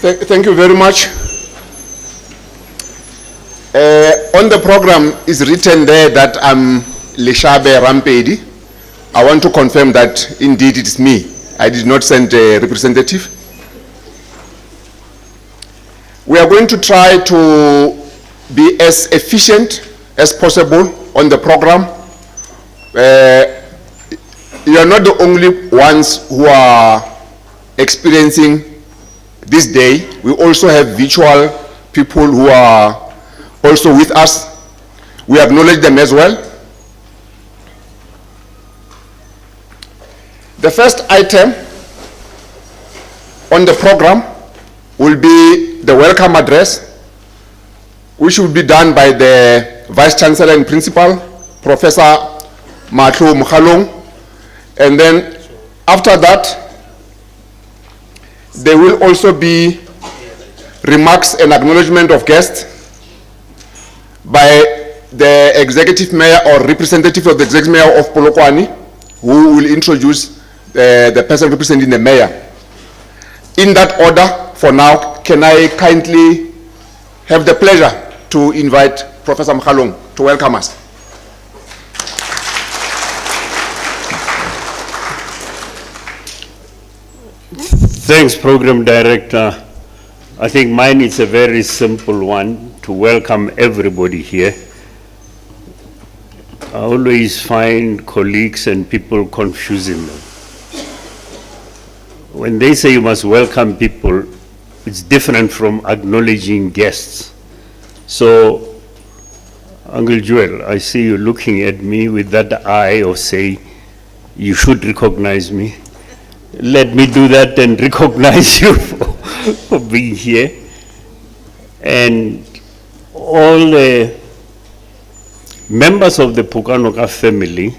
Thank you very much. On the program is written there that I'm Leshabe Rampedi. I want to confirm that indeed it is me. I did not send a representative. We are going to try to be as efficient as possible on the program. You are not the only ones who are experiencing this day. We also have virtual people who are also with us. We acknowledge them as well. The first item on the program will be the welcome address, which will be done by the Vice Chancellor and Principal, Professor Matlo Mkhalong. And then after that, there will also be remarks and acknowledgement of guests by the Executive Mayor or representative of the Executive Mayor of Polokwane, who will introduce the person representing the mayor. In that order, for now, can I kindly have the pleasure to invite Professor Mkhalong to welcome us. Thanks, Program Director. I think mine is a very simple one, to welcome everybody here. I always find colleagues and people confusing them. When they say you must welcome people, it's different from acknowledging guests. So, Uncle Joel, I see you looking at me with that eye of say, you should recognize me. Let me do that and recognize you for being here. And all the members of the Phokanoka family,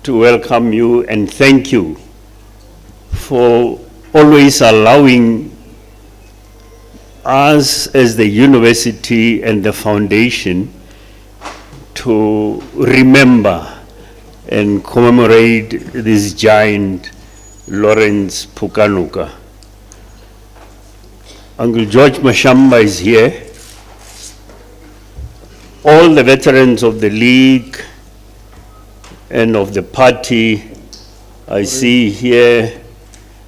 to welcome you and thank you for always allowing us as the university and the foundation to remember and commemorate this giant Lawrence Phokanoka. Uncle George Mashamba is here. All the veterans of the League and of the party, I see here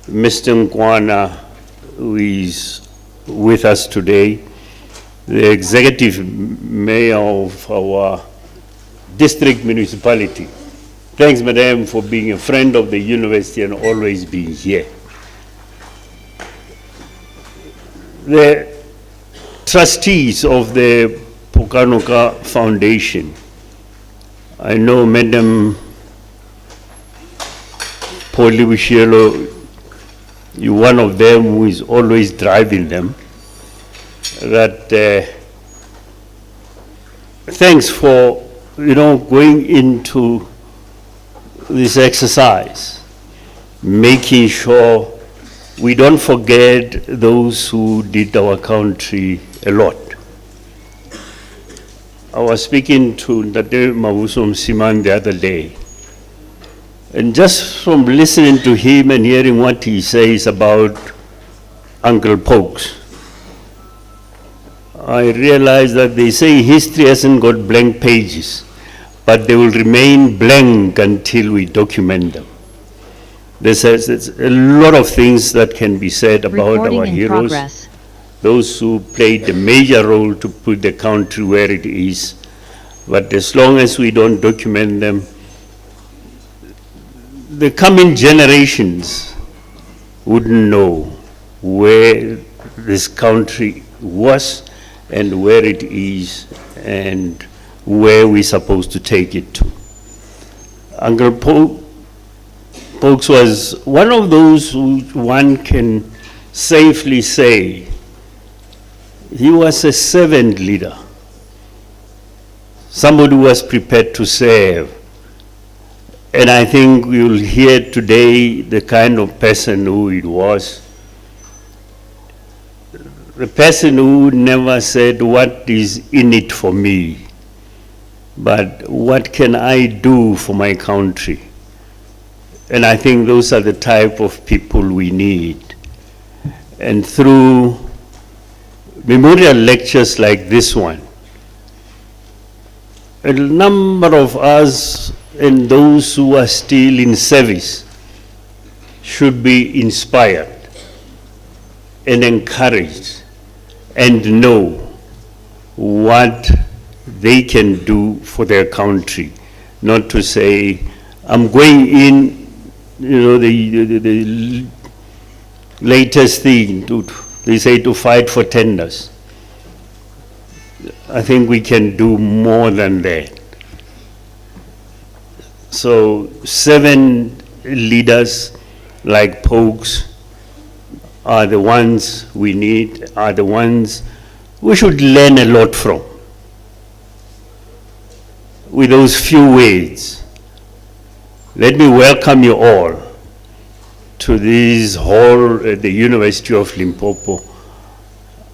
Mr. Nkwana, who is with us today, the executive mayor of our district municipality, Thanks, Madam, for being a friend of the university and always being here. The trustees of the Phokanoka Foundation, I know Madam Pauli Bushielo, you're one of them who is always driving them, that thanks for, going into this exercise, making sure we don't forget those who did our country a lot. I was speaking to Ndate Mabuso Msiman the other day, and just from listening to him and hearing what he says about Uncle Pokes, I realized that they say history hasn't got blank pages, but they will remain blank until we document them. There's a lot of things that can be said about our heroes, those who played a major role to put the country where it is. But as long as we don't document them, the coming generations wouldn't know where this country was and where it is and where we're supposed to take it to. Uncle Pokes was one of those who one can safely say he was a servant leader, somebody who was prepared to serve. And I think you'll hear today the kind of person who it was. The person who never said, what is in it for me, but what can I do for my country? And I think those are the type of people we need. And through memorial lectures like this one, a number of us and those who are still in service should be inspired and encouraged and know what they can do for their country. Not to say, I'm going in, the latest thing, they say to fight for tenders. I think we can do more than that. So 7 leaders like Pokes are the ones we need, are the ones we should learn a lot from. With those few words, let me welcome you all to this hall at the University of Limpopo.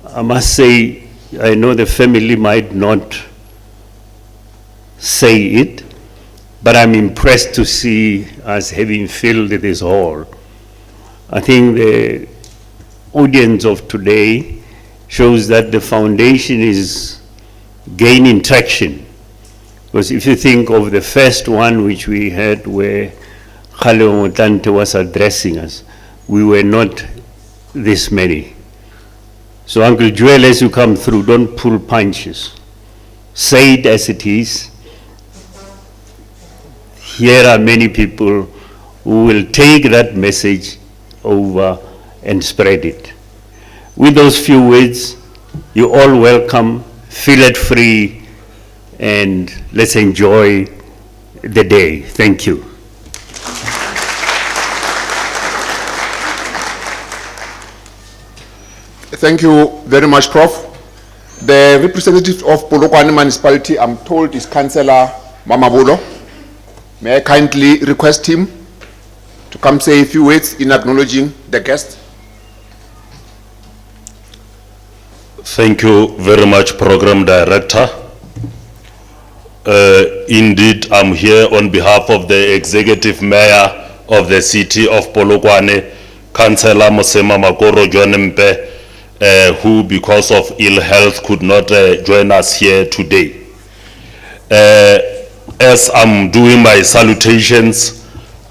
I must say, I know the family might not say it, but I'm impressed to see us having filled this hall. I think the audience of today shows that the foundation is gaining traction. Because if you think of the first one which we had where Khale Motante was addressing us, we were not this many. So Uncle Joel, as you come through, don't pull punches. Say it as it is. Here are many people who will take that message over and spread it. With those few words, you're all welcome, feel it free, and let's enjoy the day. Thank you. Thank you very much, Prof. The representative of Polokwane municipality, I'm told, is Councillor Mamabulo. May I kindly request him to come say a few words in acknowledging the guest. Thank you very much, Program Director. Indeed, I'm here on behalf of the Executive Mayor of the City of Polokwane, Councillor Mosema Makoro Jonempe, who because of ill health could not join us here today. As I'm doing my salutations,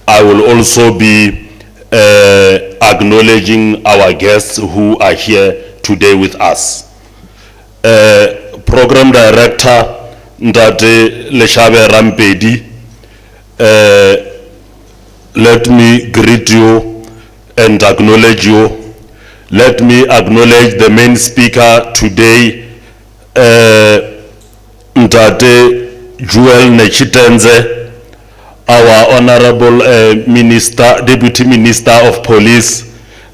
I will also be acknowledging our guests who are here today with us. Program Director Ndate Leshabe Rampedi, let me greet you and acknowledge you. Let me acknowledge the main speaker today, Mtate Joel Nechitenze, our Honorable Deputy Minister of Police,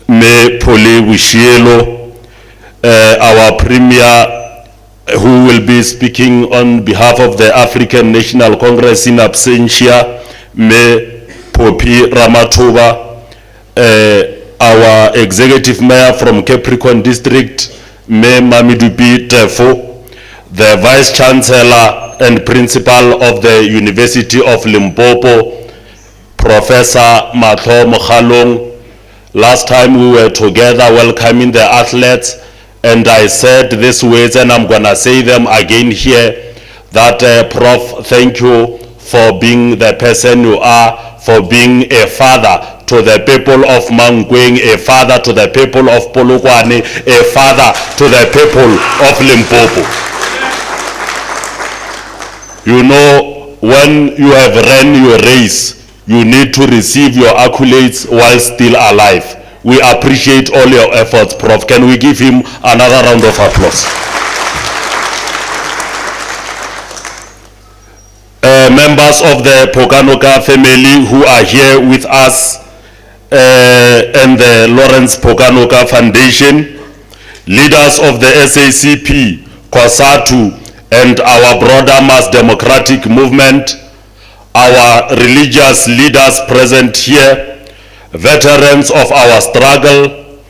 Me Poli Wishielo, our Premier, who will be speaking on behalf of the African National Congress in absentia, Me Popi Ramatuba, our Executive Mayor from Capricorn District, Me Mamidupi Tefo, the Vice Chancellor and Principal of the University of Limpopo, Professor Matho Mokhalong. Last time we were together welcoming the athletes, and I said these words, and I'm gonna say them again here, that Prof, thank you for being the person you are, for being a father to the people of Mankweng, a father to the people of Polokwane, a father to the people of Limpopo. You know, when you have run your race, you need to receive your accolades while still alive. We appreciate all your efforts, Prof. Can we give him another round of applause? Members of the Phokanoka family who are here with us, and the Lawrence Phokanoka Foundation, leaders of the SACP, COSATU, and our broader mass democratic movement, our religious leaders present here, veterans of our struggle,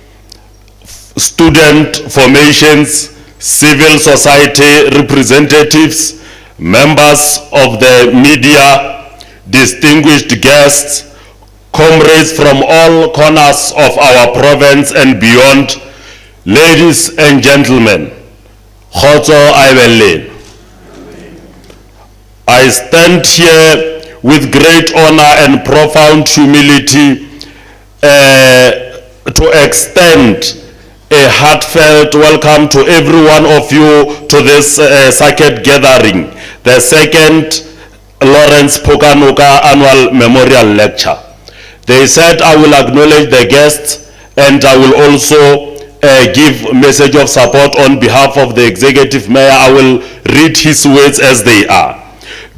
student formations, civil society representatives, members of the media, distinguished guests, comrades from all corners of our province and beyond, ladies and gentlemen, Khotso Aibele. I stand here with great honor and profound humility to extend a heartfelt welcome to every one of you to this sacred gathering, the second Lawrence Phokanoka Annual Memorial Lecture. They said I will acknowledge the guests, and I will also give message of support on behalf of the Executive Mayor. I will read his words as they are.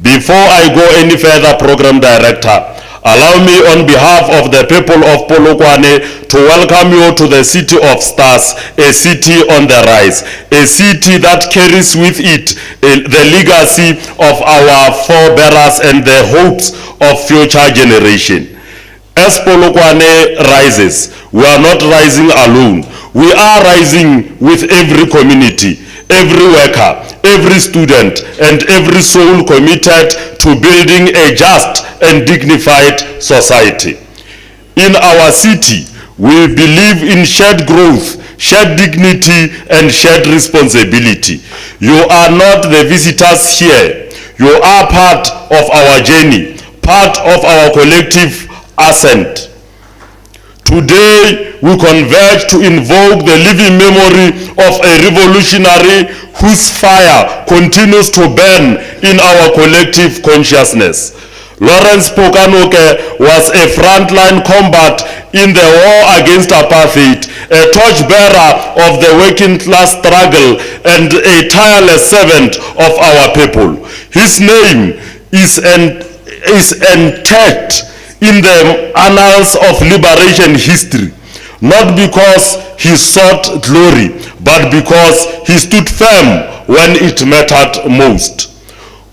Before I go any further, Program Director, allow me on behalf of the people of Polokwane to welcome you to the City of Stars, a city on the rise, a city that carries with it the legacy of our forebearers and the hopes of future generation. As Polokwane rises, we are not rising alone. We are rising with every community, every worker, every student, and every soul committed to building a just and dignified society. In our city, we believe in shared growth, shared dignity, and shared responsibility. You are not the visitors here. You are part of our journey, part of our collective ascent. Today, we converge to invoke the living memory of a revolutionary whose fire continues to burn in our collective consciousness. Lawrence Phokanoka was a frontline combat in the war against apartheid, a torchbearer of the working class struggle, and a tireless servant of our people. His name is entered in the annals of liberation history, not because he sought glory, but because he stood firm when it mattered most.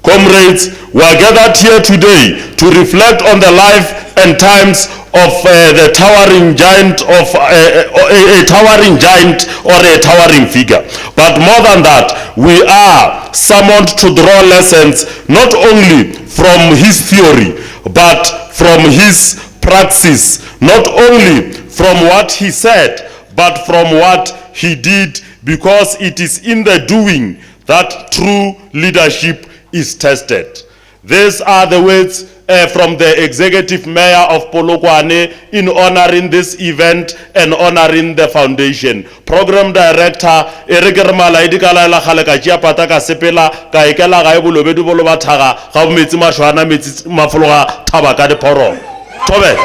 Comrades, we are gathered here today to reflect on the life and times of the towering giant of a towering giant or a towering figure. But more than that, we are summoned to draw lessons not only from his theory, but from his praxis, not only from what he said, but from what he did, because it is in the doing that true leadership is tested. These are the words from the Executive Mayor of Polokwane in honoring this event and honoring the foundation. Program Director Eric Malaidi Kalala Halakajia Pataka Sepela Kaikela Gaibulu Bedubo Bataga, how Mitzima Shwana Mafloa Tabaka de Poro. Tobe.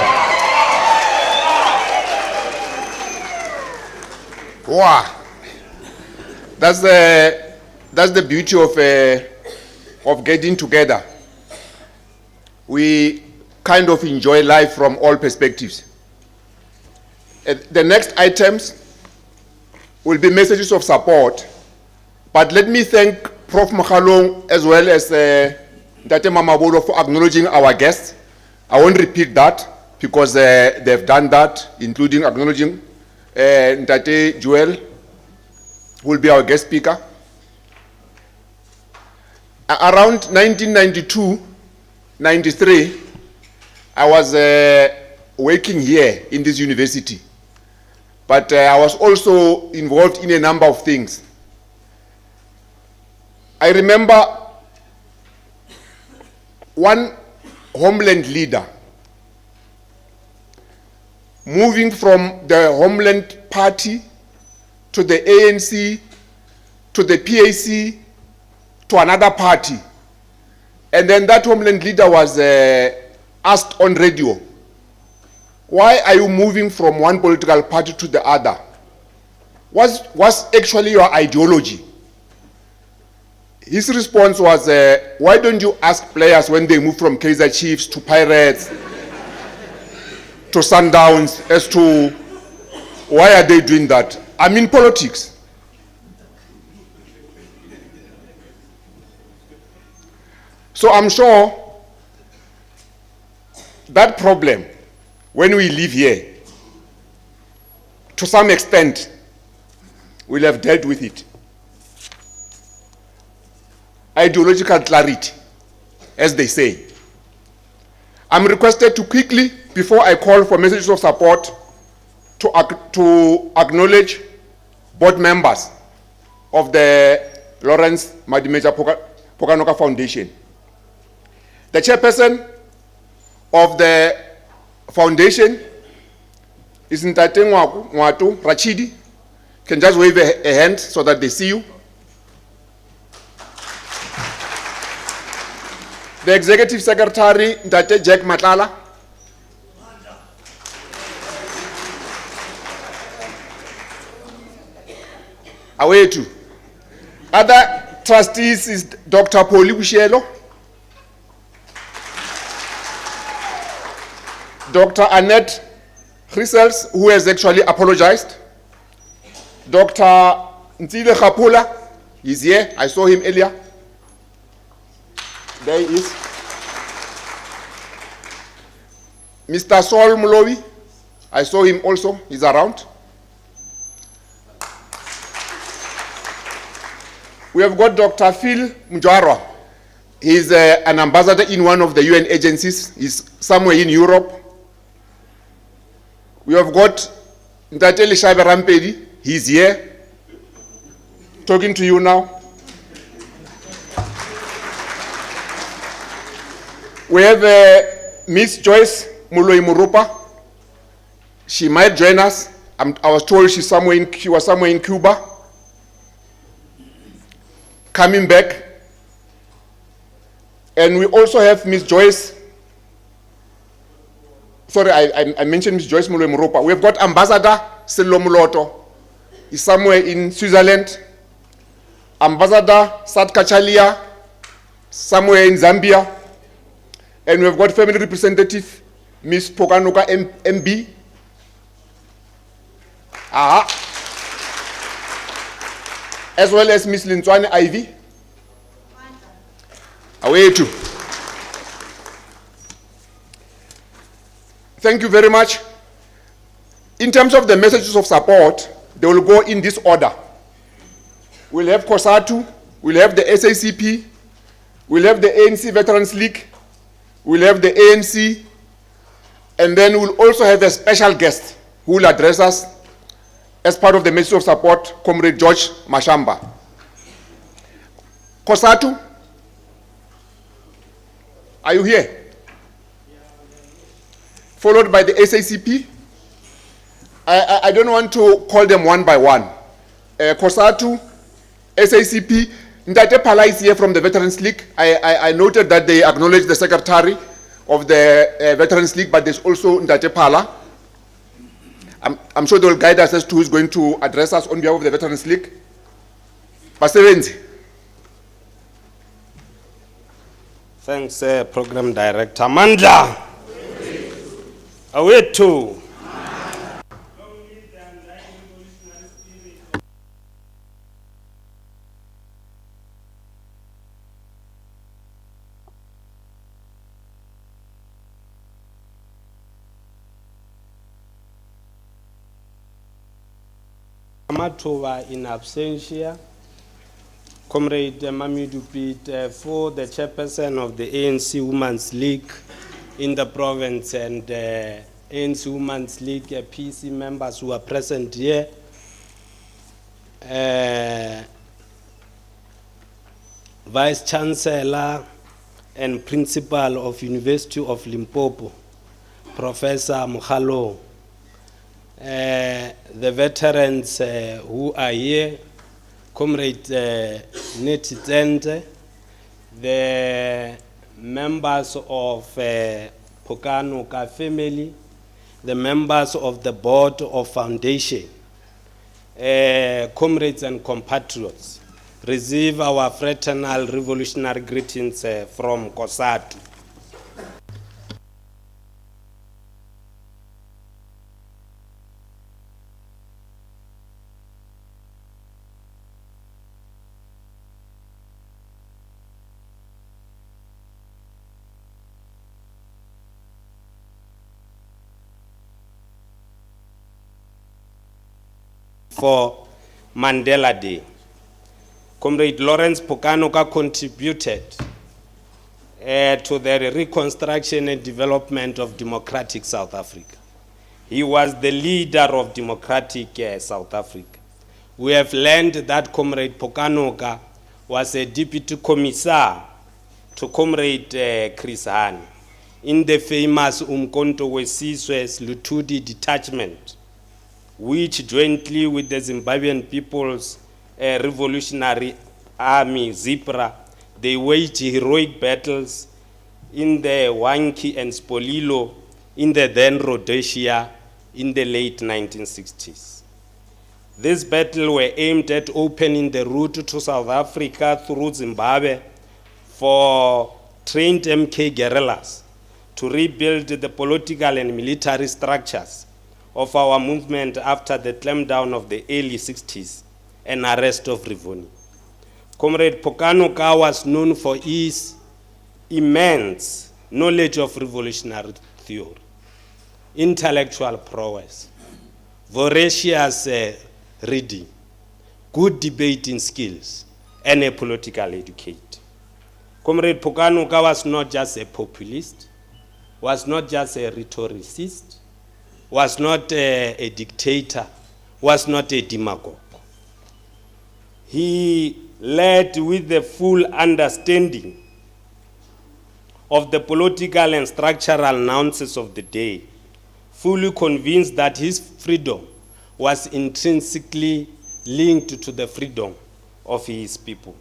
Wow. That's the beauty of getting together. We kind of enjoy life from all perspectives. The next items will be messages of support, but let me thank Prof. Makhalong as well as Ntate Mamabolo for acknowledging our guests. I won't repeat that because they've done that, including acknowledging Ntate Joel, who will be our guest speaker. Around 1992-93, I was working here in this university, but I was also involved in a number of things. I remember one homeland leader moving from the Homeland Party to the ANC to the PAC to another party. And then that homeland leader was asked on radio, why are you moving from one political party to the other? What's actually your ideology? His response was, why don't you ask players when they move from Kaizer Chiefs to Pirates to Sundowns as to why are they doing that? I'm in politics. So I'm sure that problem, when we live here, to some extent, we'll have dealt with it. Ideological clarity, as they say. I'm requested to quickly, before I call for messages of support, to acknowledge board members of the Lawrence Madimeja Phokanoka Foundation. The chairperson of the foundation is Ntate Ngwatu Rachidi. Can just wave a hand so that they see you. The executive secretary, Ntate Jack Matlala. Away too. Other trustees is Dr. Pauli Bushelo, Dr. Annette Grisels, who has actually apologized. Dr. Ntile Khapula is here. I saw him earlier. There he is. Mr. Saul Mulowi, I saw him also. He's around. We have got Dr. Phil Mjwarwa. He's an ambassador in one of the UN agencies. He's somewhere in Europe. We have got Ntate Lishabe Rampedi. He's here, talking to you now. We have Miss Joyce Muloi Murupa. She might join us. I was told she was somewhere in Cuba. Coming back. And we also have Miss Joyce. Sorry, I mentioned Miss Joyce Muloi Murupa. We have got Ambassador Sello Muloto. He's somewhere in Switzerland. Ambassador Sat Kachalia, somewhere in Zambia. And we have got family representative, Miss Phokanoka MB. As well as Miss Lintswane Ivy. Away too. Thank you very much. In terms of the messages of support, they will go in this order. We'll have COSATU, we'll have the SACP, we'll have the ANC Veterans League, we'll have the ANC, and then we'll also have a special guest who will address us as part of the message of support, Comrade George Mashamba. COSATU, Are you here? Followed by the SACP. I don't want to call them one by one. COSATU, SACP, Ntate Phala is here from the Veterans League. I noted that they acknowledged the secretary of the Veterans League, but there's also Ntate Phala. I'm sure they will guide us as to who is going to address us on behalf of the Veterans League. Basebenzi. Thanks, Program Director. Mandla. Awetu. Amatova in absentia. Comrade Mamadou Piet for the chairperson of the ANC Women's League in the province and ANC Women's League PC members who are present here. Vice Chancellor and Principal of University of Limpopo, Professor Mukhalo. The veterans who are here, Comrade Neti Tente, the members of Phokanoka family, the members of the board of foundation, comrades and compatriots, receive our fraternal revolutionary greetings from COSATU. For Mandela Day. Comrade Lawrence Phokanoka contributed to the reconstruction and development of democratic South Africa. He was the leader of democratic South Africa. We have learned that Comrade Phokanoka was a deputy commissar to Comrade Chris Hani in the famous Umkhonto weSizwe's Lutuli detachment, which jointly with the Zimbabwean People's Revolutionary Army, ZIPRA, they waged heroic battles in the Wanki and Spolilo in the then Rhodesia in the late 1960s. These battles were aimed at opening the route to South Africa through Zimbabwe for trained MK guerrillas to rebuild the political and military structures of our movement after the clampdown of the early 60s and arrest of Rivoni. Comrade Phokanoka was known for his immense knowledge of revolutionary theory, intellectual prowess, voracious reading, good debating skills, and a political educator. Comrade Phokanoka was not just a populist, was not just a rhetoricist, was not a dictator, was not a demagogue. He led with the full understanding of the political and structural nuances of the day, fully convinced that his freedom was intrinsically linked to the freedom of his people.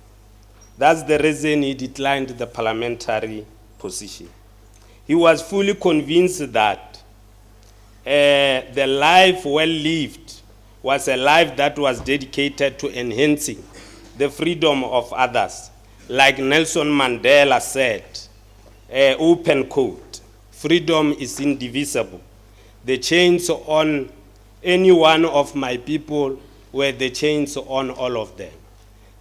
That's the reason he declined the parliamentary position. He was fully convinced that the life well lived was a life that was dedicated to enhancing the freedom of others. Like Nelson Mandela said, open quote, freedom is indivisible. The chains on any one of my people were the chains on all of them.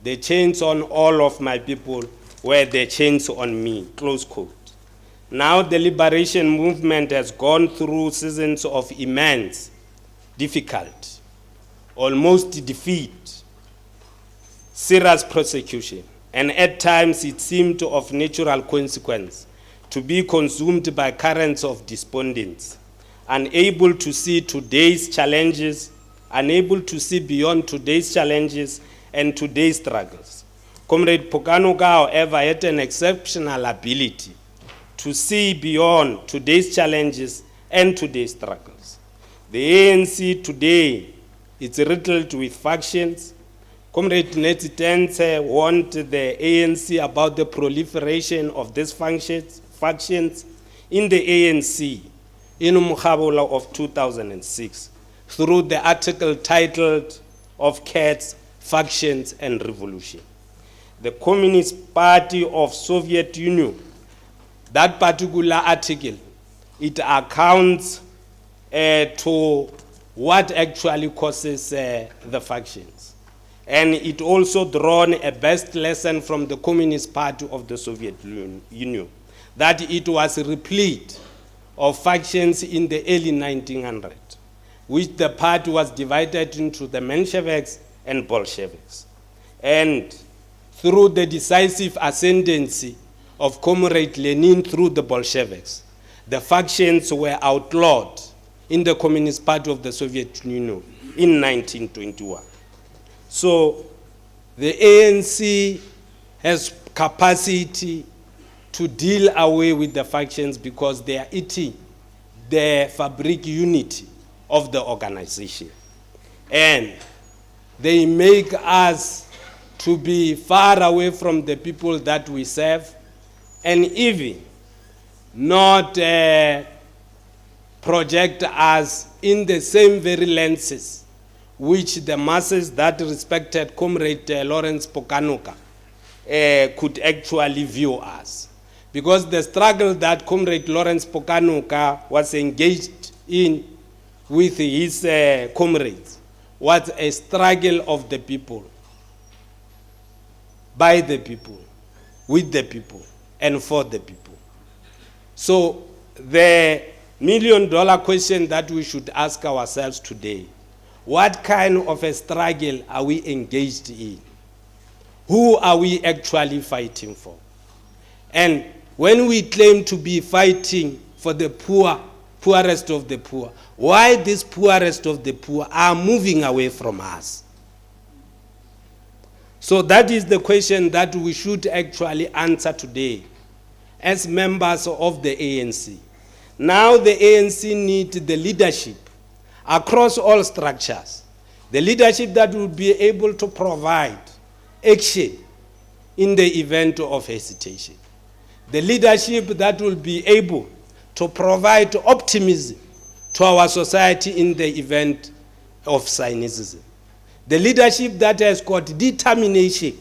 The chains on all of my people were the chains on me, close quote. Now the liberation movement has gone through seasons of immense difficulty, almost defeat, serious persecution, and at times it seemed of natural consequence to be consumed by currents of despondence, unable to see today's challenges, unable to see beyond today's challenges and today's struggles. Comrade Phokanoka, however, had an exceptional ability to see beyond today's challenges and today's struggles. The ANC today is riddled with factions. Comrade Neti Tense warned the ANC about the proliferation of these factions in the ANC in Umkhabula of 2006 through the article titled "Of Cats, Factions and Revolution." The Communist Party of Soviet Union, that particular article, it accounts to what actually causes the factions. And it also drawn a best lesson from the Communist Party of the Soviet Union, that it was replete of factions in the early 1900s, which the party was divided into the Mensheviks and Bolsheviks. And through the decisive ascendancy of Comrade Lenin through the Bolsheviks, the factions were outlawed in the Communist Party of the Soviet Union in 1921. So the ANC has capacity to deal away with the factions because they are eating the fabric unity of the organization. And they make us to be far away from the people that we serve, and even not project us in the same very lenses which the masses that respected Comrade Lawrence Phokanoka could actually view us. Because the struggle that Comrade Lawrence Phokanoka was engaged in with his comrades was a struggle of the people, by the people, with the people, and for the people. So the million-dollar question that we should ask ourselves today: what kind of a struggle are we engaged in? Who are we actually fighting for? And when we claim to be fighting for the poor, poorest of the poor, why these poorest of the poor are moving away from us? So that is the question that we should actually answer today as members of the ANC. Now the ANC needs the leadership across all structures, the leadership that will be able to provide action in the event of hesitation, the leadership that will be able to provide optimism to our society in the event of cynicism, the leadership that has got determination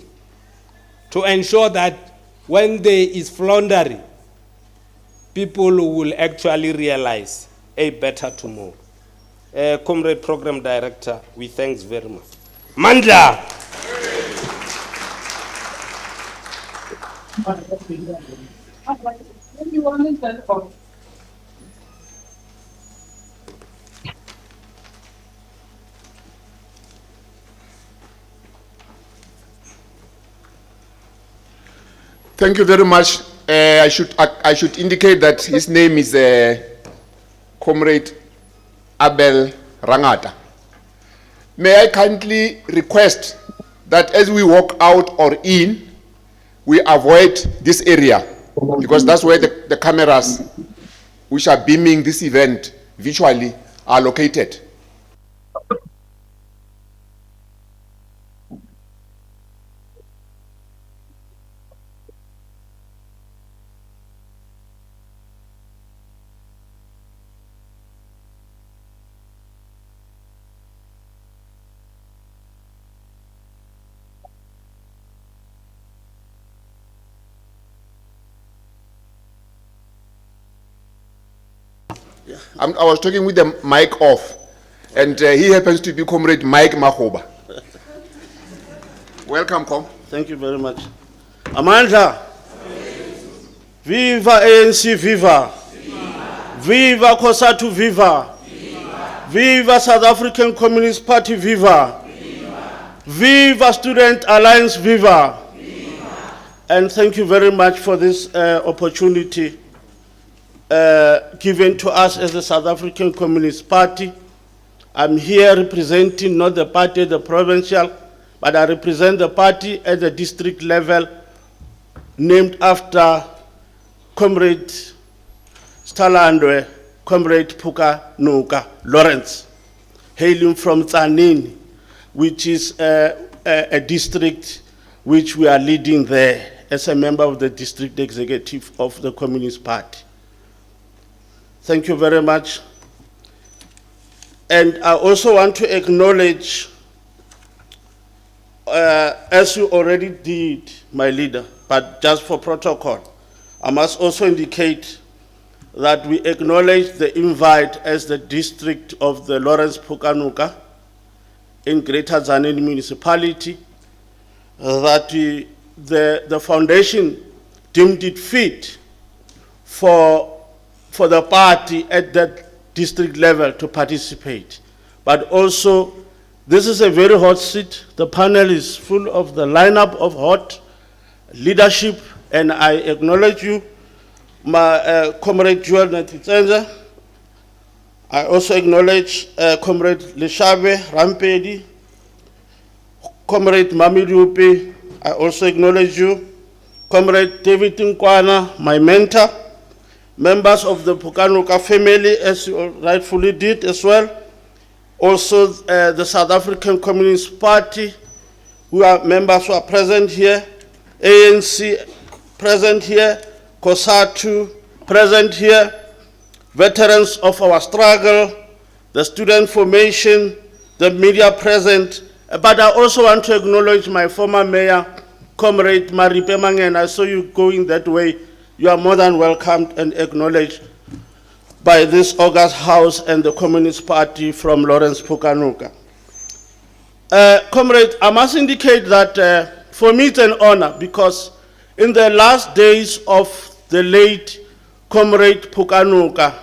to ensure that when there is floundering, people will actually realize a better tomorrow. Comrade Program Director, we thanks very much. Mandla! Thank you very much. I should indicate that his name is Comrade Abel Rangata. May I kindly request that as we walk out or in, we avoid this area, because that's where the cameras which are beaming this event visually are located. I was talking with the mic off, and he happens to be Comrade Mike Mahoba. Welcome, Com. Thank you very much. Amandla. Viva ANC, viva. Viva COSATU, viva. Viva South African Communist Party, viva. Viva Student Alliance, viva. And thank you very much for this opportunity given to us as the South African Communist Party. I'm here representing not the party at the provincial, but I represent the party at the district level, named after Comrade Stalandwe, Comrade Phokanoka Lawrence, hailing from Tzaneen, which is a district which we are leading there as a member of the district executive of the Communist Party. Thank you very much. And I also want to acknowledge, as you already did, my leader, but just for protocol, I must also indicate that we acknowledge the invite as the district of the Lawrence Phokanoka in Greater Tzaneen Municipality, that the foundation deemed it fit for the party at that district level to participate. But also, this is a very hot seat. The panel is full of the lineup of hot leadership, and I acknowledge you, my Comrade Joel Natitsenza. I also acknowledge Comrade Leshabe Rampedi, Comrade Mamirupi. I also acknowledge you, Comrade David Nkwana, my mentor, members of the Phokanoka family, as you rightfully did as well. Also, the South African Communist Party, who are members who are present here, ANC present here, COSATU present here, veterans of our struggle, the student formation, the media present. But I also want to acknowledge my former mayor, Comrade Maripe Mangen. I saw you going that way. You are more than welcomed and acknowledged by this August House and the Communist Party from Lawrence Phokanoka. Comrade, I must indicate that for me it's an honor, because in the last days of the late Comrade Phokanoka,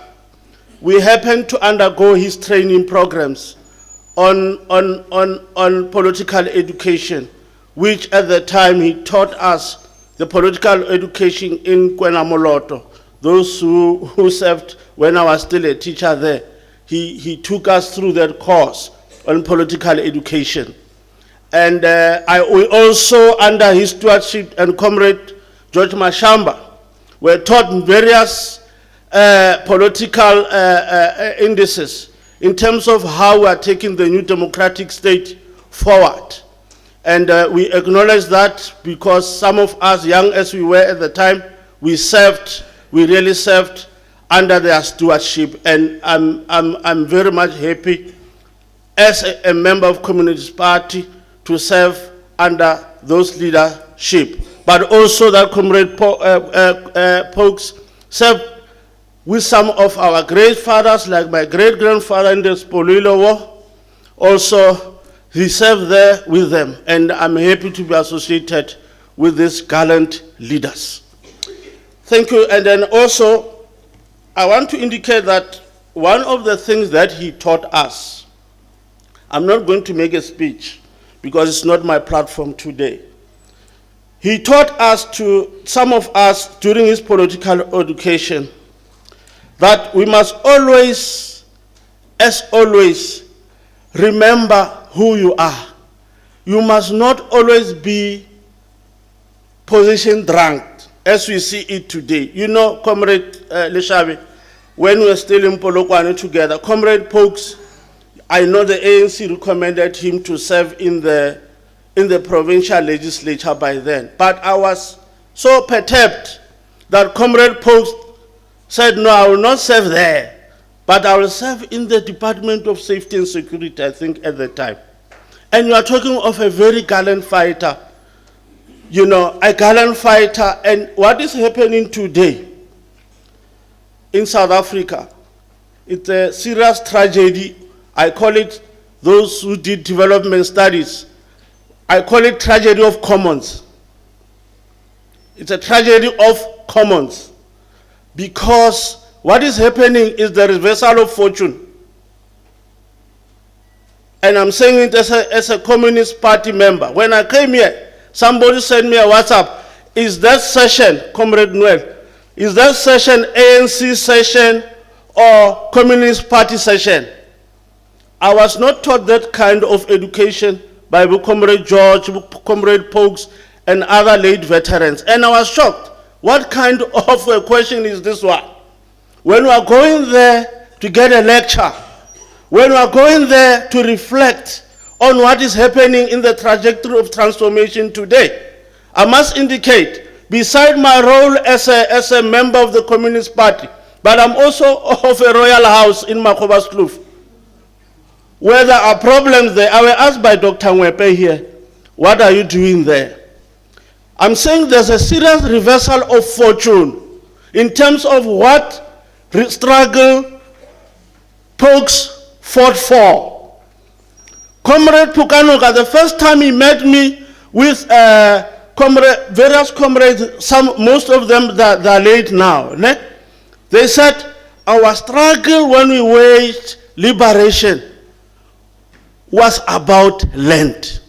we happened to undergo his training programs on political education, which at the time he taught us the political education in Kwenamoloto. Those who served when I was still a teacher there, he took us through that course on political education. And we also, under his stewardship, and Comrade George Mashamba, were taught various political indices in terms of how we are taking the new democratic state forward. And we acknowledge that, because some of us, young as we were at the time, we really served under their stewardship. And I'm very much happy as a member of Communist Party to serve under those leadership. But also that Comrade Pokes served with some of our great fathers, like my great-grandfather in the Spolilo War. Also, he served there with them, and I'm happy to be associated with these gallant leaders. Thank you. And then also, I want to indicate that one of the things that he taught us, I'm not going to make a speech because it's not my platform today. He taught us some of us during his political education, that we must always, as always, remember who you are. You must not always be position drunk, as we see it today. You know, Comrade Leshabe, when we were still in Polokwane together, Comrade Pokes, I know the ANC recommended him to serve in the provincial legislature by then. But I was so perturbed that Comrade Pokes said, no, I will not serve there, but I will serve in the Department of Safety and Security, I think, at the time. And you are talking of a very gallant fighter, you know, a gallant fighter. And what is happening today in South Africa, it's a serious tragedy. I call it, those who did development studies, I call it tragedy of commons. It's a tragedy of commons, because what is happening is the reversal of fortune. And I'm saying it as a Communist Party member. When I came here, somebody sent me a WhatsApp. Is that session, Comrade Noel, is that session ANC session or Communist Party session? I was not taught that kind of education by Comrade George, Comrade Pokes, and other late veterans. And I was shocked. What kind of a question is this one? when we are going there to get a lecture, when we are going there to reflect on what is happening in the trajectory of transformation today, I must indicate, beside my role as a member of the Communist Party, but I'm also of a royal house in Makobaskloof, where there are problems there. I was asked by Dr. Mwepe here, what are you doing there? I'm saying there's a serious reversal of fortune in terms of what struggle folks fought for. Comrade Phokanoka, the first time he met me with various comrades, most of them that are late now, they said our struggle when we waged liberation was about land.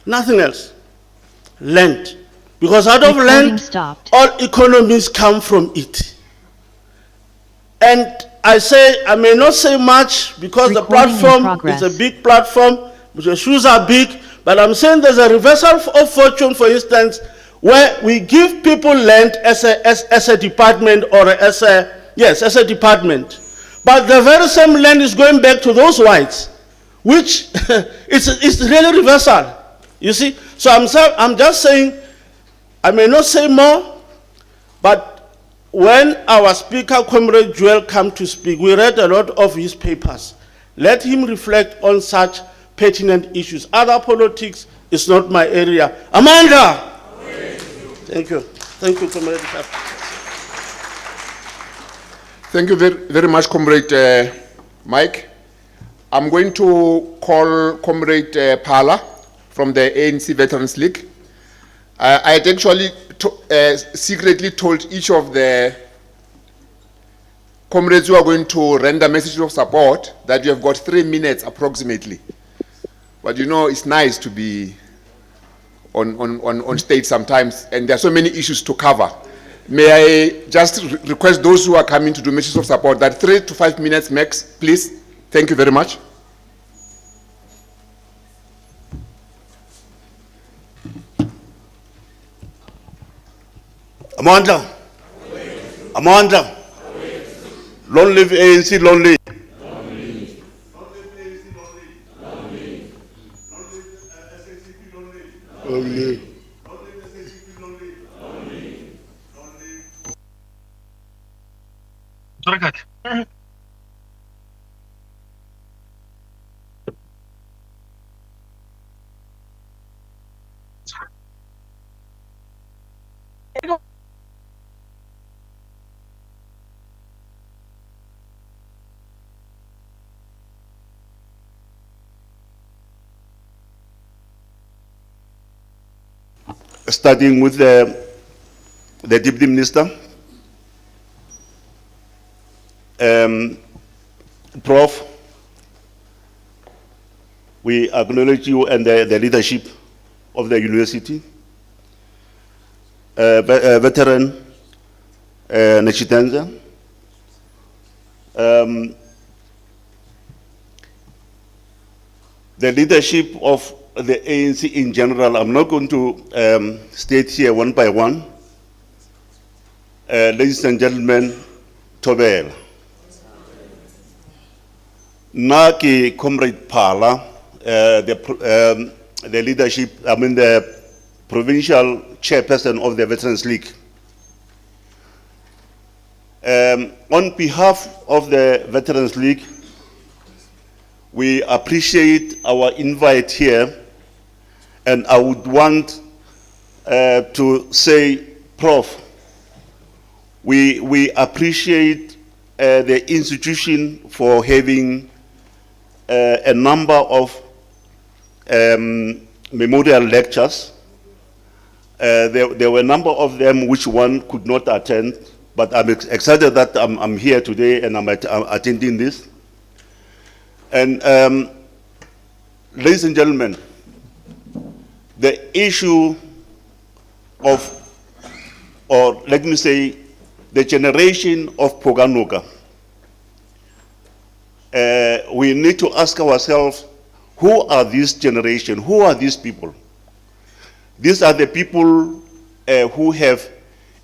Nothing else. Land. Because out of land, all economies come from it. And I say, I may not say much because the platform is a big platform, the shoes are big, but I'm saying there's a reversal of fortune, for instance, where we give people land as a department or as a department. But the very same land is going back to those whites, which it's really reversal. You see? So I'm just saying, I may not say more, but when our speaker, Comrade Joel, come to speak, we read a lot of his papers. Let him reflect on such pertinent issues. Other politics is not my area. Amanda! Thank you. Thank you, Comrade. Thank you very much, Comrade Mike. I'm going to call Comrade Pala from the ANC Veterans League. I had actually secretly told each of the comrades who are going to render messages of support that you have got 3 minutes approximately. But you know, it's nice to be on stage sometimes, and there are so many issues to cover. May I just request those who are coming to do messages of support that 3 to 5 minutes max, please. Thank you very much. Amandla. Amandla. Long live ANC, long live. Starting with the Deputy Minister, Prof, we acknowledge you and the leadership of the university. Veteran Nechitenza, the leadership of the ANC in general. I'm not going to state here one by one. Ladies and gentlemen, Tobel. Naki Comrade Pala, the leadership, the provincial chairperson of the Veterans League. On behalf of the Veterans League, we appreciate our invite here, and I would want to say, Prof, we appreciate the institution for having a number of memorial lectures. There were a number of them which one could not attend, but I'm excited that I'm here today and I'm attending this. And ladies and gentlemen, the issue of, or let me say, the generation of Phokanoka, we need to ask ourselves, who are this generation? Who are these people? These are the people who have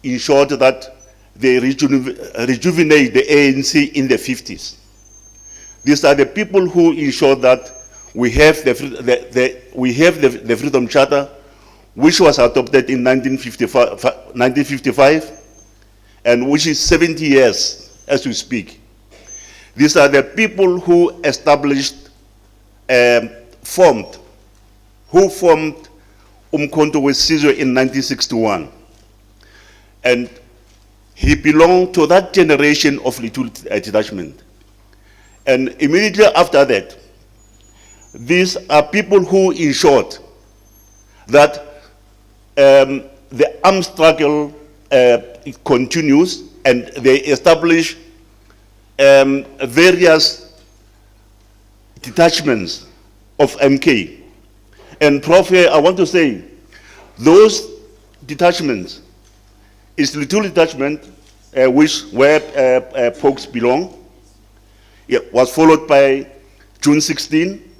ensured that they rejuvenate the ANC in the 50s. These are the people who ensure that we have the Freedom Charter, which was adopted in 1955, and which is 70 years as we speak. These are the people who established, formed Umkhonto weSizwe in 1961. And he belonged to that generation of little detachment. And immediately after that, these are people who ensured that the armed struggle it continues, and they establish various detachments of MK. And Prof, here, I want to say, those detachments is little detachment which where folks belong. It was followed by June 16.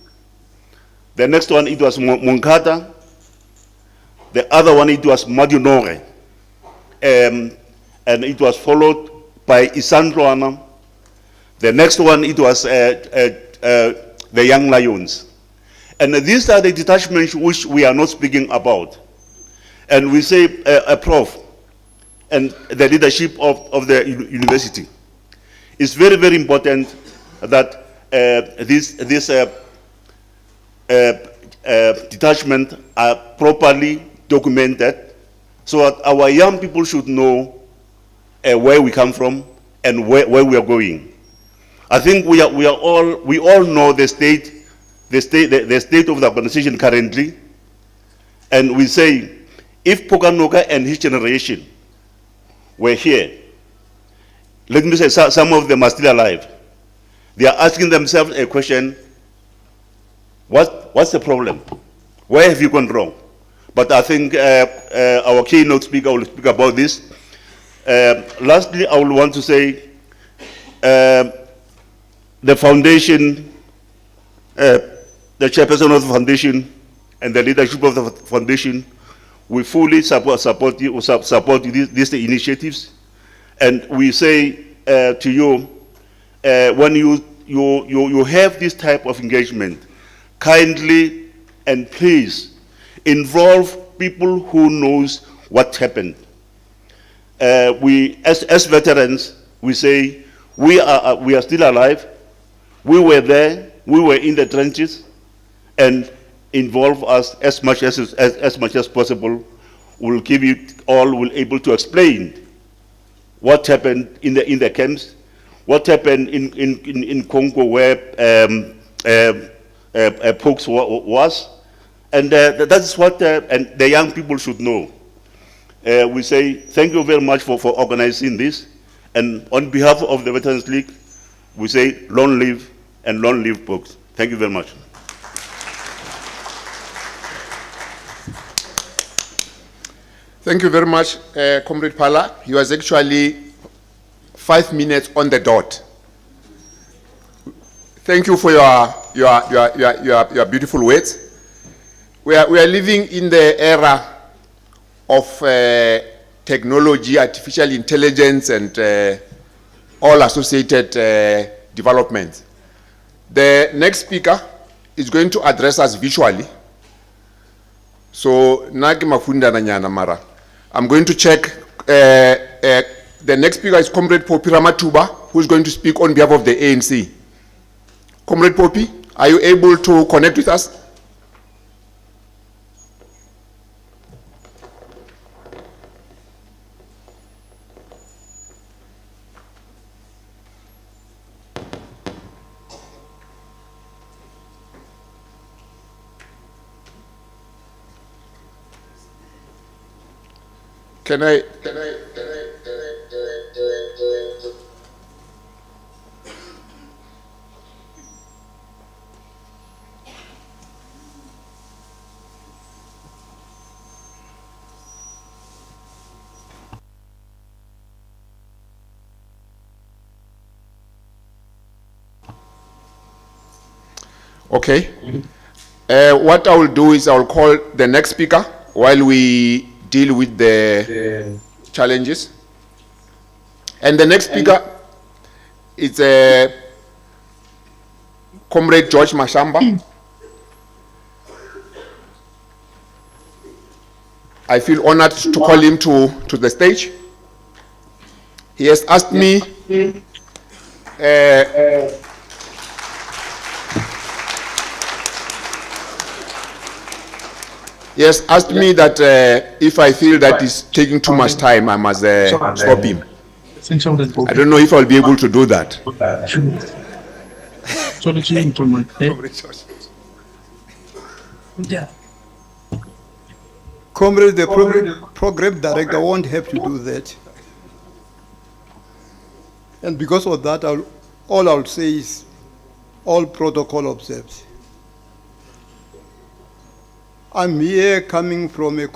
The next one, it was Moncada. The other one, it was Madunore. And it was followed by Isandroana. The next one, it was the Young Lions. And these are the detachments which we are not speaking about. And we say, Prof, and the leadership of the university, it's very, very important that this detachment are properly documented, so that our young people should know where we come from and where we are going. I think we all know the state of the organization currently, and we say, if Phokanoka and his generation were here, let me say some of them are still alive, they are asking themselves a question: what's the problem? Where have you gone wrong? But I think our keynote speaker will speak about this. Lastly, I would want to say the foundation, the chairperson of the foundation and the leadership of the foundation, we fully support these initiatives. And we say to you, when you have this type of engagement, kindly and please involve people who knows what happened. We, as veterans, we say we are still alive. We were there. We were in the trenches, and involve us as much as possible. We'll give you all. We'll able to explain what happened in the camps, what happened in Congo where Pokes was, and that's what and the young people should know. We say thank you very much for organizing this, and on behalf of the Veterans League, we say long live and long live Pokes. Thank you very much. Thank you very much, Comrade Pala. He was actually 5 minutes on the dot. Thank you for your beautiful words. We are living in the era of technology, artificial intelligence, and all associated developments. The next speaker is going to address us visually. So, I'm going to check. The next speaker is Comrade Poppy Ramatuba, who is going to speak on behalf of the ANC. Comrade Poppy, are you able to connect with us? Can I? Okay. What I will do is I will call the next speaker while we deal with the challenges. And the next speaker is Comrade George Mashamba. I feel honored to call him to the stage. He has asked me that if I feel that it's taking too much time, I must stop him. I don't know if I'll be able to do that. Comrade, the program director won't have to do that. And because of that, all I'll say is all protocol observed. I'm here coming from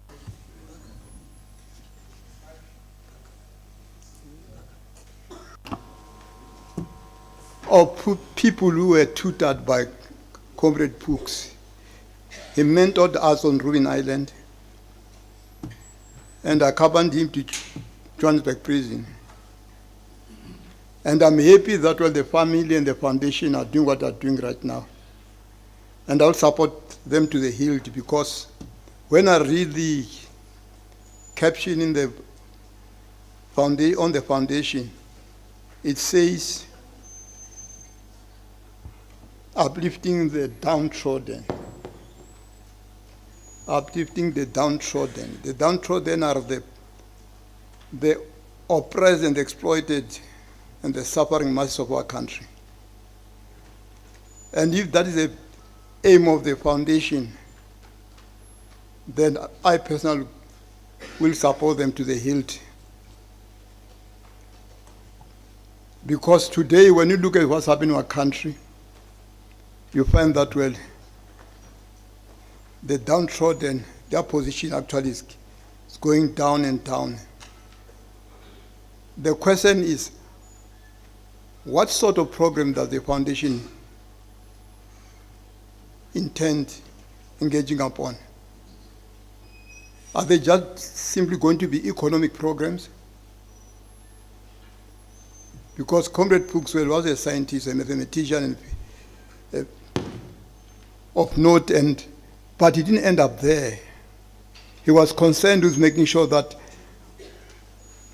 people who were tutored by Comrade Pooks. He mentored us on Ruin Island and accompanied him to Johannesburg prison. And I'm happy that the family and the foundation are doing what they're doing right now. And I'll support them to the hilt, because when I read the caption in the on the foundation, it says, uplifting the downtrodden. Uplifting the downtrodden. The downtrodden are the oppressed and exploited and the suffering masses of our country. And if that is the aim of the foundation, then I personally will support them to the hilt. Because today, when you look at what's happening in our country, you find that, well, the downtrodden, their position actually is going down and down. The question is, what sort of program does the foundation intend engaging upon? Are they just simply going to be economic programs? Because Comrade Pookswell was a scientist, a mathematician of note, but he didn't end up there. He was concerned with making sure that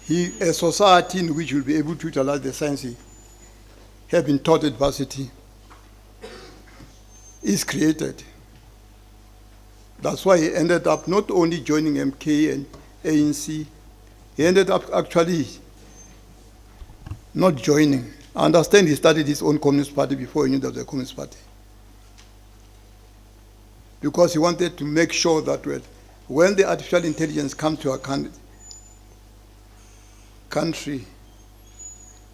a society in which will be able to utilize the science he had been taught at varsity is created. That's why he ended up not only joining MK and ANC, he ended up actually not joining. I understand he started his own Communist Party before he knew there was a Communist Party. Because he wanted to make sure that when the artificial intelligence comes to our country,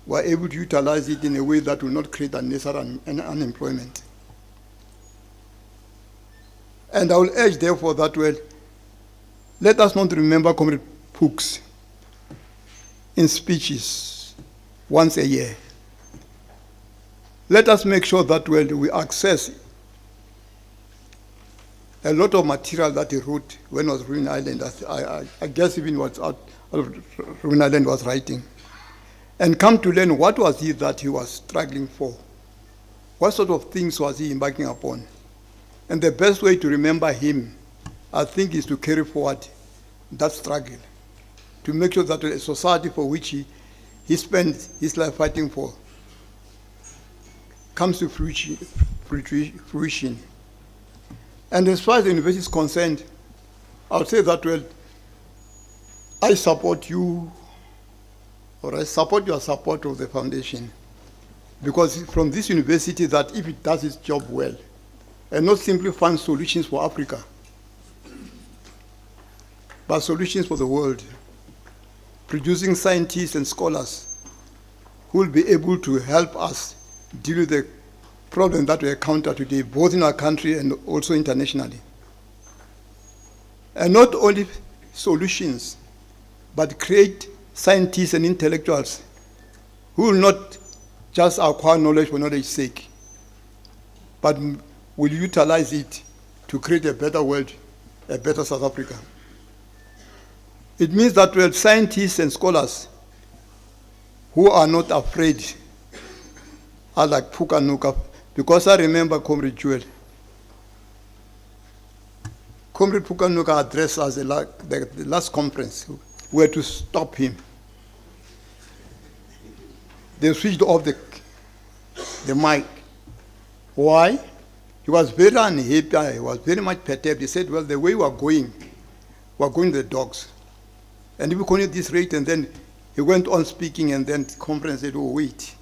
we're able to utilize it in a way that will not create unnecessary unemployment. And I will urge, therefore, that let us not remember Comrade Pooks in speeches once a year. Let us make sure that we access a lot of material that he wrote when he was Ruin Island. I guess even what out of Ruin Island was writing. And come to learn what was it that he was struggling for. What sort of things was he embarking upon? And the best way to remember him, I think, is to carry forward that struggle, to make sure that a society for which he spent his life fighting for comes to fruition. And as far as the university is concerned, I'll say that, I support you, or I support your support of the foundation, because from this university, that if it does its job well, and not simply find solutions for Africa, but solutions for the world, producing scientists and scholars who will be able to help us deal with the problem that we encounter today, both in our country and also internationally. And not only solutions, but create scientists and intellectuals who will not just acquire knowledge for knowledge's sake, but will utilize it to create a better world, a better South Africa. It means that scientists and scholars who are not afraid are like Phokanoka, because I remember Comrade Jewel. Comrade Phokanoka addressed us the last conference. We had to stop him. They switched off the mic. Why? He was very unhappy. He was very much perturbed. He said, well, the way we are going the dogs. And if we continue at this rate, and then he went on speaking, and then the conference said, oh, wait.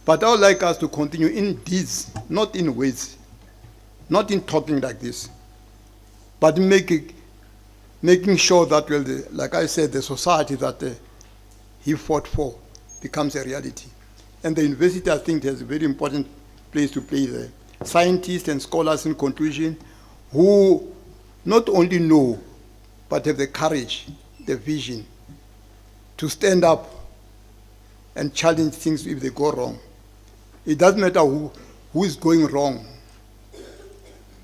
But I would like us to continue in deeds, not in words, not in talking like this, but making sure that, well, like I said, the society that he fought for becomes a reality. And the university, I think, has a very important place to play there. Scientists and scholars, in conclusion, who not only know, but have the courage, the vision, to stand up and challenge things if they go wrong. It doesn't matter who is going wrong.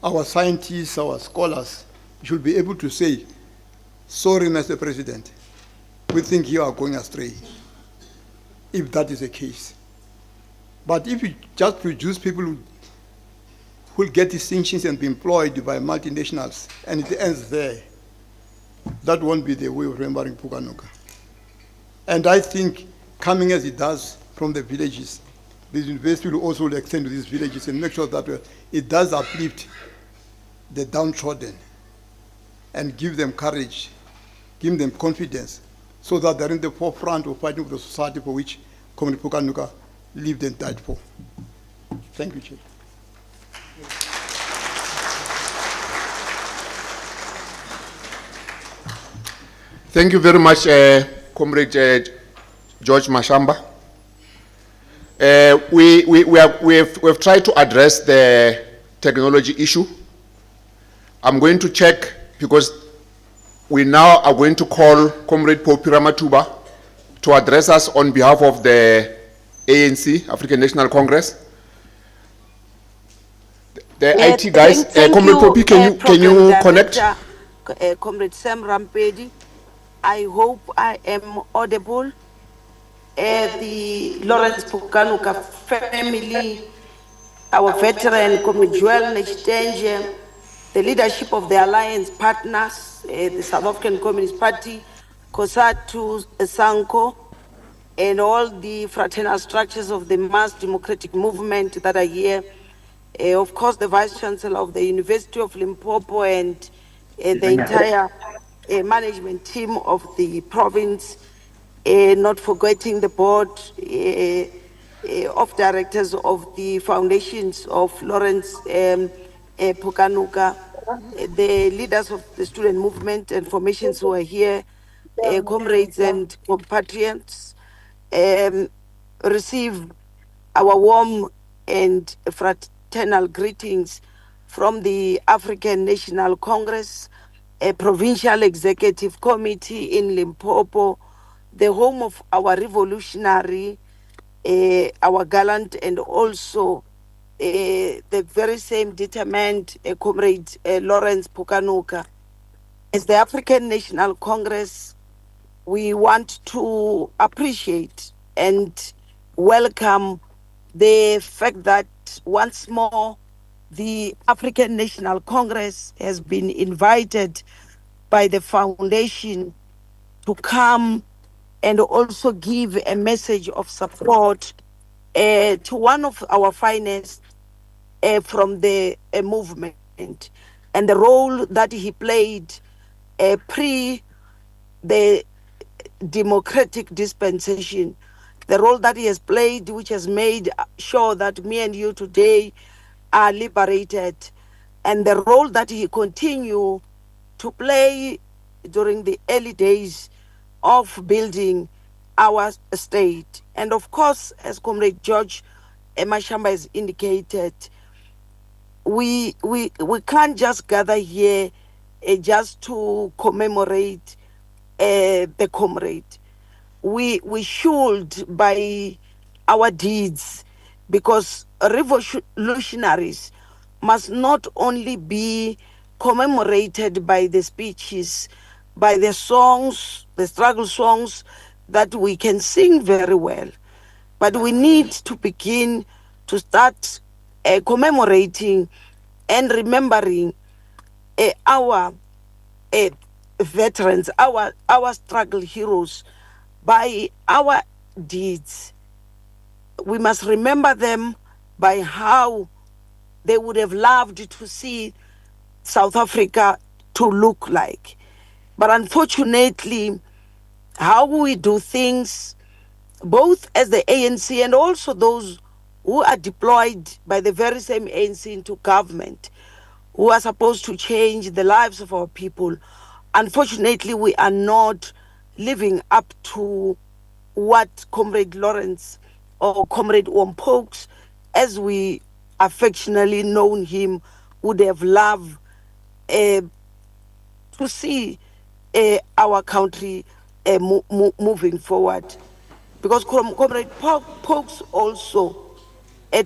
Our scientists, our scholars should be able to say, sorry, Mr. President, we think you are going astray, if that is the case. But if you just produce people who will get distinctions and be employed by multinationals, and it ends there, that won't be the way of remembering Phokanoka. And I think, coming as it does from the villages, this university will also extend to these villages and make sure that it does uplift the downtrodden and give them courage, give them confidence, so that they're in the forefront of fighting for the society for which Comrade Phokanoka lived and died for. Thank you, Chair. Thank you very much, Comrade George Mashamba. We've tried to address the technology issue. I'm going to check, because we now are going to call Comrade Popi Ramatuba to address us on behalf of the ANC, African National Congress. The IT guys, Comrade Popi, can you connect? Comrade Sam Rampedi, I hope I am audible. The Lawrence Phokanoka family, our veteran Comrade Joel Nechtenje, the leadership of the alliance partners, the South African Communist Party, COSATU, SANCO, and all the fraternal structures of the mass democratic movement that are here. Of course, the Vice Chancellor of the University of Limpopo and the entire management team of the province, not forgetting the board of directors of the foundations of Lawrence Phokanoka, the leaders of the student movement and formations who are here, comrades and compatriots, receive our warm and fraternal greetings from the African National Congress, a provincial executive committee in Limpopo, the home of our revolutionary, our gallant, and also the very same determined comrade Lawrence Phokanoka. As the African National Congress, we want to appreciate and welcome the fact that once more the African National Congress has been invited by the foundation to come and also give a message of support to one of our finest from the movement, and the role that he played pre the democratic dispensation, the role that he has played, which has made sure that me and you today are liberated, and the role that he continue to play during the early days of building our state. And of course, as Comrade George Mashamba has indicated, we can't just gather here just to commemorate the comrade. We should, by our deeds, because revolutionaries must not only be commemorated by the speeches, by the songs, the struggle songs, that we can sing very well, but we need to begin to start commemorating and remembering our veterans, our struggle heroes by our deeds. We must remember them by how they would have loved to see South Africa to look like. But unfortunately, how we do things, both as the ANC and also those who are deployed by the very same ANC into government, who are supposed to change the lives of our people, unfortunately, we are not living up to what Comrade Lawrence or Comrade Wompokes, as we affectionately known him, would have loved to see our country moving forward. Because Comrade Pokes also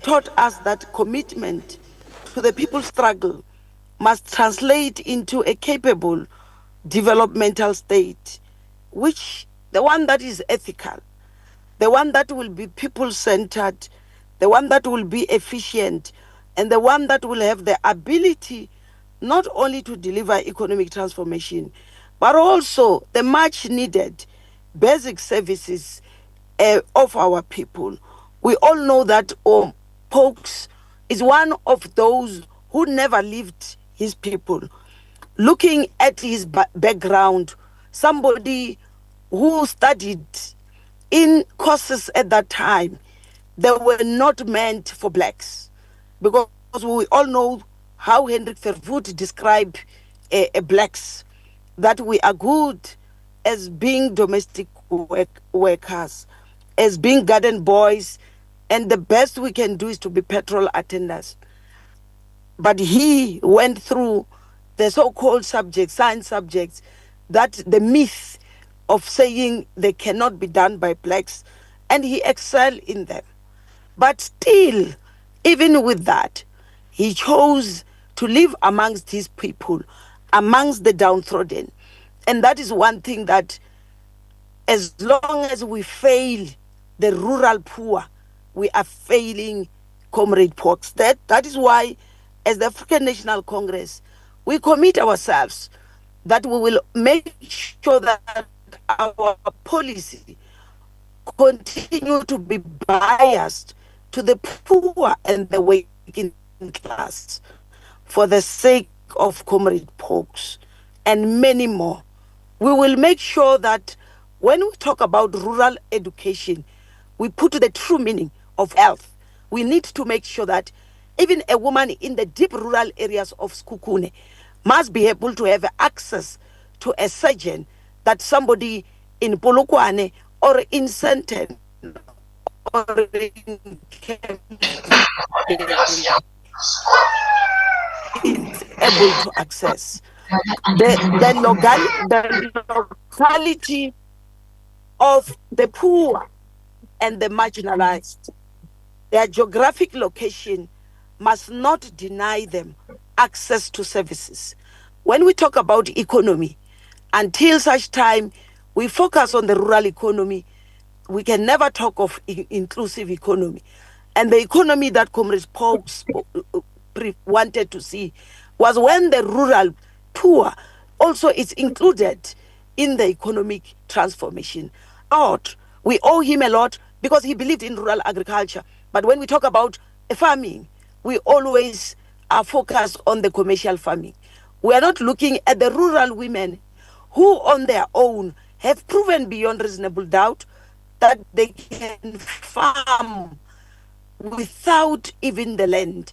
taught us that commitment to the people's struggle must translate into a capable developmental state, which the one that is ethical, the one that will be people-centered, the one that will be efficient, and the one that will have the ability not only to deliver economic transformation, but also the much needed basic services of our people. We all know that Pokes is one of those who never left his people. Looking at his background, somebody who studied in courses at that time that were not meant for blacks, because we all know how Hendrik Verwoerd described blacks, that we are good as being domestic workers, as being garden boys, and the best we can do is to be petrol attendants. But he went through the so-called subjects, science subjects, that the myth of saying they cannot be done by blacks, and he excelled in them. But still, even with that, he chose to live amongst his people, amongst the downtrodden. And that is one thing that, as long as we fail the rural poor, we are failing Comrade Pokes. That is why, as the African National Congress, we commit ourselves that we will make sure that our policy continue to be biased to the poor and the working class for the sake of Comrade Pokes and many more. We will make sure that when we talk about rural education, we put the true meaning of health. We need to make sure that even a woman in the deep rural areas of Skukune must be able to have access to a surgeon that somebody in Polokwane or in Senten or in is able to access. The locality of the poor and the marginalized, their geographic location must not deny them access to services. When we talk about economy, until such time we focus on the rural economy, we can never talk of inclusive economy. And the economy that Comrade Pokes wanted to see was when the rural poor also is included in the economic transformation. We owe him a lot because he believed in rural agriculture. But when we talk about farming, we always are focused on the commercial farming. We are not looking at the rural women who on their own have proven beyond reasonable doubt that they can farm without even the land.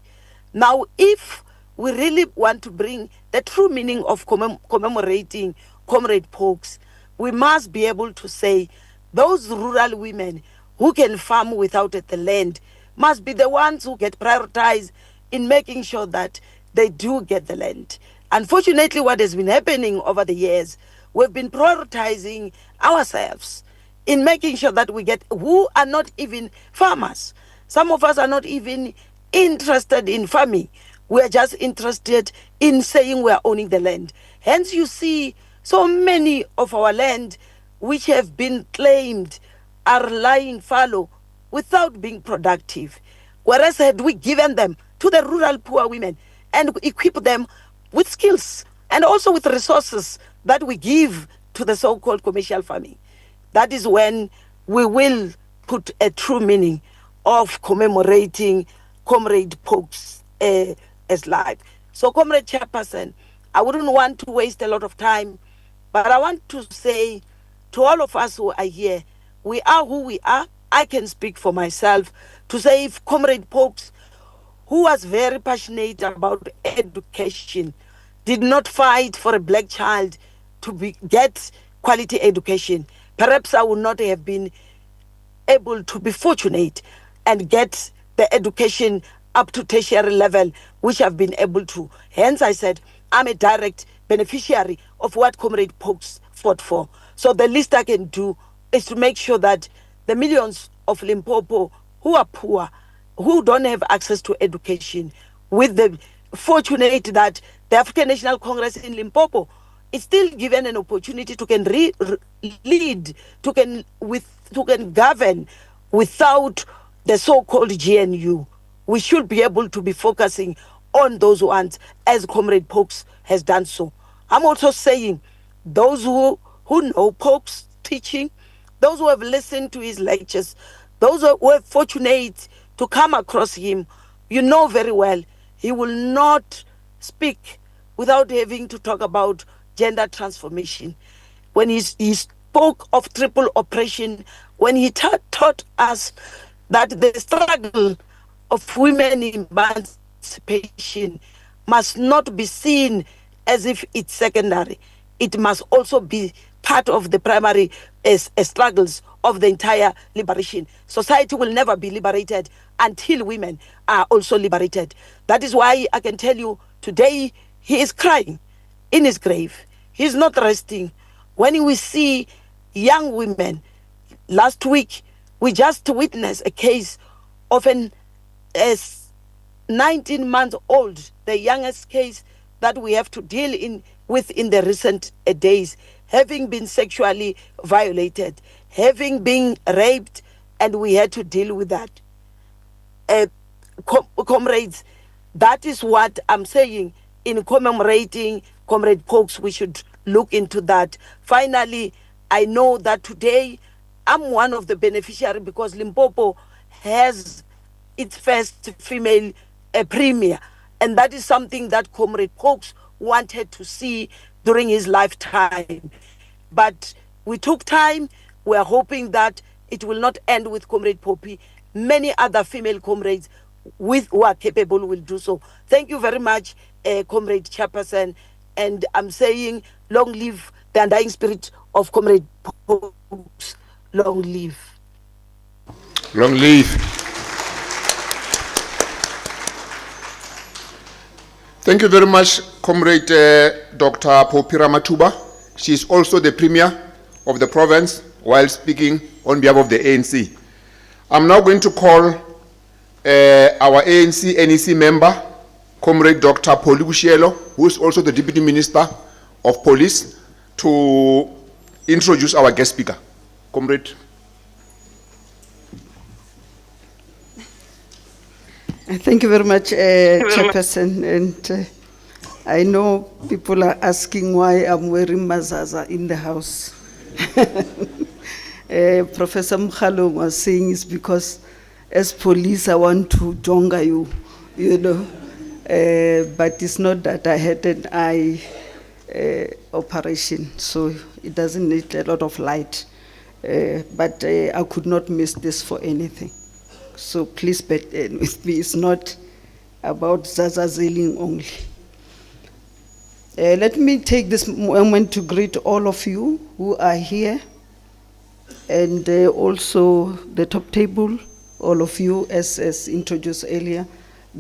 Now, if we really want to bring the true meaning of commemorating Comrade Pokes, we must be able to say those rural women who can farm without the land must be the ones who get prioritized in making sure that they do get the land. Unfortunately, what has been happening over the years, we've been prioritizing ourselves in making sure that we get who are not even farmers. Some of us are not even interested in farming. We're just interested in saying we're owning the land. Hence, you see so many of our land which have been claimed are lying fallow without being productive. Whereas had we given them to the rural poor women and equip them with skills and also with resources that we give to the so-called commercial farming, that is when we will put a true meaning of commemorating Comrade Pope's as life. So, Comrade Chairperson, I wouldn't want to waste a lot of time, but I want to say to all of us who are here, we are who we are. I can speak for myself to say if Comrade Popes, who was very passionate about education, did not fight for a black child to get quality education, perhaps I would not have been able to be fortunate and get the education up to tertiary level, which I've been able to. Hence, I said, I'm a direct beneficiary of what Comrade Pokes fought for. So the least I can do is to make sure that the millions of Limpopo who are poor, who don't have access to education, with the fortunate that the African National Congress in Limpopo is still given an opportunity to can lead, to can govern without the so-called GNU. We should be able to be focusing on those ones, as Comrade Pokes has done so. I'm also saying those who know Pokes' teaching, those who have listened to his lectures, those who were fortunate to come across him, you know very well he will not speak without having to talk about gender transformation. When he spoke of triple oppression, when he taught us that the struggle of women emancipation must not be seen as if it's secondary. It must also be part of the primary struggles of the entire liberation. Society will never be liberated until women are also liberated. That is why I can tell you today he is crying in his grave. He's not resting. When we see young women, last week we just witnessed a case of an 19-month-old, the youngest case that we have to deal with in the recent days, having been sexually violated, having been raped, and we had to deal with that. Comrades, that is what I'm saying. In commemorating Comrade Pokes, we should look into that. Finally, I know that today I'm one of the beneficiaries because Limpopo has its first female premier, and that is something that Comrade Pokes wanted to see during his lifetime. But we took time. We are hoping that it will not end with Comrade Poppy. Many other female comrades who are capable will do so. Thank you very much, Comrade Chairperson. And I'm saying, long live the undying spirit of Comrade Pokes. Long live. Long live. Thank you very much, Comrade Dr. Popira Matuba. She is also the Premier of the province while speaking on behalf of the ANC. I'm now going to call our ANC NEC member, Comrade Dr. Poli Bushielo, who is also the Deputy Minister of Police, to introduce our guest speaker. Comrade. Thank you very much, Chairperson. And I know people are asking why I'm wearing mazaza in the house. Professor Mkhalong was saying it's because as police I want to jonga you, you know. But it's not that I had an eye operation, so it doesn't need a lot of light. But I could not miss this for anything. So please bear with me. It's not about zazazeling only. Let me take this moment to greet all of you who are here, and also the top table, all of you as introduced earlier,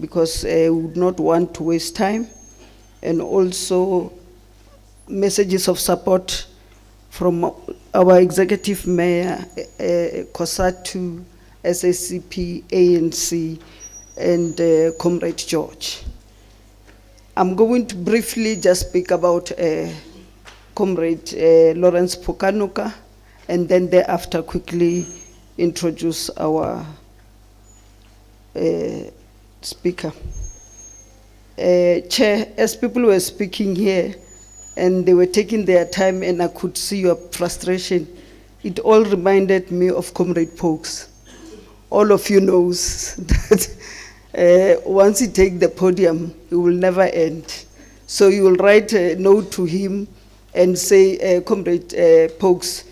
because we would not want to waste time, and also messages of support from our executive mayor, COSATU, SACP, ANC, and Comrade George. I'm going to briefly just speak about Comrade Lawrence Phokanoka, and then thereafter quickly introduce our speaker. Chair, as people were speaking here, and they were taking their time, and I could see your frustration, it all reminded me of Comrade Pokes. All of you knows that once he take the podium, it will never end. So you will write a note to him and say, Comrade Pokes,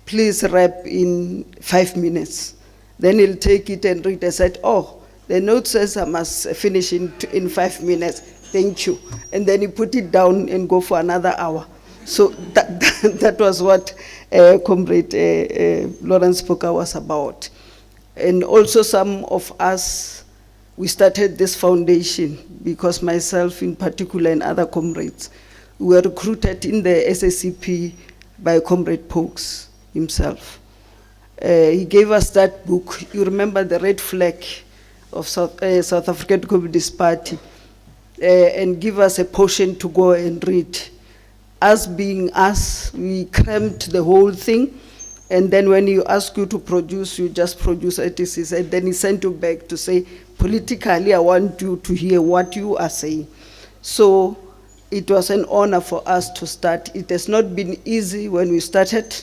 please wrap in 5 minutes. Then he'll take it and read. I said, oh, the note says I must finish in 5 minutes. Thank you. And then he put it down and go for another hour. So that was what Comrade Lawrence Poka was about. And also some of us, we started this foundation because myself in particular and other comrades were recruited in the SACP by Comrade Pokes himself. He gave us that book. You remember the red flag of South African Communist Party, and give us a portion to go and read. Us being us, we crammed the whole thing, and then when you ask you to produce, you just produce ATCs, and then he sent you back to say, politically, I want you to hear what you are saying. So it was an honor for us to start. It has not been easy when we started.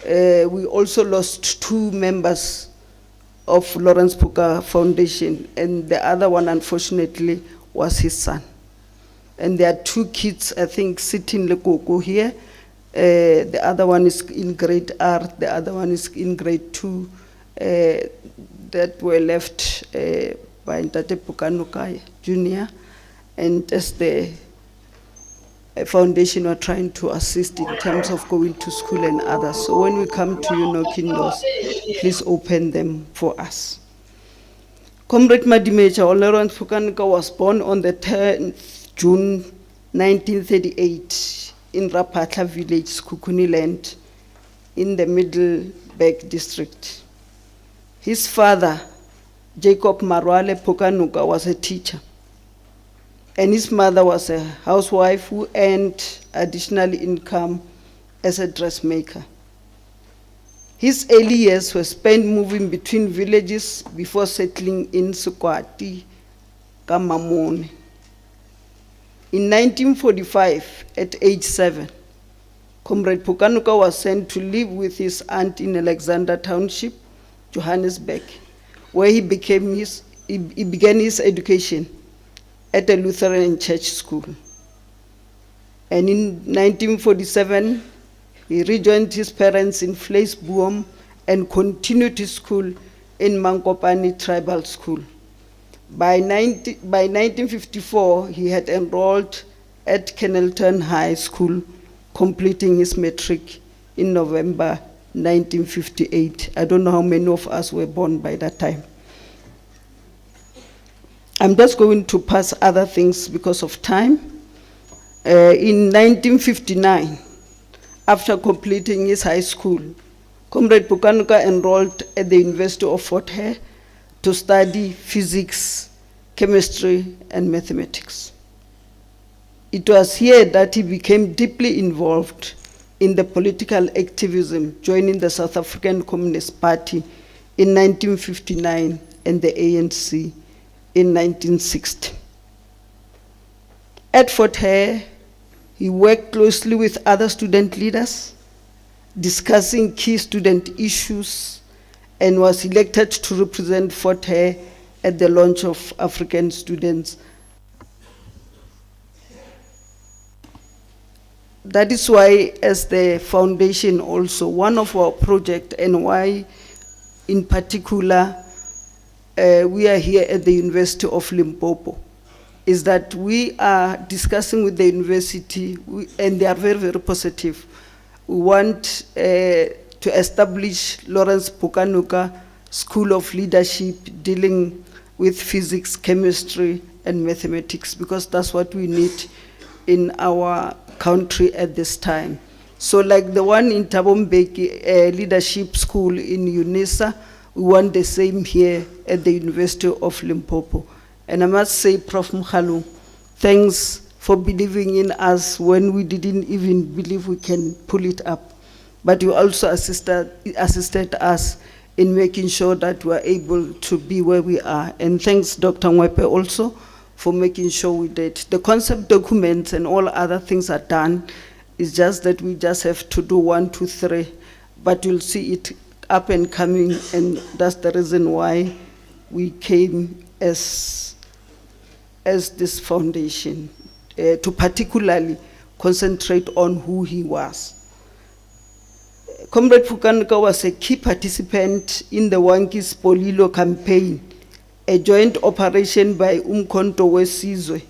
We also lost 2 members of Lawrence Poka Foundation, and the other one, unfortunately, was his son. And there are 2 kids, I think, sitting Lekoko here. The other one is in grade R, the other one is in grade 2, that were left by Ntate Phokanoka Jr. And as the foundation are trying to assist in terms of going to school and others. So when we come to you knocking doors, please open them for us. Comrade Madimecha Lawrence Phokanoka was born on the 10th June 1938 in Rapatla village, Skukuni land, in the Middleburg district. His father, Jacob Marwale Phokanoka, was a teacher, and his mother was a housewife who earned additional income as a dressmaker. His early years were spent moving between villages before settling in Sukwati, Kamamone. In 1945, at age 7, Comrade Phokanoka was sent to live with his aunt in Alexander Township, Johannesburg, where he began his education at a Lutheran church school. And in 1947, he rejoined his parents in Vleisboom and continued his school in Mankopane Tribal School. By 1954, he had enrolled at Kennelton High School, completing his matric in November 1958. I don't know how many of us were born by that time. I'm just going to pass other things because of time. In 1959, after completing his high school, Comrade Phokanoka enrolled at the University of Fort Hare to study physics, chemistry, and mathematics. It was here that he became deeply involved in the political activism, joining the South African Communist Party in 1959 and the ANC in 1960. At Fort Hare, he worked closely with other student leaders, discussing key student issues, and was elected to represent Fort Hare at the launch of African Students. That is why, as the foundation also, one of our projects, and why in particular we are here at the University of Limpopo, is that we are discussing with the university, and they are very, very positive. We want to establish Lawrence Phokanoka School of Leadership dealing with physics, chemistry, and mathematics, because that's what we need in our country at this time. So like the one in Thabo Mbeki Leadership School in UNISA, we want the same here at the University of Limpopo. And I must say, Prof. Mkhalu, thanks for believing in us when we didn't even believe we can pull it up. but you also assisted us in making sure that we are able to be where we are. And thanks, Dr. Mwepe, also for making sure we did. The concept documents and all other things are done. It's just that we just have to do 1, 2, 3, but you'll see it up and coming, and that's the reason why we came as this foundation, to particularly concentrate on who he was. Comrade Phokanoka was a key participant in the Wanki's Polilo campaign, a joint operation by Umkhonto weSizwe,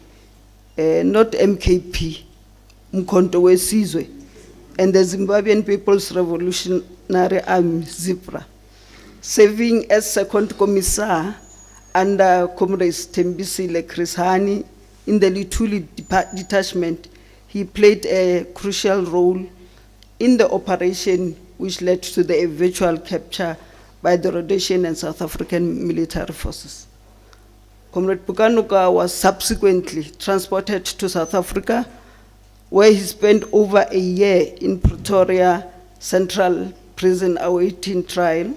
not MKP, Umkhonto weSizwe, and the Zimbabwean People's Revolutionary Army, ZIPRA, serving as second commissar under Comrades Tembisile Chris Hani in the Lituli detachment. He played a crucial role in the operation which led to the eventual capture by the Rhodesian and South African military forces. Comrade Phokanoka was subsequently transported to South Africa, where he spent over a year in Pretoria Central Prison awaiting trial.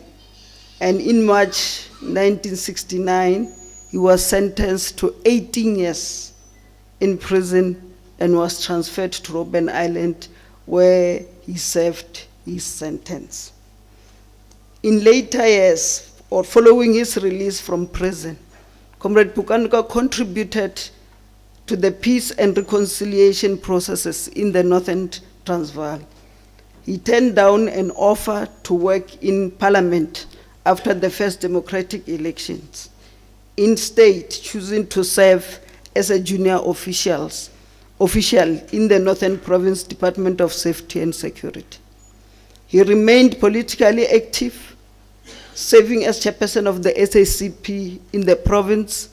And in March 1969, he was sentenced to 18 years in prison and was transferred to Robben Island, where he served his sentence. In later years, or following his release from prison, Comrade Phokanoka contributed to the peace and reconciliation processes in the Northern Transvaal. He turned down an offer to work in Parliament after the first democratic elections, instead choosing to serve as a junior official in the Northern Province Department of Safety and Security. He remained politically active, serving as chairperson of the SACP in the province,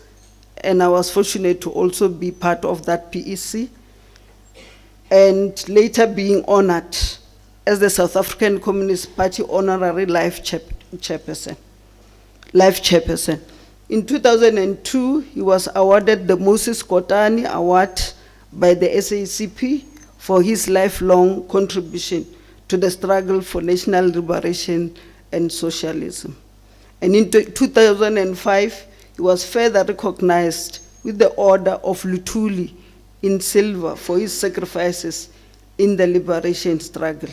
and I was fortunate to also be part of that PEC, and later being honored as the South African Communist Party Honorary Life Chairperson. In 2002, he was awarded the Moses Kotane Award by the SACP for his lifelong contribution to the struggle for national liberation and socialism. And in 2005, he was further recognized with the Order of Luthuli in silver for his sacrifices in the liberation struggle.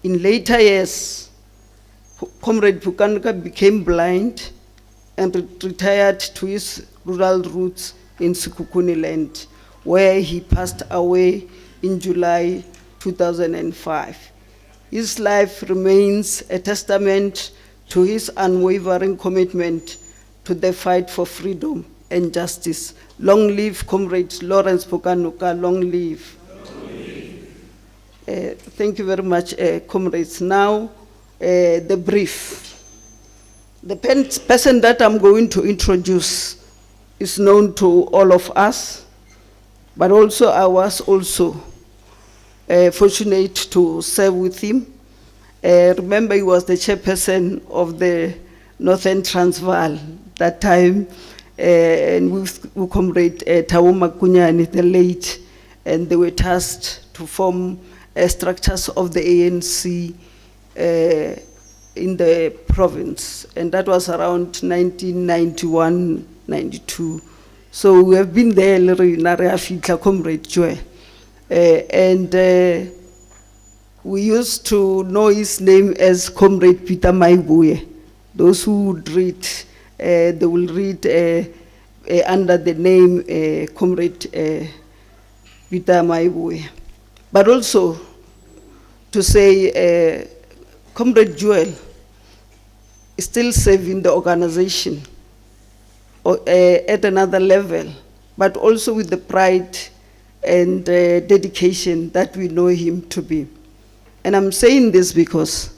In later years, Comrade Phokanoka became blind and retired to his rural roots in Sekhukhune land, where he passed away in July 2005. His life remains a testament to his unwavering commitment to the fight for freedom and justice. Long live Comrade Lawrence Phokanoka, long live. Thank you very much, comrades. Now, the brief. The person that I'm going to introduce is known to all of us, but also I was also fortunate to serve with him. Remember, he was the chairperson of the Northern Transvaal that time, and with Comrade Thabo Makunyane, the late, and they were tasked to form structures of the ANC in the province, and that was around 1991-92. So we have been there, Comrade Joy, and we used to know his name as Comrade Peter Maibuye. Those who would read, they will read under the name Comrade Peter Maibuye. But also to say Comrade Joel is still serving the organization at another level, but also with the pride and dedication that we know him to be. And I'm saying this because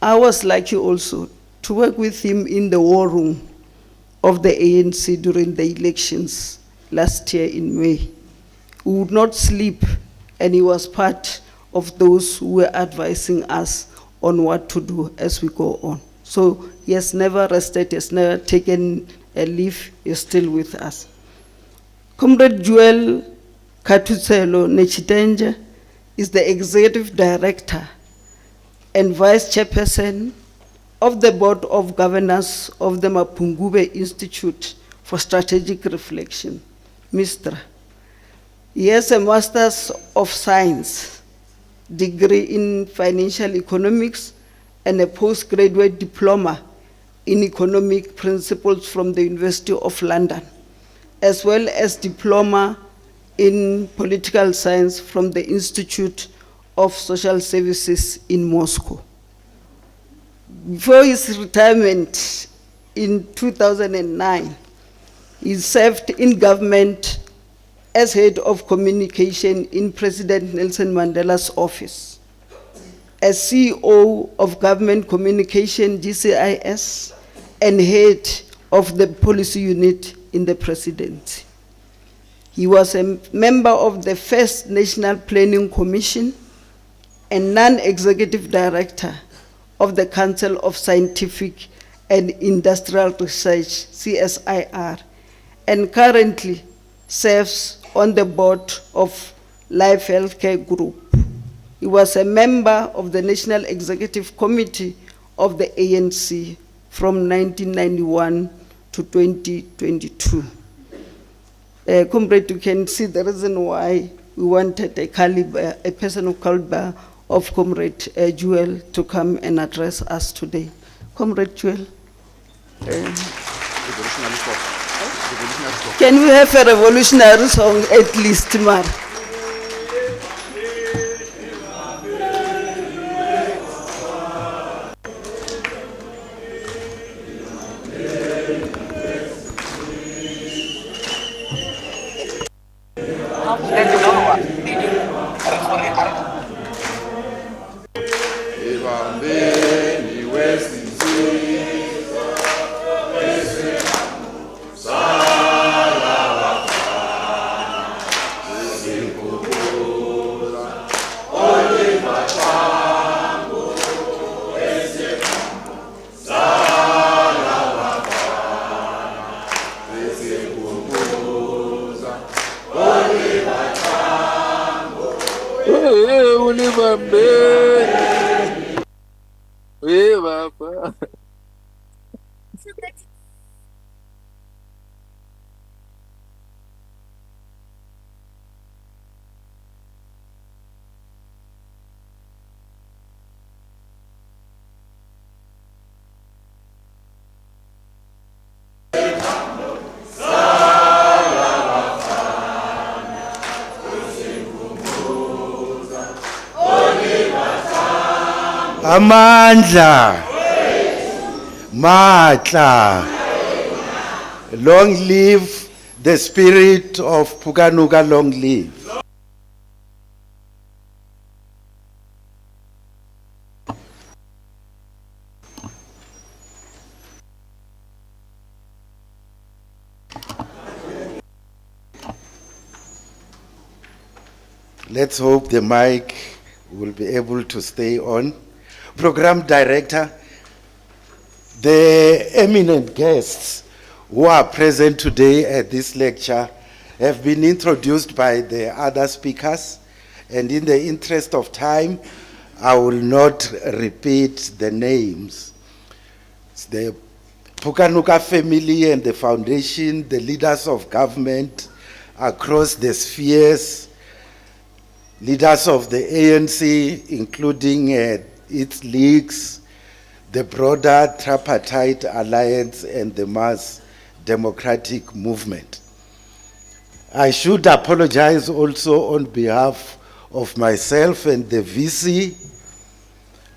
I was lucky also to work with him in the war room of the ANC during the elections last year in May. We would not sleep, and he was part of those who were advising us on what to do as we go on. So he has never rested, he has never taken a leave, he is still with us. Comrade Joel Katutselo Nechitenje is the executive director and Vice Chairperson of the Board of Governors of the Mapungube Institute for Strategic Reflection, MISTRA. He has a Master's of Science degree in Financial Economics and a postgraduate diploma in Economic Principles from the University of London, as well as diploma in Political Science from the Institute of Social Services in Moscow. Before his retirement in 2009, he served in government as head of communication in President Nelson Mandela's office, as CEO of Government Communication, GCIS, and head of the policy unit in the presidency. He was a member of the first National Planning Commission and non-executive director of the Council of Scientific and Industrial Research, CSIR, and currently serves on the board of Life Healthcare Group. He was a member of the National Executive Committee of the ANC from 1991 to 2022. Comrade, you can see the reason why we wanted a person of caliber of Comrade Jewel to come and address us today. Comrade Jewel. Can we have a revolutionary song at least, Mar? Amandla, Matla, long live the spirit of Phokanoka, long live. Let's hope the mic will be able to stay on. Program Director, the eminent guests who are present today at this lecture have been introduced by the other speakers, and in the interest of time, I will not repeat the names. It's the Phokanoka family and the foundation, the leaders of government across the spheres, leaders of the ANC, including its leagues, the broader tripartite alliance, and the mass democratic movement. I should apologize also on behalf of myself and the VC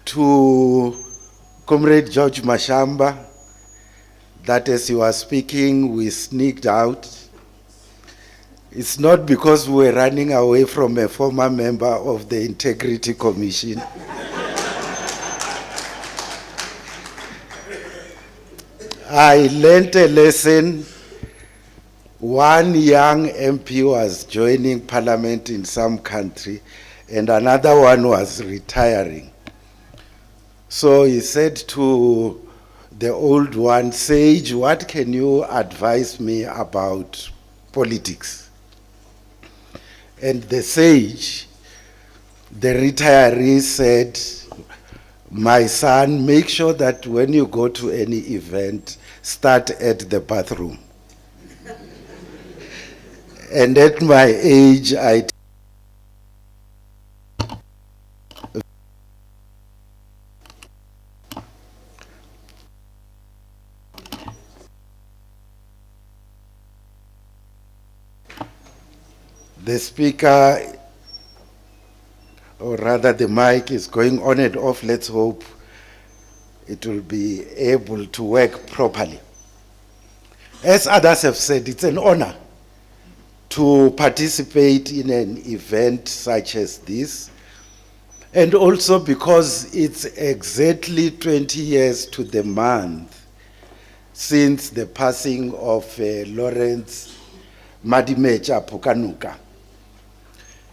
to Comrade George Mashamba, that as you are speaking, we sneaked out. It's not because we were running away from a former member of the Integrity Commission. I learned a lesson. One young MP was joining parliament in some country, and another one was retiring. So he said to the old one, Sage, what can you advise me about politics? And the sage, the retiree, said, my son, make sure that when you go to any event, start at the bathroom. And at my age, the speaker, or rather the mic is going on and off. Let's hope it will be able to work properly. As others have said, it's an honor to participate in an event such as this, and also because it's exactly 20 years to the month since the passing of Lawrence Madimecha Phokanoka.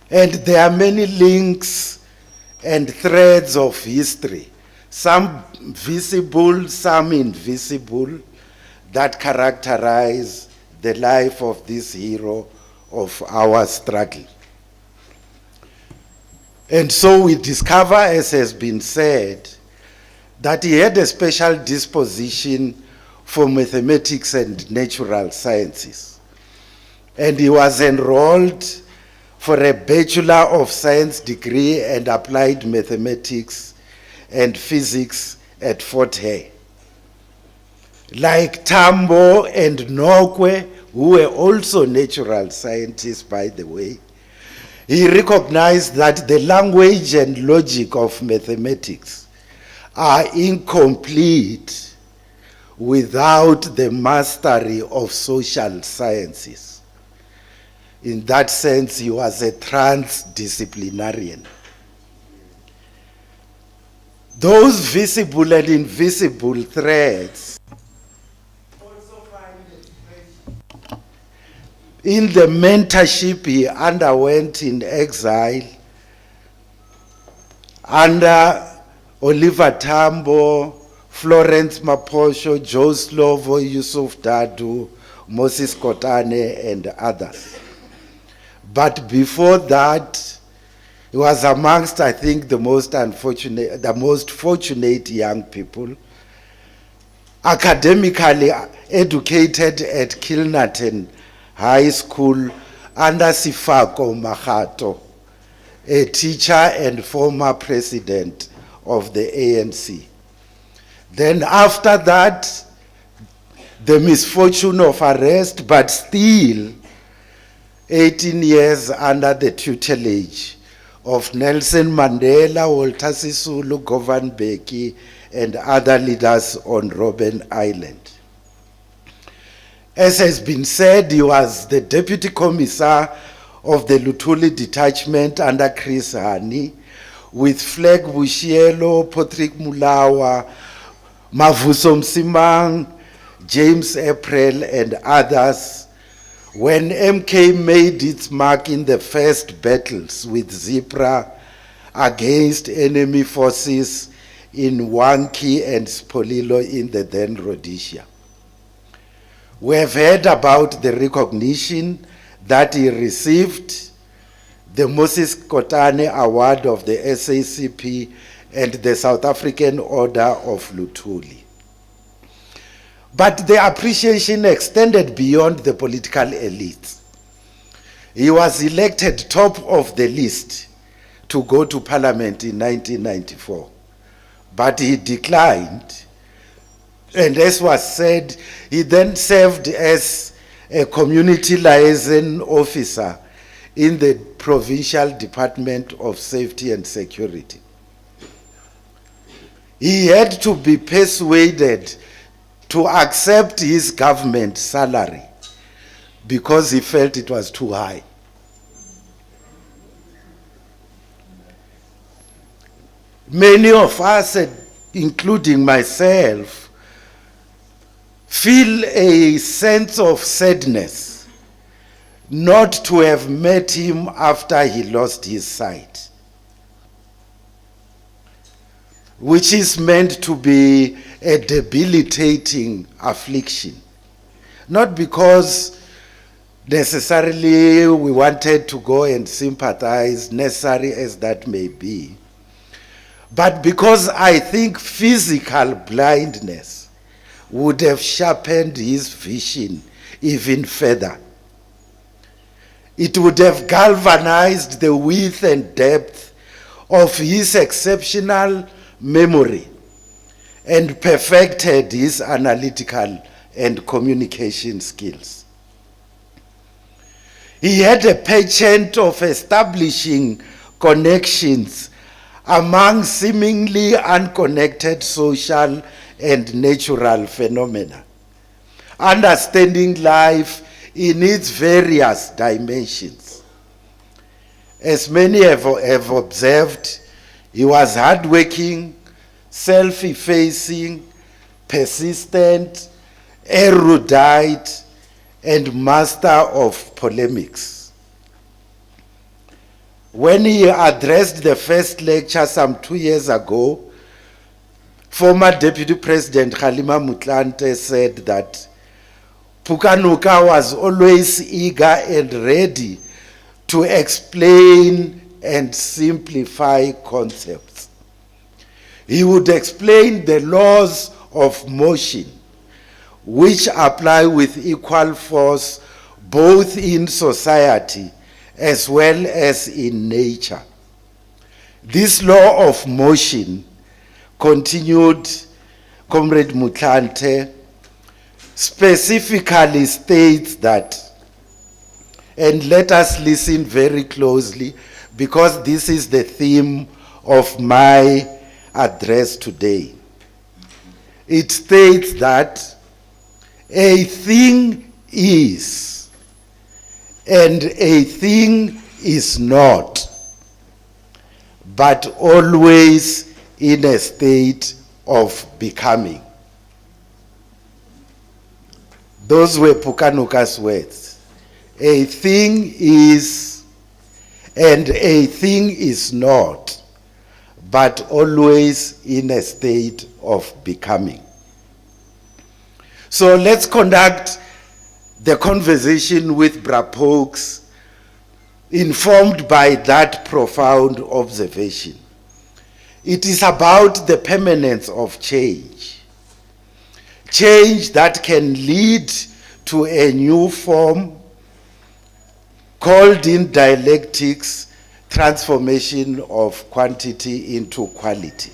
And there are many links and threads of history, some visible, some invisible, that characterize the life of this hero of our struggle. And so we discover, as has been said, that he had a special disposition for mathematics and natural sciences. And he was enrolled for a Bachelor of Science degree and applied mathematics and physics at Fort Hare. Like Tambo and Nokwe, who were also natural scientists, by the way, he recognized that the language and logic of mathematics are incomplete without the mastery of social sciences. In that sense, he was a transdisciplinarian. Those visible and invisible threads also find expression in the mentorship he underwent in exile under Oliver Tambo, Florence Maposho, Joe Slovo, Yusuf Dadu, Moses Kotane, and others. But before that, he was amongst, I think, the most fortunate young people, academically educated at Kilnerton High School under Sifako Mahato, a teacher and former president of the ANC. Then after that, the misfortune of arrest, but still 18 years under the tutelage of Nelson Mandela, Walter Sisulu, Govan Mbeki, and other leaders on Robben Island. As has been said, he was the deputy commissar of the Lutuli detachment under Chris Hani, with Flag Bushielo, Patrick Mulawa, Mavuso Msimang, James April, and others, when MK made its mark in the first battles with Zipra against enemy forces in Wanki and Spolilo in the then Rhodesia. We have heard about the recognition that he received, the Moses Kotane Award of the SACP and the South African Order of Lutuli. But the appreciation extended beyond the political elites. He was elected top of the list to go to Parliament in 1994. But he declined. And as was said, he then served as a community liaison officer in the Provincial Department of Safety and Security. He had to be persuaded to accept his government salary because he felt it was too high. Many of us, including myself, feel a sense of sadness not to have met him after he lost his sight, which is meant to be a debilitating affliction. Not because necessarily we wanted to go and sympathize, necessary as that may be, but because I think physical blindness would have sharpened his vision even further. It would have galvanized the width and depth of his exceptional memory and perfected his analytical and communication skills. He had a penchant of establishing connections among seemingly unconnected social and natural phenomena, understanding life in its various dimensions. As many have observed, he was hardworking, self-effacing, persistent, erudite, and master of polemics. When he addressed the first lecture some 2 years ago, former Deputy President Kgalema Motlanthe said that Phokanoka was always eager and ready to explain and simplify concepts. He would explain the laws of motion, which apply with equal force both in society as well as in nature. This law of motion, continued Comrade Motlanthe, specifically states that, and let us listen very closely because this is the theme of my address today. It states that a thing is and a thing is not, but always in a state of becoming. Those were Phokanoka's words. A thing is and a thing is not, but always in a state of becoming. So let's conduct the conversation with Bra Pokes, informed by that profound observation. It is about the permanence of change. Change that can lead to a new form called in dialectics transformation of quantity into quality.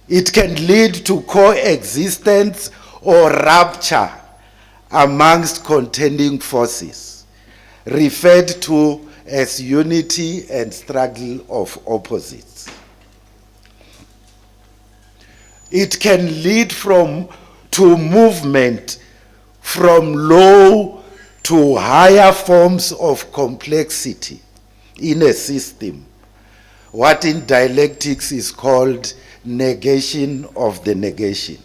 It can lead to coexistence or rupture amongst contending forces, referred to as unity and struggle of opposites. It can lead to movement from low to higher forms of complexity in a system, what in dialectics is called negation of the negation.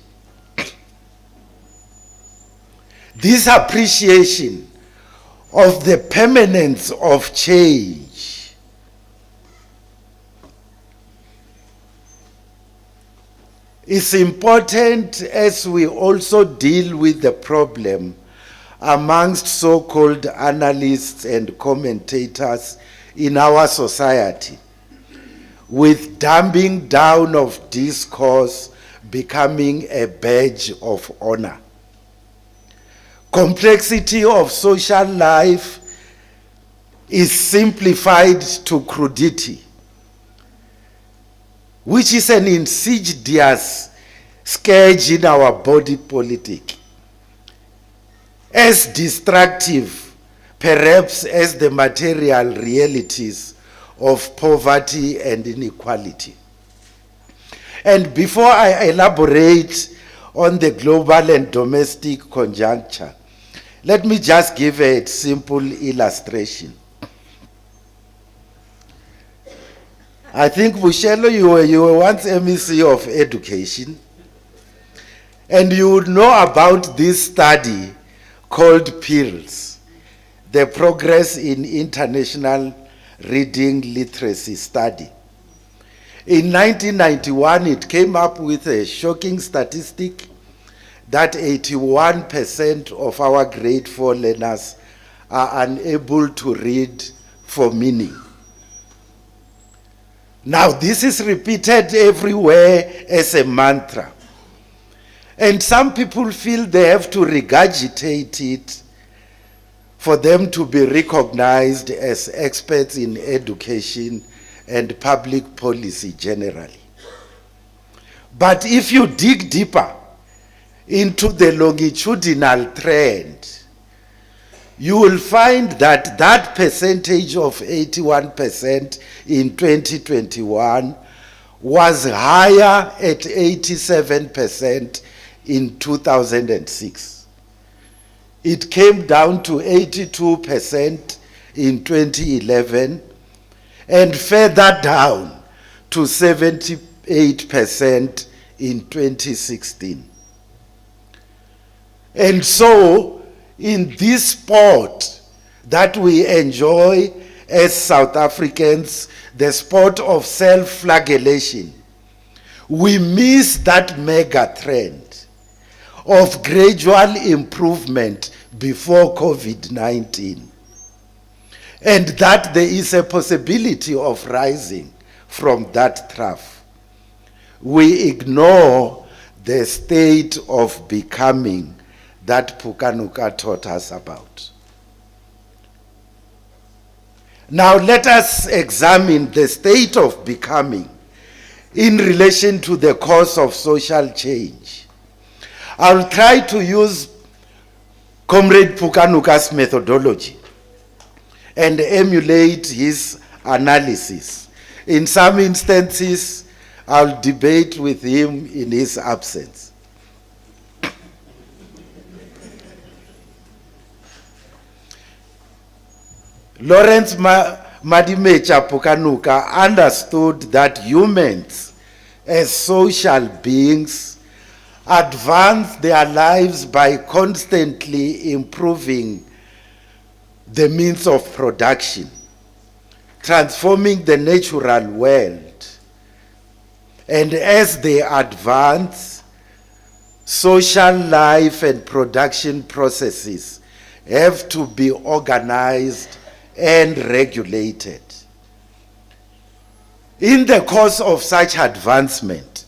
This appreciation of the permanence of change is important as we also deal with the problem amongst so-called analysts and commentators in our society, with dumbing down of discourse becoming a badge of honor. Complexity of social life is simplified to crudity, which is an insidious scourge in our body politic, as destructive perhaps as the material realities of poverty and inequality. And before I elaborate on the global and domestic conjuncture, let me just give a simple illustration. I think, Bushelo, you were once MEC of Education, and you would know about this study called PIRLS, the Progress in International Reading Literacy Study. In 1991, it came up with a shocking statistic that 81% of our grade 4 learners are unable to read for meaning. Now, this is repeated everywhere as a mantra. And some people feel they have to regurgitate it for them to be recognized as experts in education and public policy generally. But if you dig deeper into the longitudinal trend, you will find that that percentage of 81% in 2021 was higher at 87% in 2006. It came down to 82% in 2011 and further down to 78% in 2016. And so, in this sport that we enjoy as South Africans, the sport of self-flagellation, we miss that mega trend of gradual improvement before COVID-19, and that there is a possibility of rising from that trough. We ignore the state of becoming that Phokanoka taught us about. Now let us examine the state of becoming in relation to the cause of social change. I'll try to use Comrade Phokanoka's methodology and emulate his analysis. In some instances, I'll debate with him in his absence. Lawrence Madimecha Phokanoka understood that humans, as social beings, advance their lives by constantly improving the means of production, transforming the natural world. And as they advance, social life and production processes have to be organized and regulated. In the course of such advancement,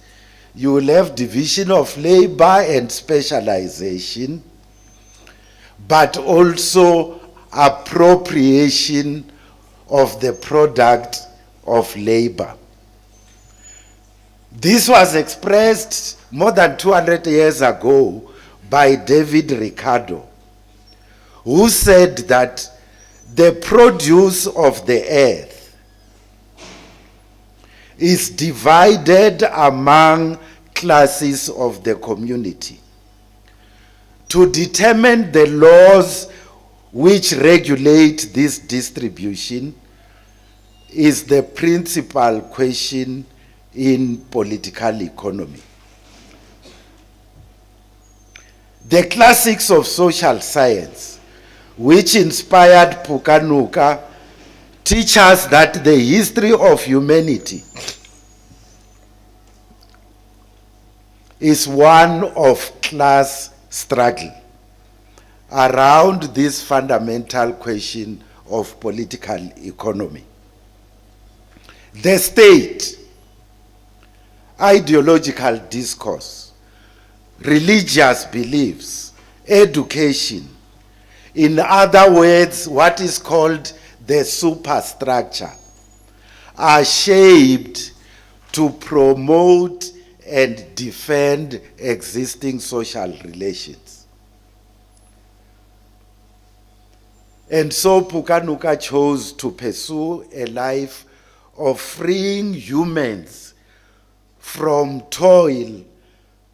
you will have division of labor and specialization, but also appropriation of the product of labor. This was expressed more than 200 years ago by David Ricardo, who said that the produce of the earth is divided among classes of the community. To determine the laws which regulate this distribution is the principal question in political economy. The classics of social science, which inspired Phokanoka, teach us that the history of humanity is one of class struggle around this fundamental question of political economy. The state, ideological discourse, religious beliefs, education, in other words, what is called the superstructure, are shaped to promote and defend existing social relations. And so Phokanoka chose to pursue a life of freeing humans from toil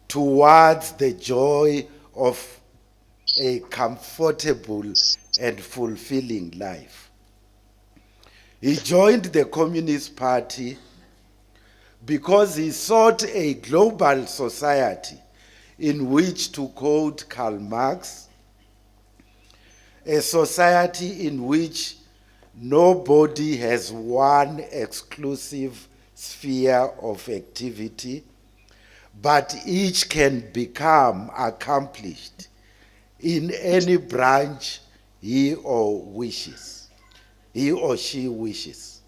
towards the joy of a comfortable and fulfilling life. He joined the Communist Party because he sought a global society in which, to quote Karl Marx, a society in which nobody has one exclusive sphere of activity, but each can become accomplished in any branch he or she wishes.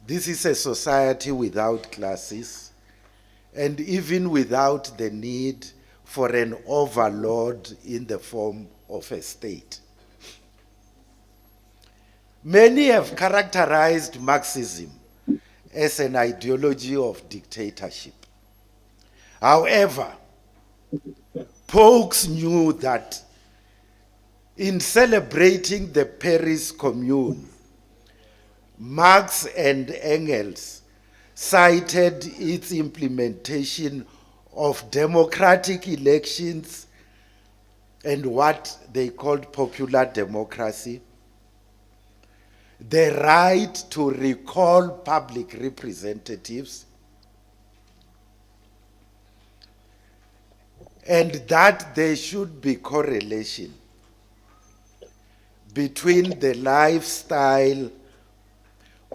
This is a society without classes, and even without the need for an overlord in the form of a state. Many have characterized Marxism as an ideology of dictatorship. However, folks knew that in celebrating the Paris Commune, Marx and Engels cited its implementation of democratic elections and what they called popular democracy, the right to recall public representatives, and that there should be correlation between the lifestyle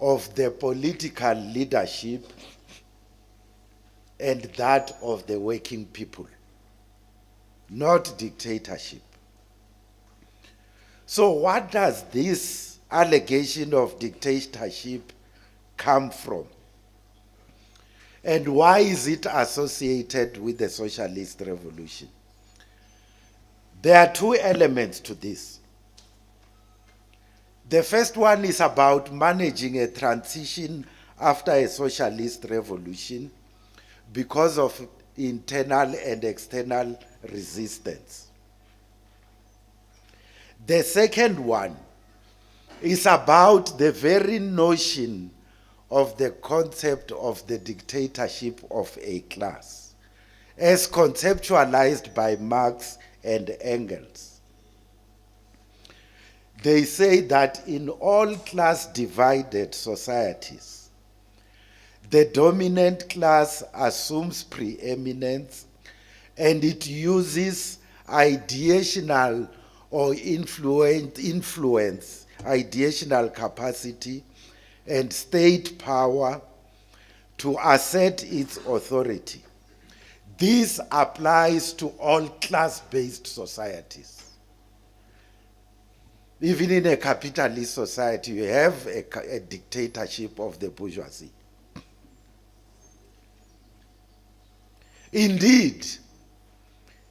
of the political leadership and that of the working people, not dictatorship. So what does this allegation of dictatorship come from? And why is it associated with the socialist revolution? There are two elements to this. The first one is about managing a transition after a socialist revolution because of internal and external resistance. The second one is about the very notion of the concept of the dictatorship of a class, as conceptualized by Marx and Engels. They say that in all class-divided societies, the dominant class assumes preeminence and it uses ideational or influence, ideational capacity and state power to assert its authority. This applies to all class-based societies. Even in a capitalist society, you have a dictatorship of the bourgeoisie. Indeed,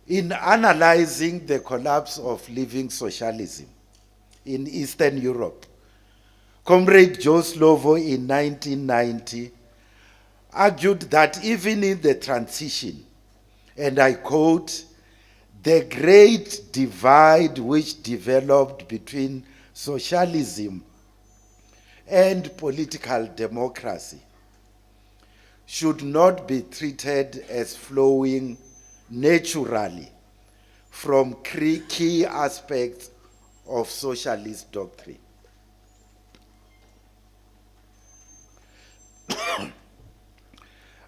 in analyzing the collapse of living socialism in Eastern Europe, Comrade Joe Slovo in 1990 argued that even in the transition, and I quote, "the great divide which developed between socialism and political democracy should not be treated as flowing naturally from key aspects of socialist doctrine."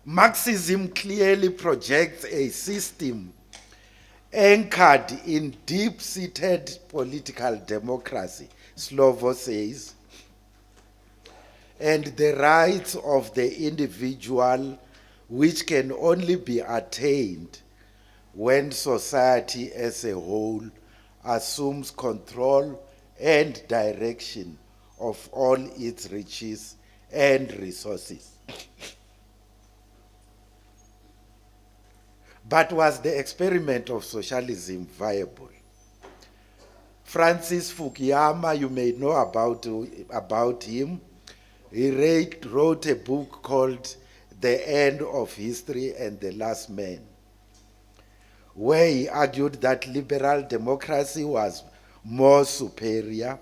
Marxism clearly projects a system anchored in deep-seated political democracy, Slovo says, and the rights of the individual, which can only be attained when society as a whole assumes control and direction of all its riches and resources. But was the experiment of socialism viable? Francis Fukuyama, you may know about him. He wrote a book called The End of History and the Last Man, where he argued that liberal democracy was more superior.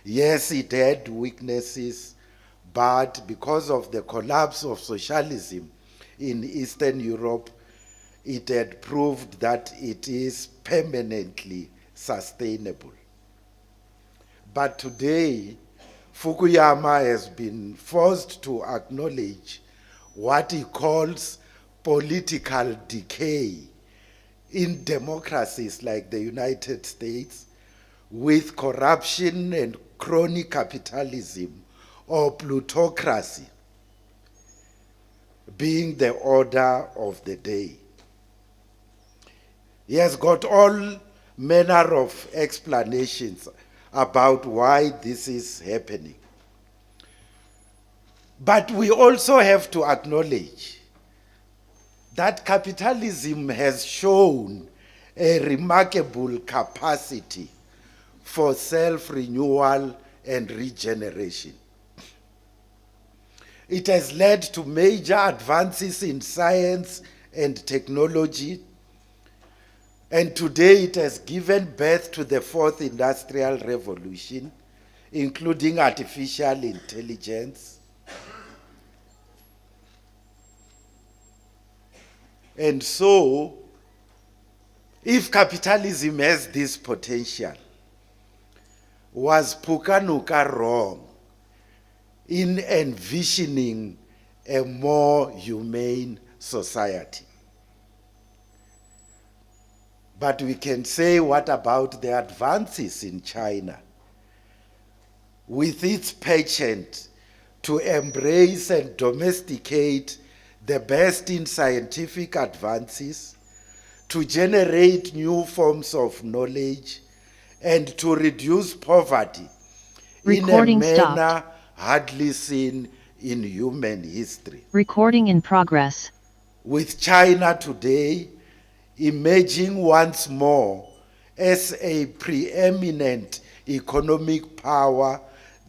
Yes, it had weaknesses, but because of the collapse of socialism in Eastern Europe, it had proved that it is permanently sustainable. But today, Fukuyama has been forced to acknowledge what he calls political decay in democracies like the United States, with corruption and crony capitalism or plutocracy being the order of the day. He has got all manner of explanations about why this is happening. But we also have to acknowledge that capitalism has shown a remarkable capacity for self-renewal and regeneration. It has led to major advances in science and technology, and today it has given birth to the fourth industrial revolution, including artificial intelligence. And so, if capitalism has this potential, was Phokanoka wrong in envisioning a more humane society? But we can say, what about the advances in China? With its penchant to embrace and domesticate the best in scientific advances, to generate new forms of knowledge, and to reduce poverty Recording in a stopped. manner hardly seen in human history. Recording in progress. With China today emerging once more as a preeminent economic power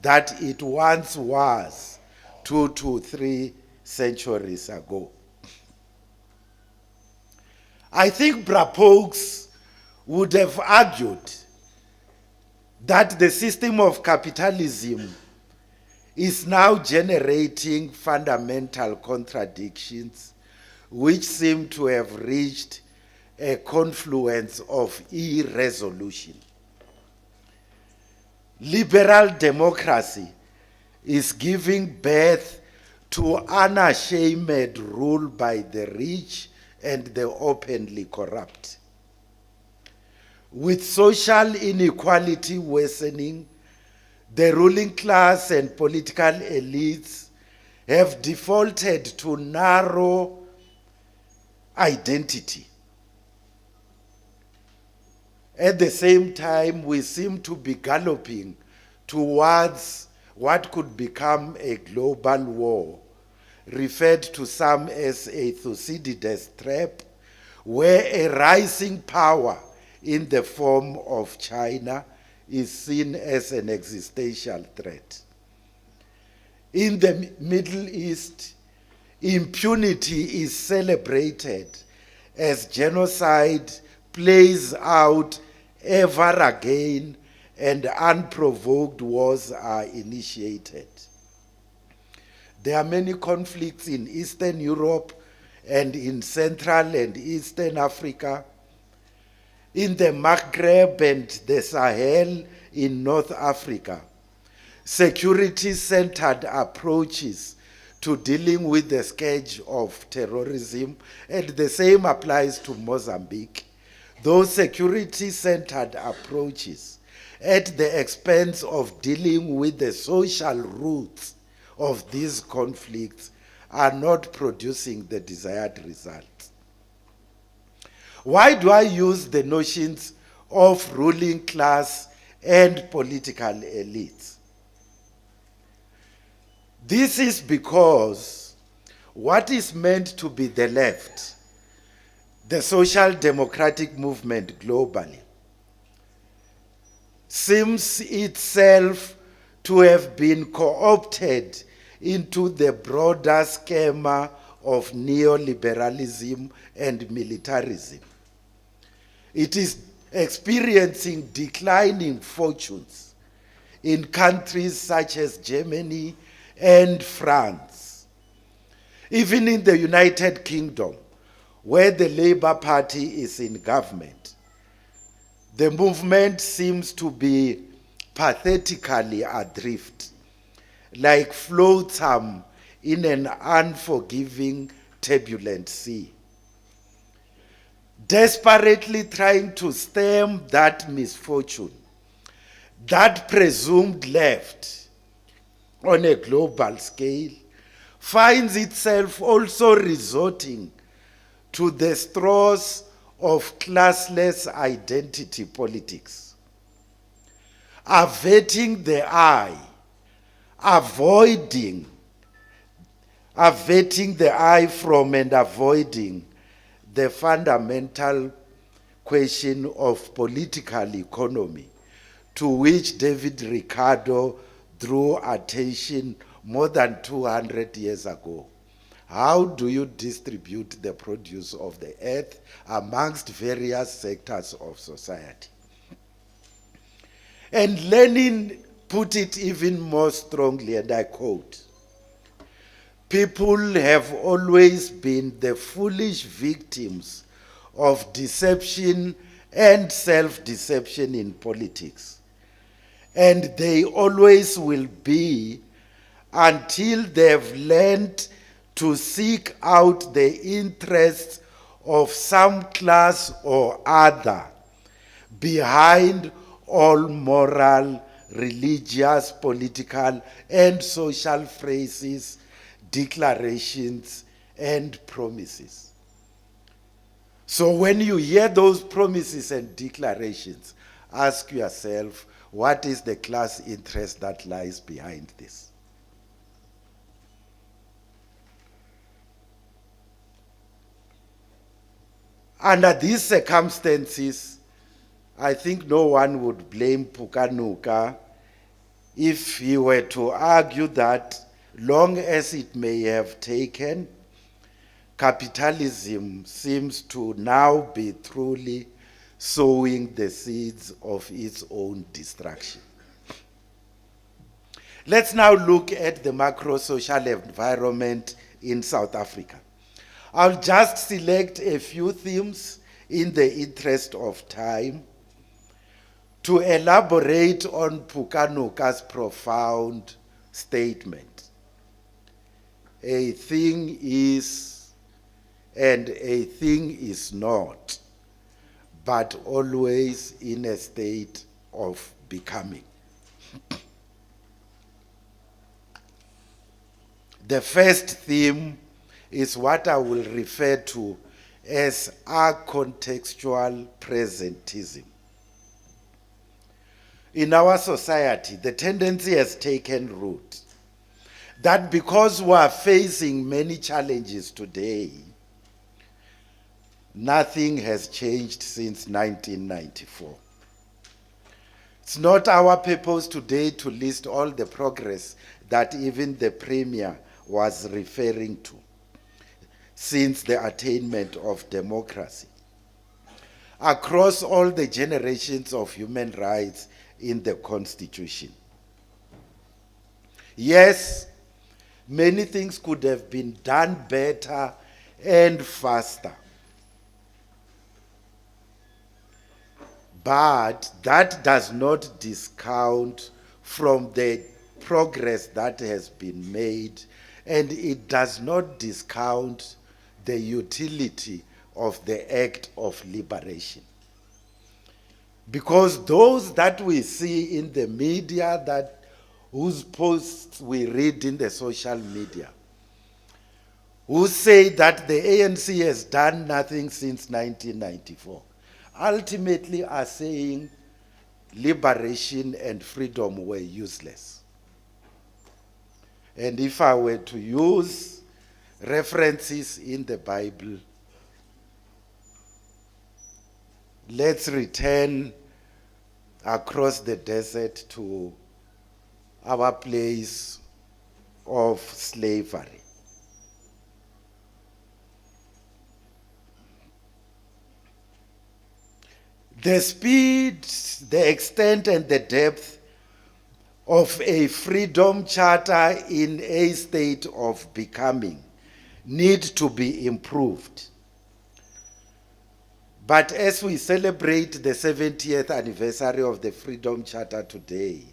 that it once was 2 to 3 centuries ago. I think Brapokes would have argued that the system of capitalism is now generating fundamental contradictions which seem to have reached a confluence of irresolution. Liberal democracy is giving birth to unashamed rule by the rich and the openly corrupt. With social inequality worsening, the ruling class and political elites have defaulted to narrow identity. At the same time, we seem to be galloping towards what could become a global war, referred to some as a Thucydides trap, where a rising power in the form of China is seen as an existential threat. In the Middle East, impunity is celebrated as genocide plays out ever again and unprovoked wars are initiated. There are many conflicts in Eastern Europe and in Central and Eastern Africa, in the Maghreb and the Sahel in North Africa. Security-centered approaches to dealing with the scourge of terrorism, and the same applies to Mozambique. Those security-centered approaches at the expense of dealing with the social roots of these conflicts are not producing the desired results. Why do I use the notions of ruling class and political elites? This is because what is meant to be the left, the social democratic movement globally, seems itself to have been co-opted into the broader schema of neoliberalism and militarism. It is experiencing declining fortunes in countries such as Germany and France. Even in the United Kingdom, where the Labour Party is in government, the movement seems to be pathetically adrift, like flotsam in an unforgiving, turbulent sea. Desperately trying to stem that misfortune, that presumed left on a global scale finds itself also resorting to the straws of classless identity politics, averting the eye, avoiding averting the eye from and avoiding the fundamental question of political economy, to which David Ricardo drew attention more than 200 years ago. How do you distribute the produce of the earth amongst various sectors of society? And Lenin put it even more strongly, and I quote, "People have always been the foolish victims of deception and self-deception in politics, and they always will be until they've learned to seek out the interests of some class or other behind all moral, religious, political, and social phrases, declarations, and promises." So when you hear those promises and declarations, ask yourself, what is the class interest that lies behind this? Under these circumstances, I think no one would blame Phokanoka if he were to argue that, long as it may have taken, capitalism seems to now be truly sowing the seeds of its own destruction. Let's now look at the macro-social environment in South Africa. I'll just select a few themes in the interest of time to elaborate on Phokanoka's profound statement. A thing is and a thing is not, but always in a state of becoming. The first theme is what I will refer to as acontextual presentism. In our society, the tendency has taken root that because we are facing many challenges today, nothing has changed since 1994. It's not our purpose today to list all the progress that even the Premier was referring to since the attainment of democracy across all the generations of human rights in the Constitution. Yes, many things could have been done better and faster. But that does not discount from the progress that has been made, and it does not discount the utility of the act of liberation. Because those that we see in the media, whose posts we read in the social media, who say that the ANC has done nothing since 1994, ultimately are saying liberation and freedom were useless. And if I were to use references in the Bible, let's return across the desert to our place of slavery. The speed, the extent, and the depth of a freedom charter in a state of becoming need to be improved. But as we celebrate the 70th anniversary of the Freedom Charter today,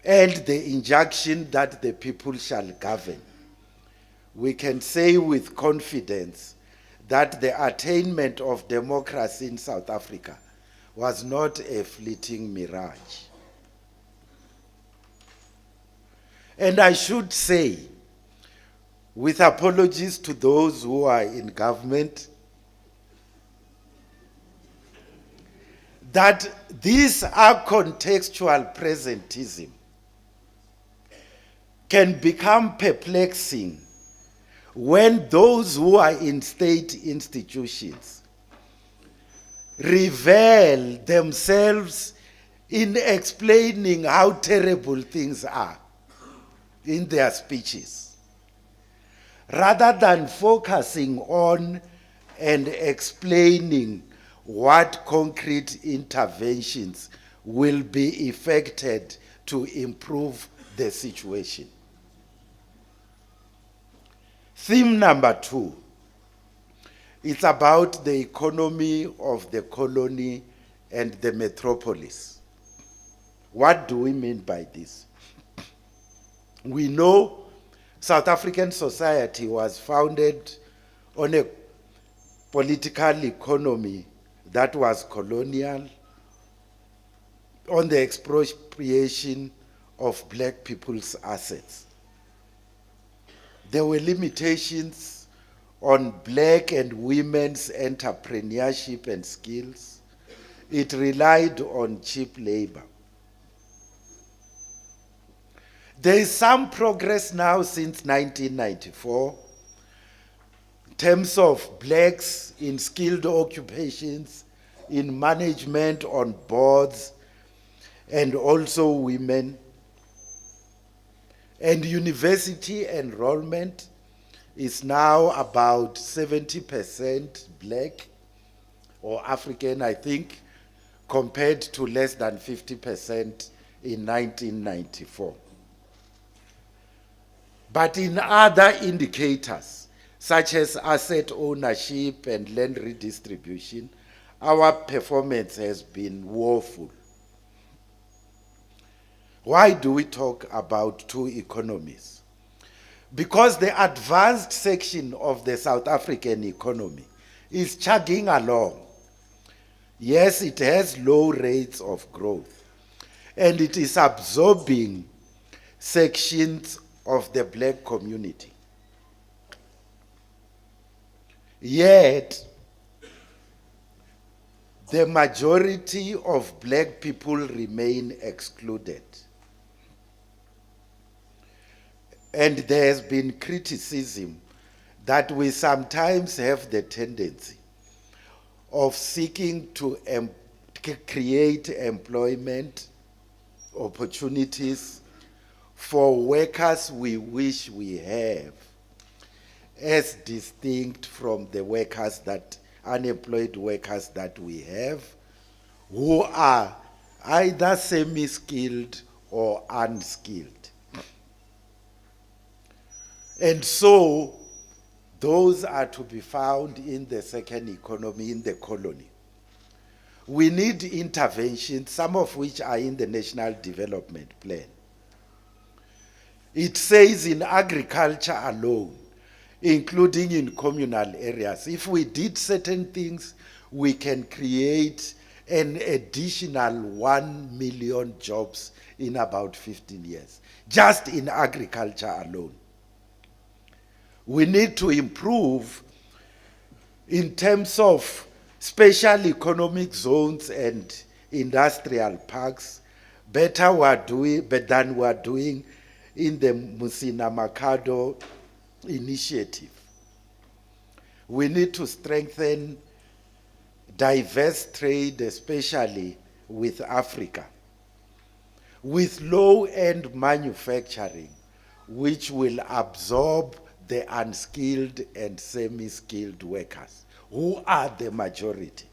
and the injunction that the people shall govern, we can say with confidence that the attainment of democracy in South Africa was not a fleeting mirage. And I should say, with apologies to those who are in government, that these are contextual presentism can become perplexing when those who are in state institutions reveal themselves in explaining how terrible things are in their speeches, rather than focusing on and explaining what concrete interventions will be effected to improve the situation. Theme number 2, it's about the economy of the colony and the metropolis. What do we mean by this? We know South African society was founded on a political economy that was colonial, on the expropriation of black people's assets. There were limitations on black and women's entrepreneurship and skills. It relied on cheap labor. There is some progress now since 1994 in terms of blacks in skilled occupations, in management on boards, and also women. And university enrollment is now about 70% black or African, I think, compared to less than 50% in 1994. But in other indicators, such as asset ownership and land redistribution, our performance has been woeful. Why do we talk about two economies? Because the advanced section of the South African economy is chugging along. Yes, it has low rates of growth, and it is absorbing sections of the black community. Yet, the majority of black people remain excluded. And there has been criticism that we sometimes have the tendency of seeking to create employment opportunities for workers we wish we have, as distinct from the workers that, unemployed workers that we have, who are either semi-skilled or unskilled. And so, those are to be found in the second economy, in the colony. We need interventions, some of which are in the National Development Plan. It says in agriculture alone, including in communal areas, if we did certain things, we can create an additional 1 million jobs in about 15 years, just in agriculture alone. We need to improve in terms of special economic zones and industrial parks, than we're doing in the Musina Makado initiative. We need to strengthen diverse trade, especially with Africa, with low-end manufacturing, which will absorb the unskilled and semi-skilled workers, who are the majority.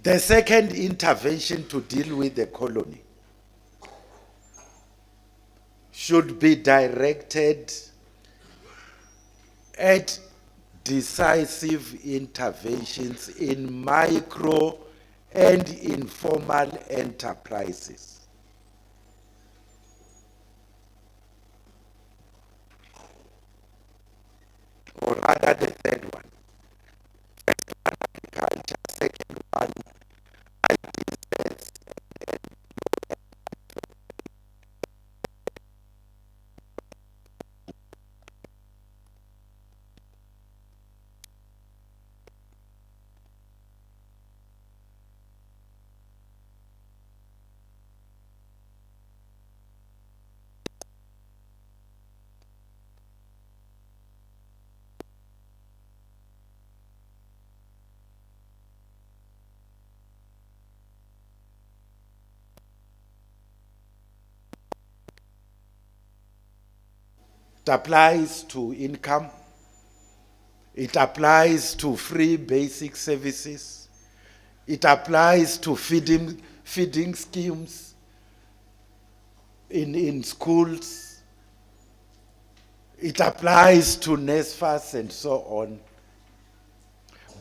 The second intervention to deal with the colony should be directed at decisive interventions in micro and informal enterprises. Or rather the third one. First one, agriculture. Second one, It applies to income. It applies to free basic services. It applies to feeding schemes in schools. It applies to NSFAS and so on.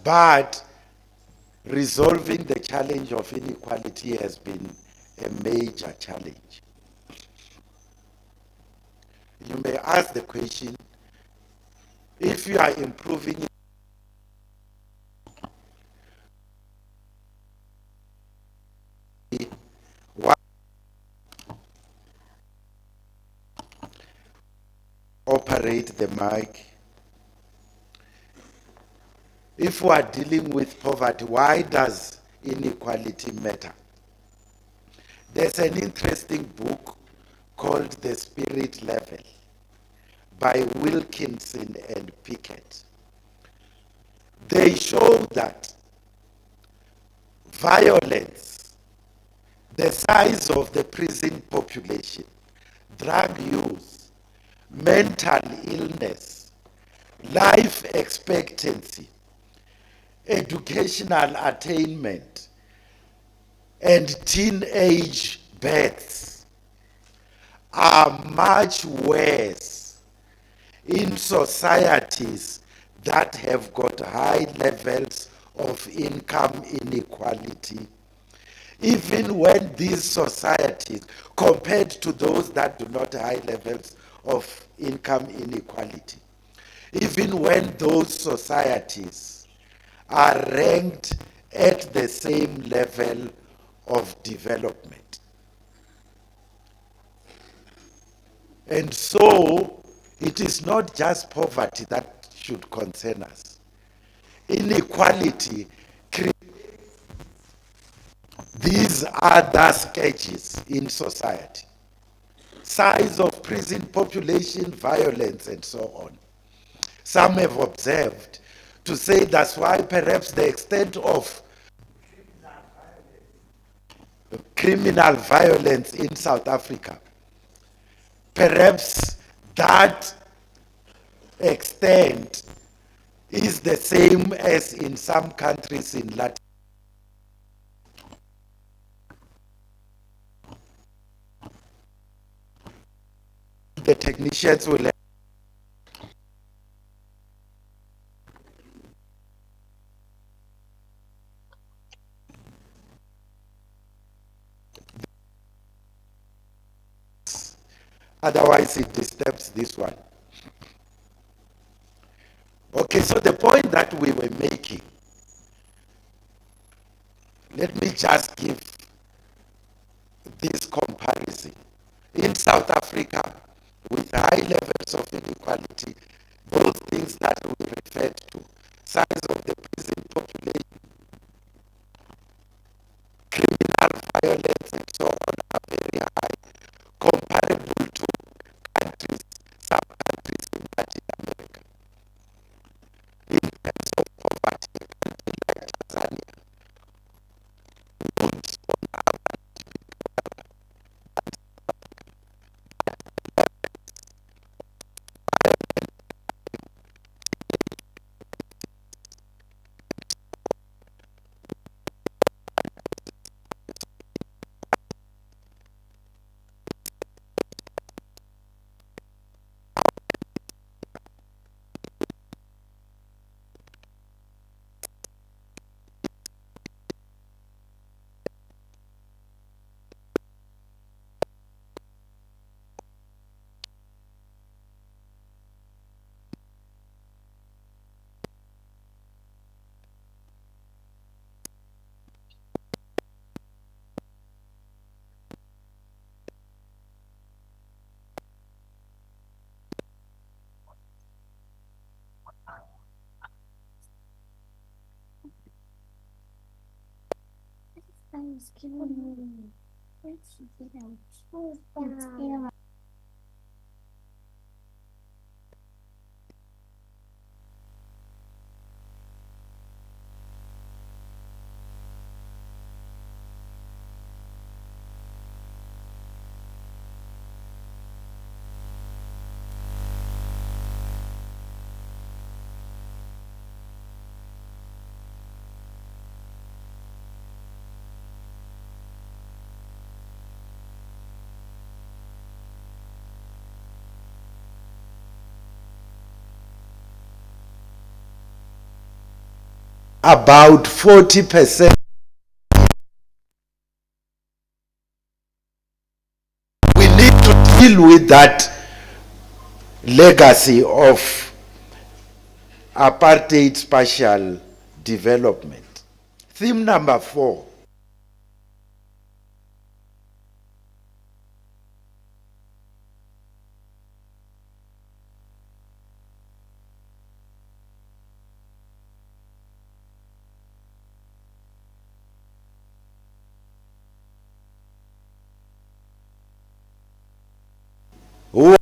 But resolving the challenge of inequality has been a major challenge. You may ask the question, if you are improving what operate the mic, if we are dealing with poverty, why does inequality matter? There's an interesting book called The Spirit Level by Wilkinson and Pickett. They show that violence, the size of the prison population, drug use, mental illness, life expectancy, educational attainment, and teenage births are much worse in societies that have got high levels of income inequality. Even when these societies, compared to those that do not have high levels of income inequality, even when those societies are ranked at the same level of development. And so, it is not just poverty that should concern us. Inequality creates these other scourges in society. Size of prison population, violence, and so on. Some have observed to say that's why perhaps the extent of criminal violence in South Africa, perhaps that extent is the same as in some countries in Latin. The technicians will have otherwise it disturbs this one. Okay, so the point that we were making, let me just give this comparison. In South Africa, with high levels of inequality, those things that we referred to, size of the prison population, criminal violence, and so on, are very high, comparable to countries, some countries in Latin America. In terms of poverty, a country like Tanzania would, on average, be poorer than South Africa. about 40%. We need to deal with that legacy of apartheid spatial development. Theme number 4. Who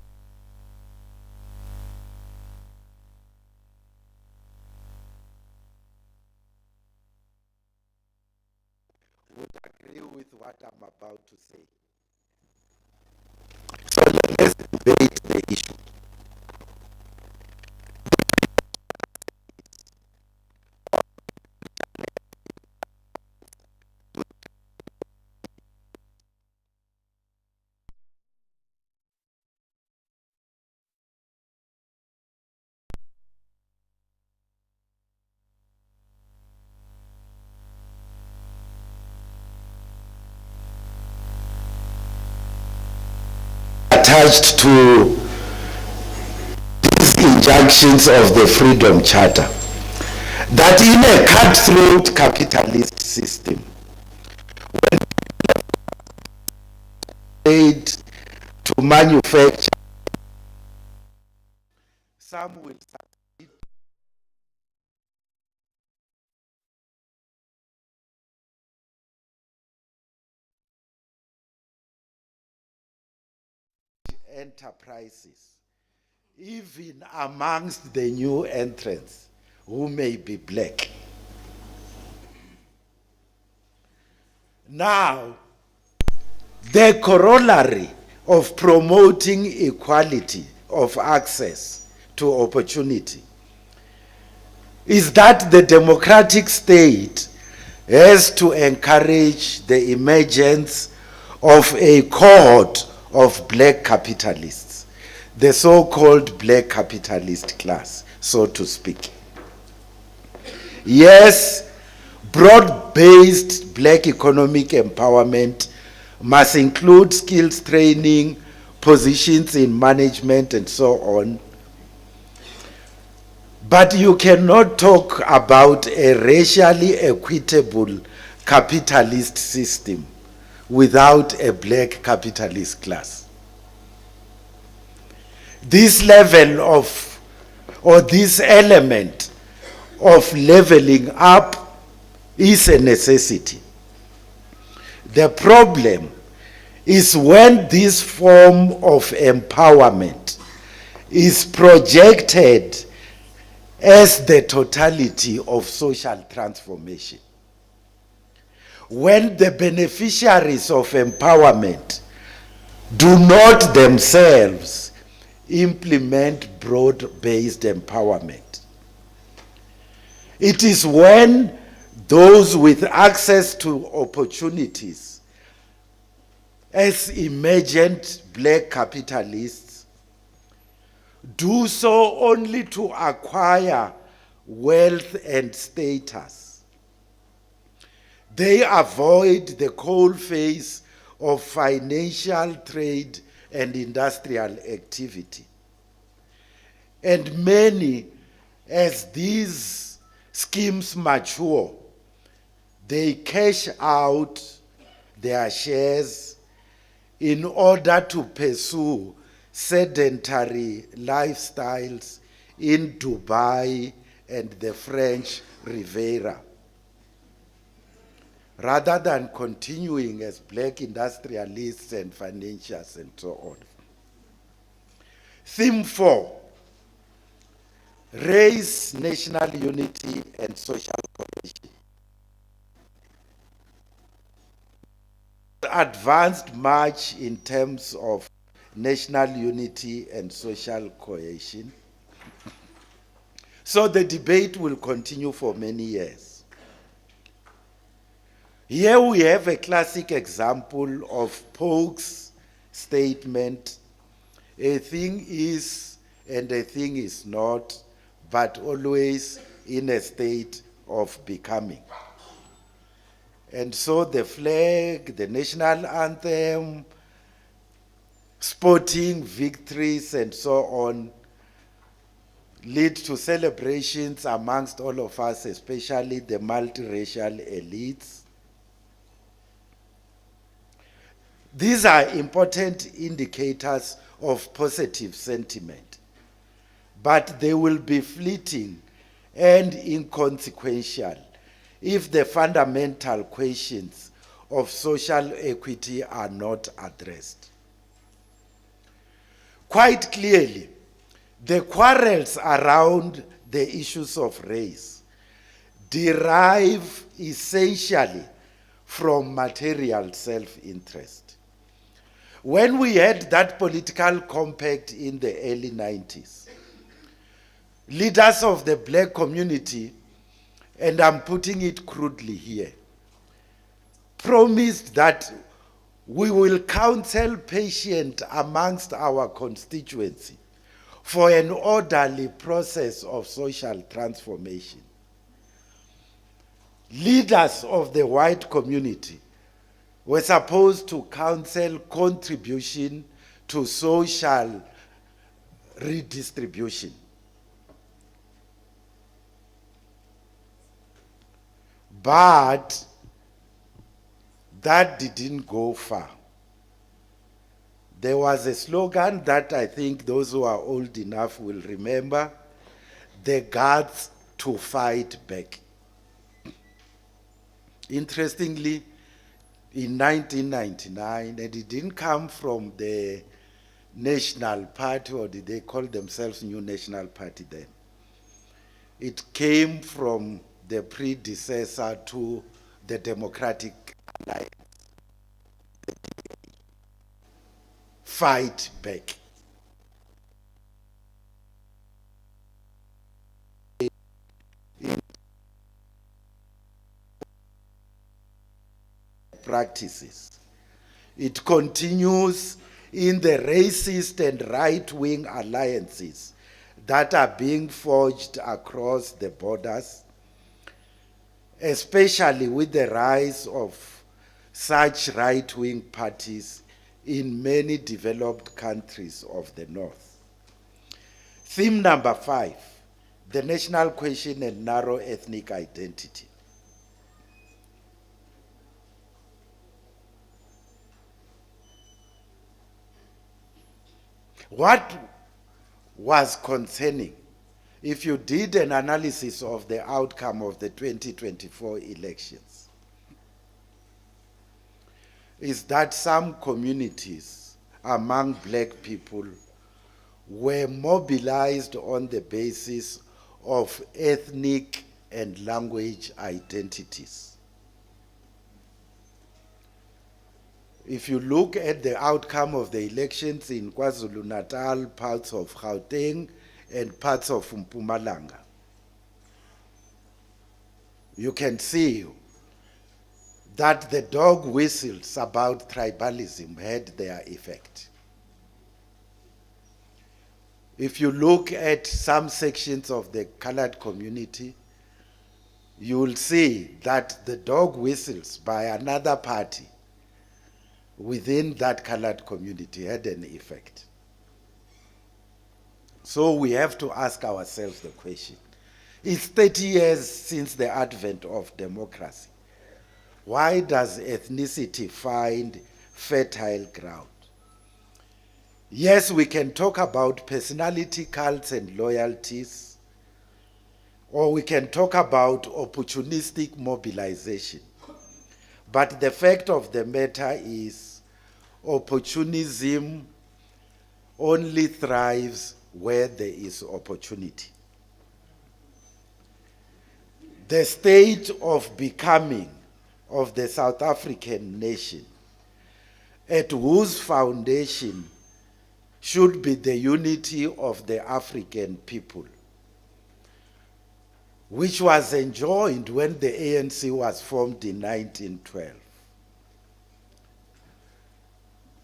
would agree with what I'm about to say? So let's debate the issue. Attached to these injunctions of the Freedom Charter, that in a cutthroat capitalist system, when made to manufacture, some will succeed enterprises, even amongst the new entrants who may be black. Now, the corollary of promoting equality of access to opportunity is that the democratic state has to encourage the emergence of a cohort of black capitalists, the so-called black capitalist class, so to speak. Yes, broad-based black economic empowerment must include skills training, positions in management, and so on. But you cannot talk about a racially equitable capitalist system without a black capitalist class. This level of, or this element of leveling up is a necessity. The problem is when this form of empowerment is projected as the totality of social transformation. When the beneficiaries of empowerment do not themselves implement broad-based empowerment. It is when those with access to opportunities as emergent black capitalists do so only to acquire wealth and status. They avoid the coalface of financial, trade, and industrial activity. And many, as these schemes mature, they cash out their shares in order to pursue sedentary lifestyles in Dubai and the French Riviera, rather than continuing as black industrialists and financiers and so on. Theme 4, race, national unity, and social cohesion. Advanced much in terms of national unity and social cohesion. So the debate will continue for many years. Here we have a classic example of Polk's statement, a thing is and a thing is not, but always in a state of becoming. And so the flag, the national anthem, sporting victories and so on lead to celebrations amongst all of us, especially the multiracial elites. These are important indicators of positive sentiment, but they will be fleeting and inconsequential if the fundamental questions of social equity are not addressed. Quite clearly, the quarrels around the issues of race derive essentially from material self-interest. When we had that political compact in the early 90s, leaders of the black community, and I'm putting it crudely here, promised that we will counsel patient amongst our constituency for an orderly process of social transformation. Leaders of the white community were supposed to counsel contribution to social redistribution. But that didn't go far. There was a slogan that I think those who are old enough will remember: the guts to fight back. Interestingly, in 1999, and it didn't come from the National Party, or did they call themselves New National Party then? It came from the predecessor to the Democratic Alliance. Fight back. Practices. It continues in the racist and right-wing alliances that are being forged across the borders, especially with the rise of such right-wing parties in many developed countries of the North. Theme number 5, the national question and narrow ethnic identity. What was concerning, if you did an analysis of the outcome of the 2024 elections, is that some communities among black people were mobilized on the basis of ethnic and language identities. If you look at the outcome of the elections in KwaZulu-Natal, parts of Gauteng, and parts of Mpumalanga, you can see that the dog whistles about tribalism had their effect. If you look at some sections of the colored community, you will see that the dog whistles by another party within that colored community had an effect. So we have to ask ourselves the question, it's 30 years since the advent of democracy. Why does ethnicity find fertile ground? Yes, we can talk about personality cults and loyalties, or we can talk about opportunistic mobilization. But the fact of the matter is, opportunism only thrives where there is opportunity. The state of becoming of the South African nation, at whose foundation should be the unity of the African people, which was enjoined when the ANC was formed in 1912,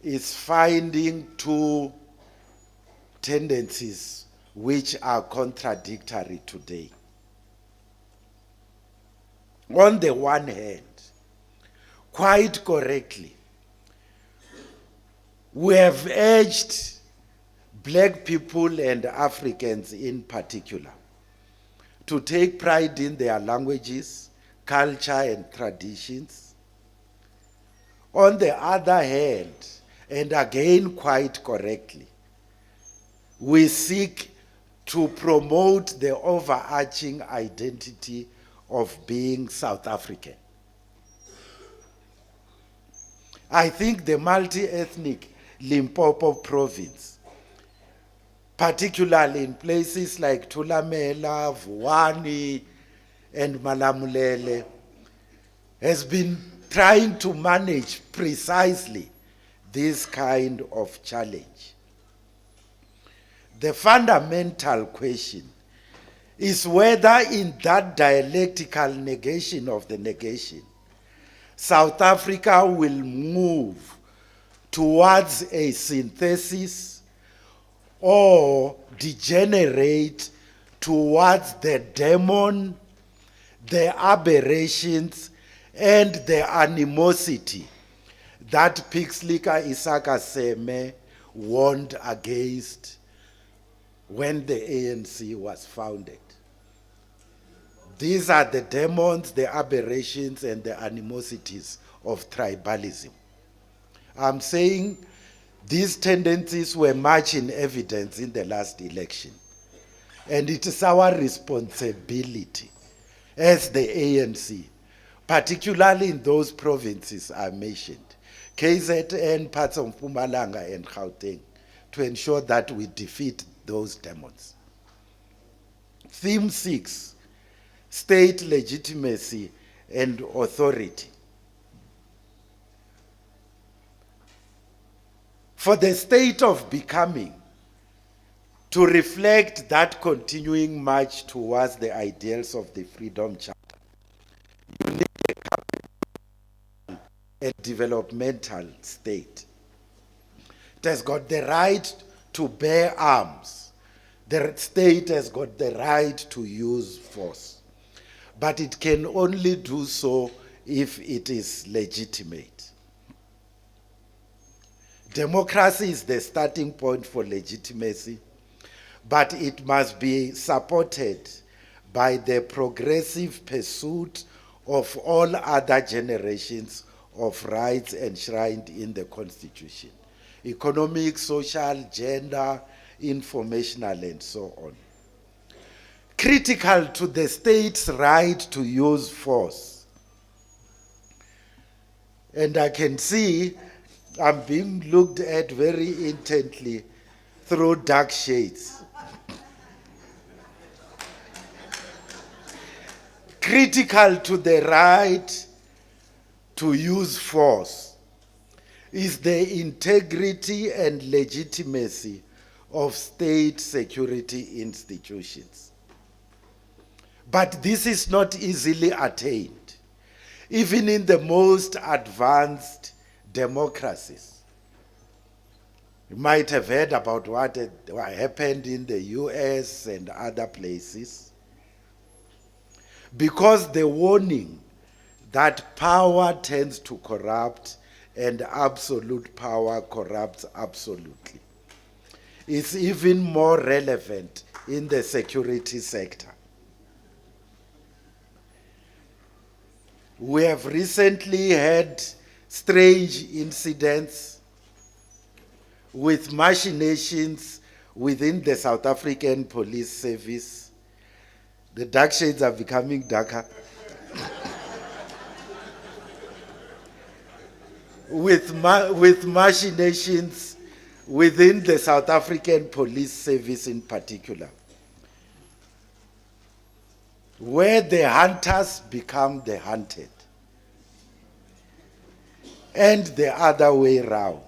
is finding two tendencies which are contradictory today. on the one hand, quite correctly, we have urged black people and Africans in particular to take pride in their languages, culture, and traditions. On the other hand, and again quite correctly, we seek to promote the overarching identity of being South African. I think the multi-ethnic Limpopo province, particularly in places like Thulamela, Vuwani, and Malamulele, has been trying to manage precisely this kind of challenge. The fundamental question is whether in that dialectical negation of the negation, South Africa will move towards a synthesis or degenerate towards the demon, the aberrations, and the animosity that Pixlika Isaka Seme warned against when the ANC was founded. These are the demons, the aberrations, and the animosities of tribalism. I'm saying these tendencies were much in evidence in the last election. And it is our responsibility as the ANC, particularly in those provinces I mentioned, KZN, parts of Mpumalanga, and Gauteng, to ensure that we defeat those demons. Theme 6, state legitimacy and authority. For the state of becoming to reflect that continuing march towards the ideals of the Freedom Charter, you need a capable and developmental state. It has got the right to bear arms. The state has got the right to use force. But it can only do so if it is legitimate. Democracy is the starting point for legitimacy, but it must be supported by the progressive pursuit of all other generations of rights enshrined in the Constitution: economic, social, gender, informational, and so on. Critical to the state's right to use force, and I can see I'm being looked at very intently through dark shades. Critical to the right to use force is the integrity and legitimacy of state security institutions. But this is not easily attained, even in the most advanced democracies. You might have heard about what happened in the US and other places. Because the warning that power tends to corrupt and absolute power corrupts absolutely is even more relevant in the security sector. We have recently had strange incidents with machinations within the South African Police Service. The dark shades are becoming darker. with machinations within the South African Police Service in particular, where the hunters become the hunted, and the other way around,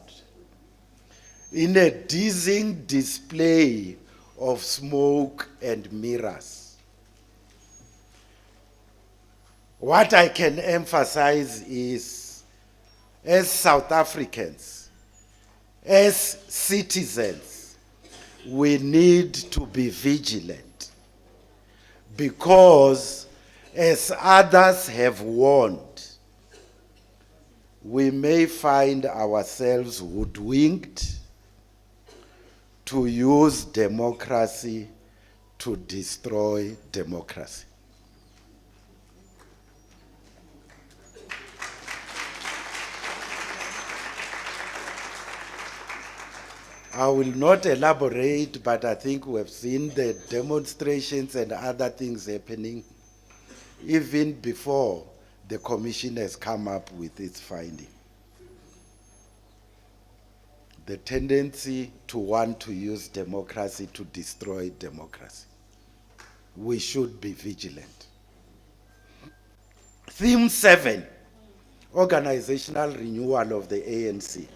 in a dizzying display of smoke and mirrors. What I can emphasize is, as South Africans, as citizens, we need to be vigilant, because as others have warned, we may find ourselves hoodwinked to use democracy to destroy democracy. I will not elaborate, but I think we have seen the demonstrations and other things happening even before the Commission has come up with its finding. The tendency to want to use democracy to destroy democracy. We should be vigilant. Theme 7, organizational renewal of the ANC.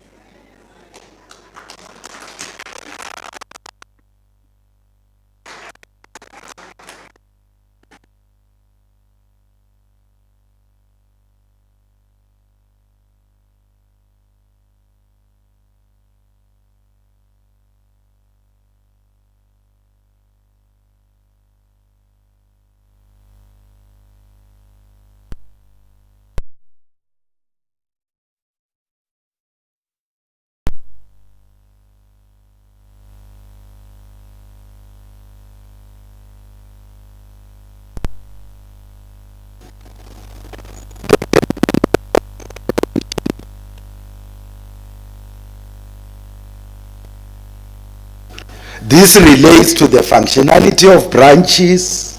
This relates to the functionality of branches,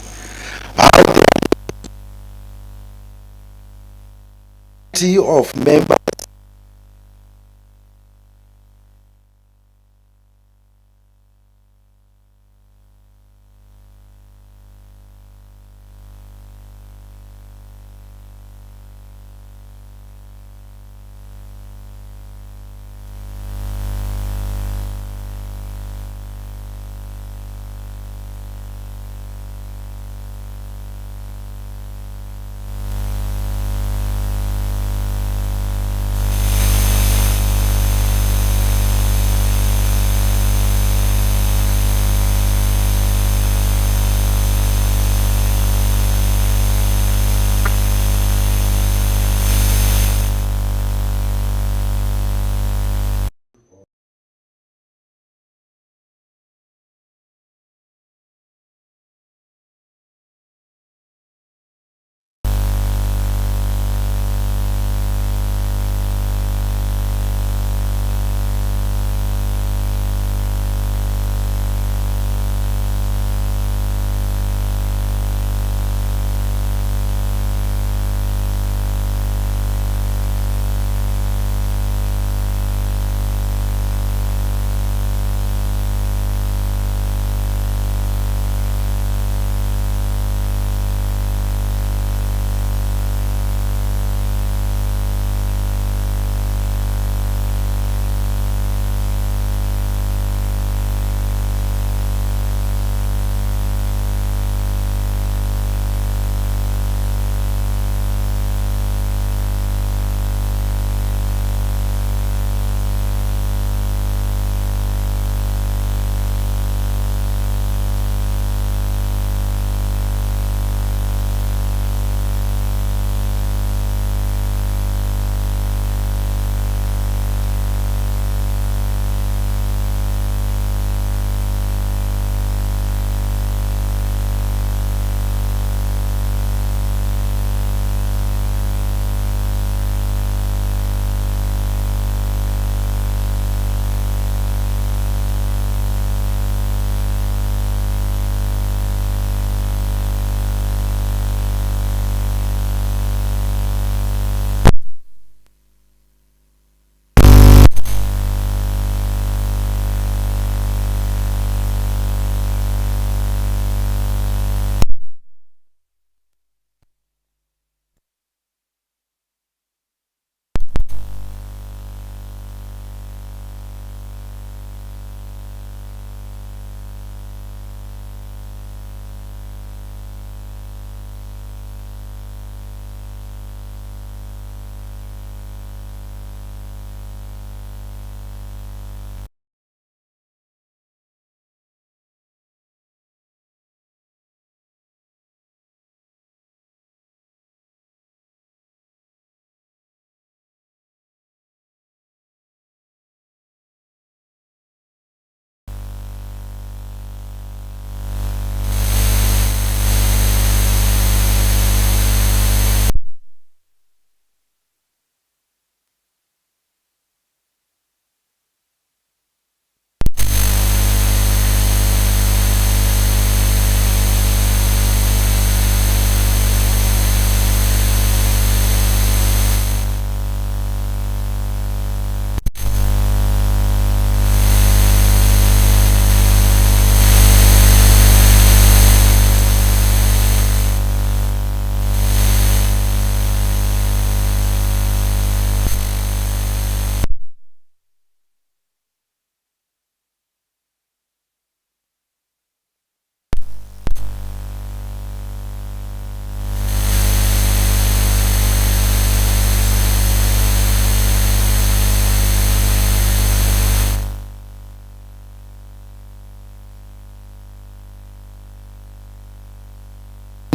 how the of members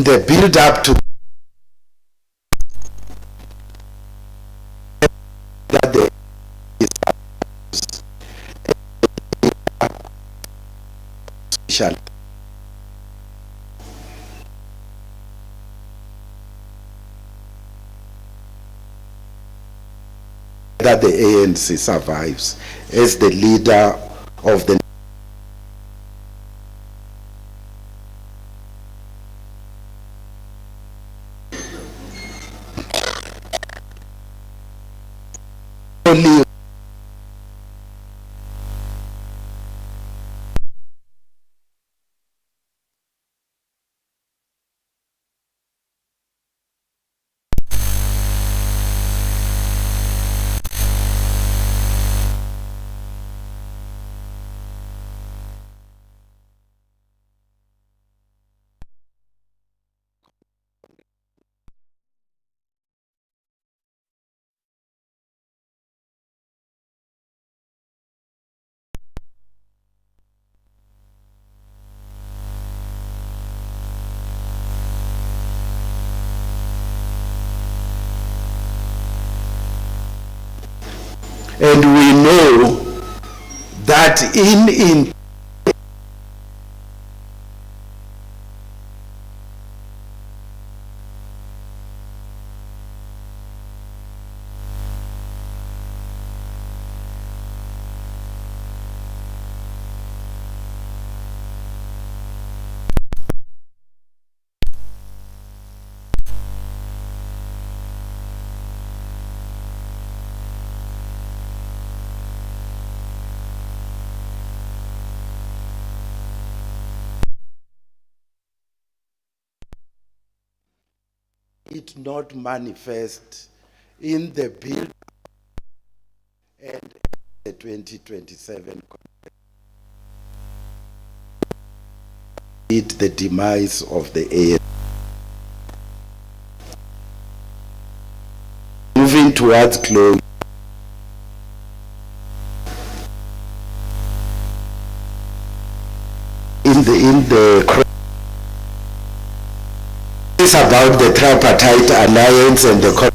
the build-up to that the that the ANC survives as the leader of the only and we know that in it not manifest in the bill and the 2027 the demise of the ANC. Moving towards close. In the it's about the tripartite alliance and the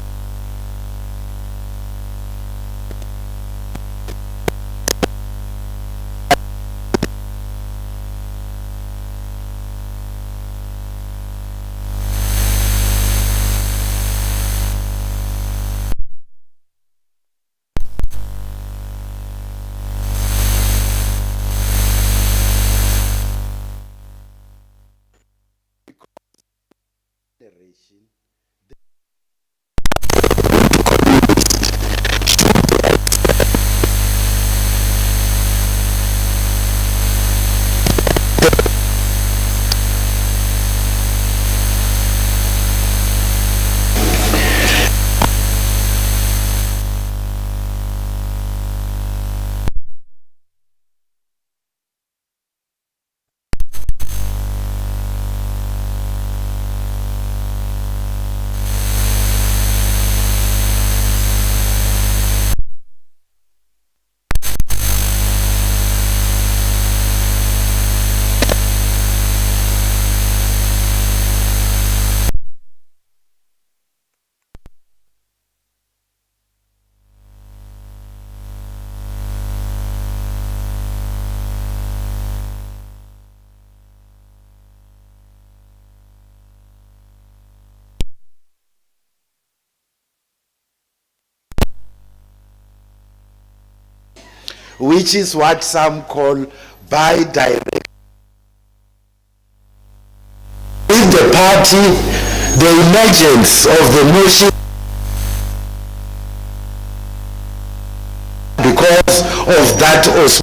which is what some call bi-direct. With the party, the emergence of the motion because of that also.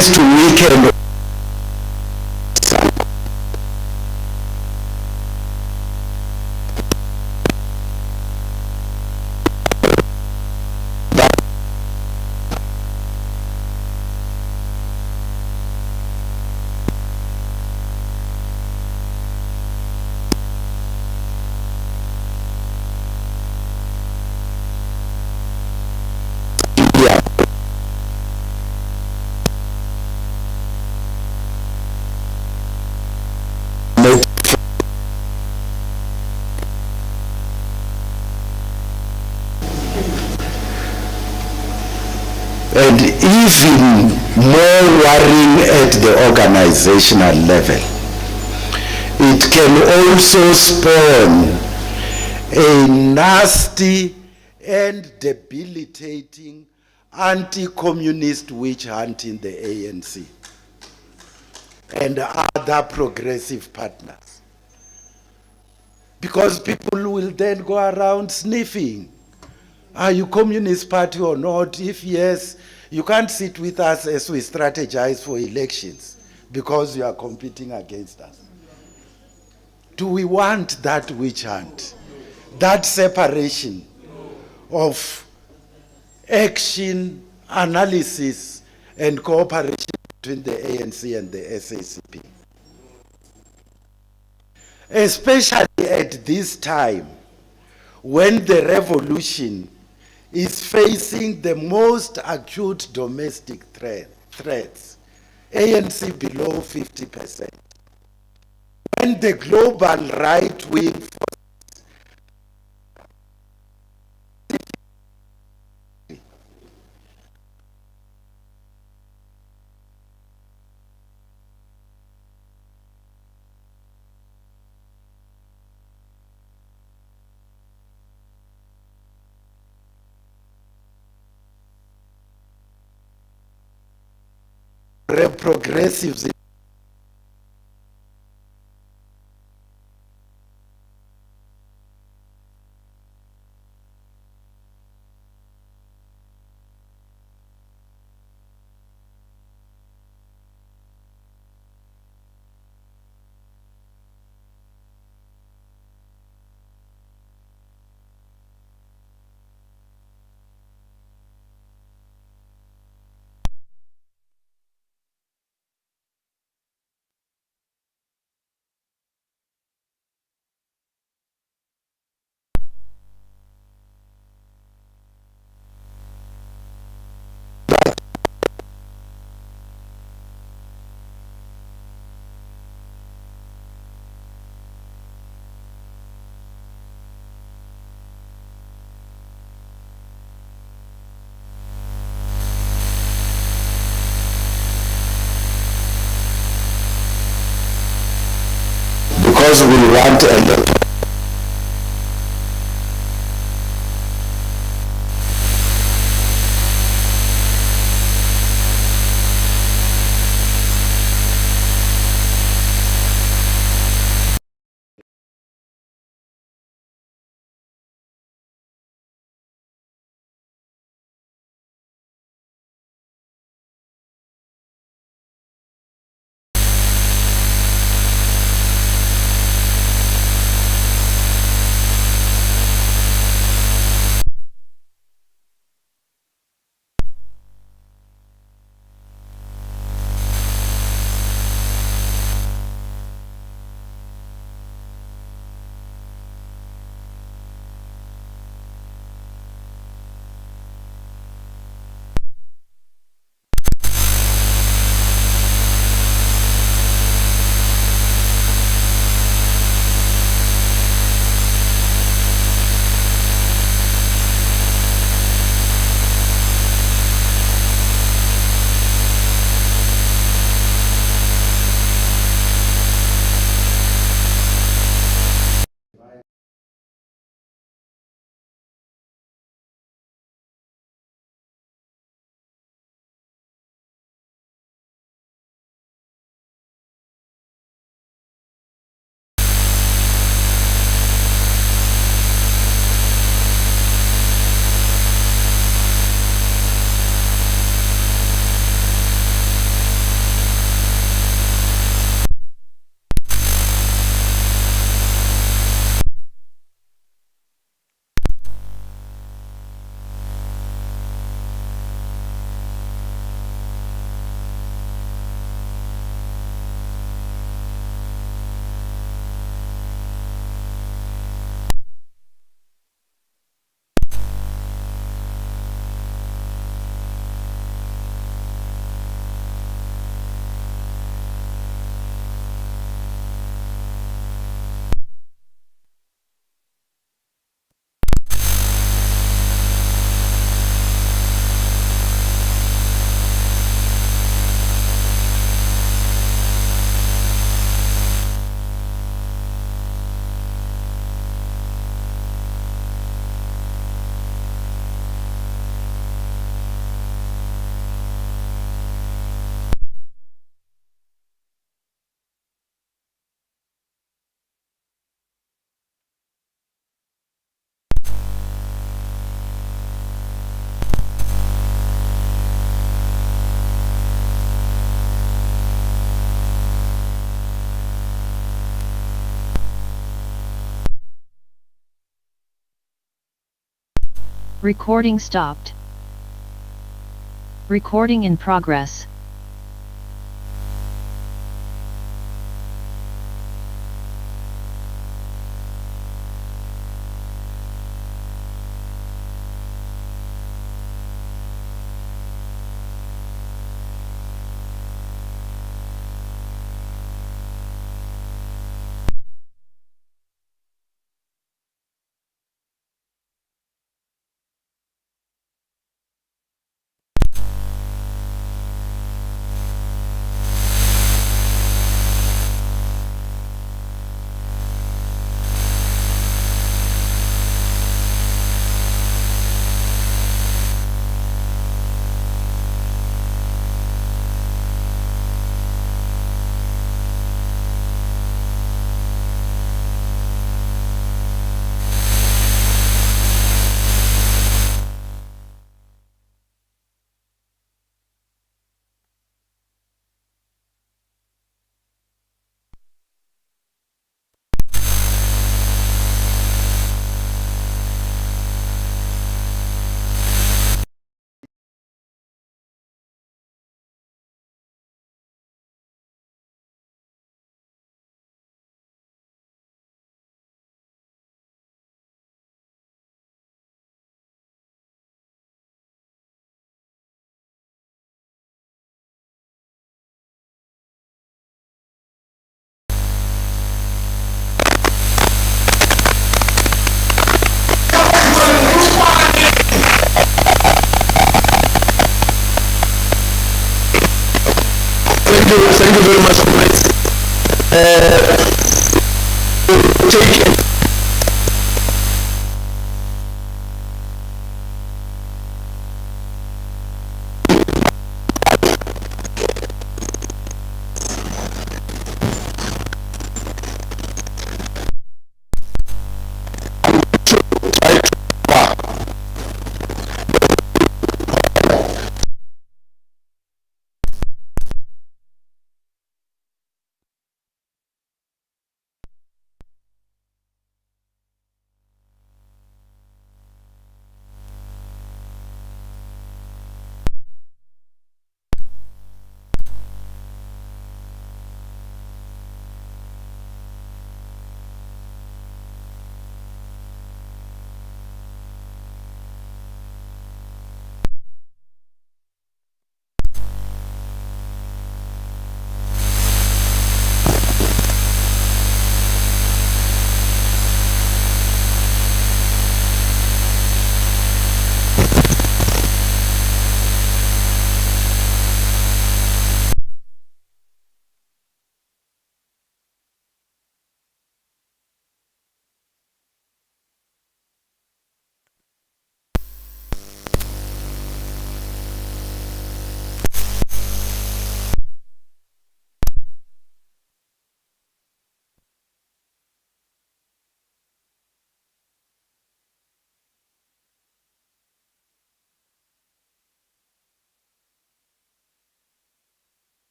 tends to weaken and even more worrying at the organizational level. It can also spawn a nasty and debilitating anti-communist witch hunt in the ANC and other progressive partners. Because people will then go around sniffing. Are you Communist Party or not? If yes, you can't sit with us as we strategize for elections because you are competing against us. Do we want that witch hunt? That separation of action, analysis, and cooperation between the ANC and the SACP? Especially at this time, when the revolution is facing the most acute domestic threats, ANC below 50%. When the global right-wing progressives because we want a lot. Recording stopped. Recording in progress. Thank you very much, comrades. Take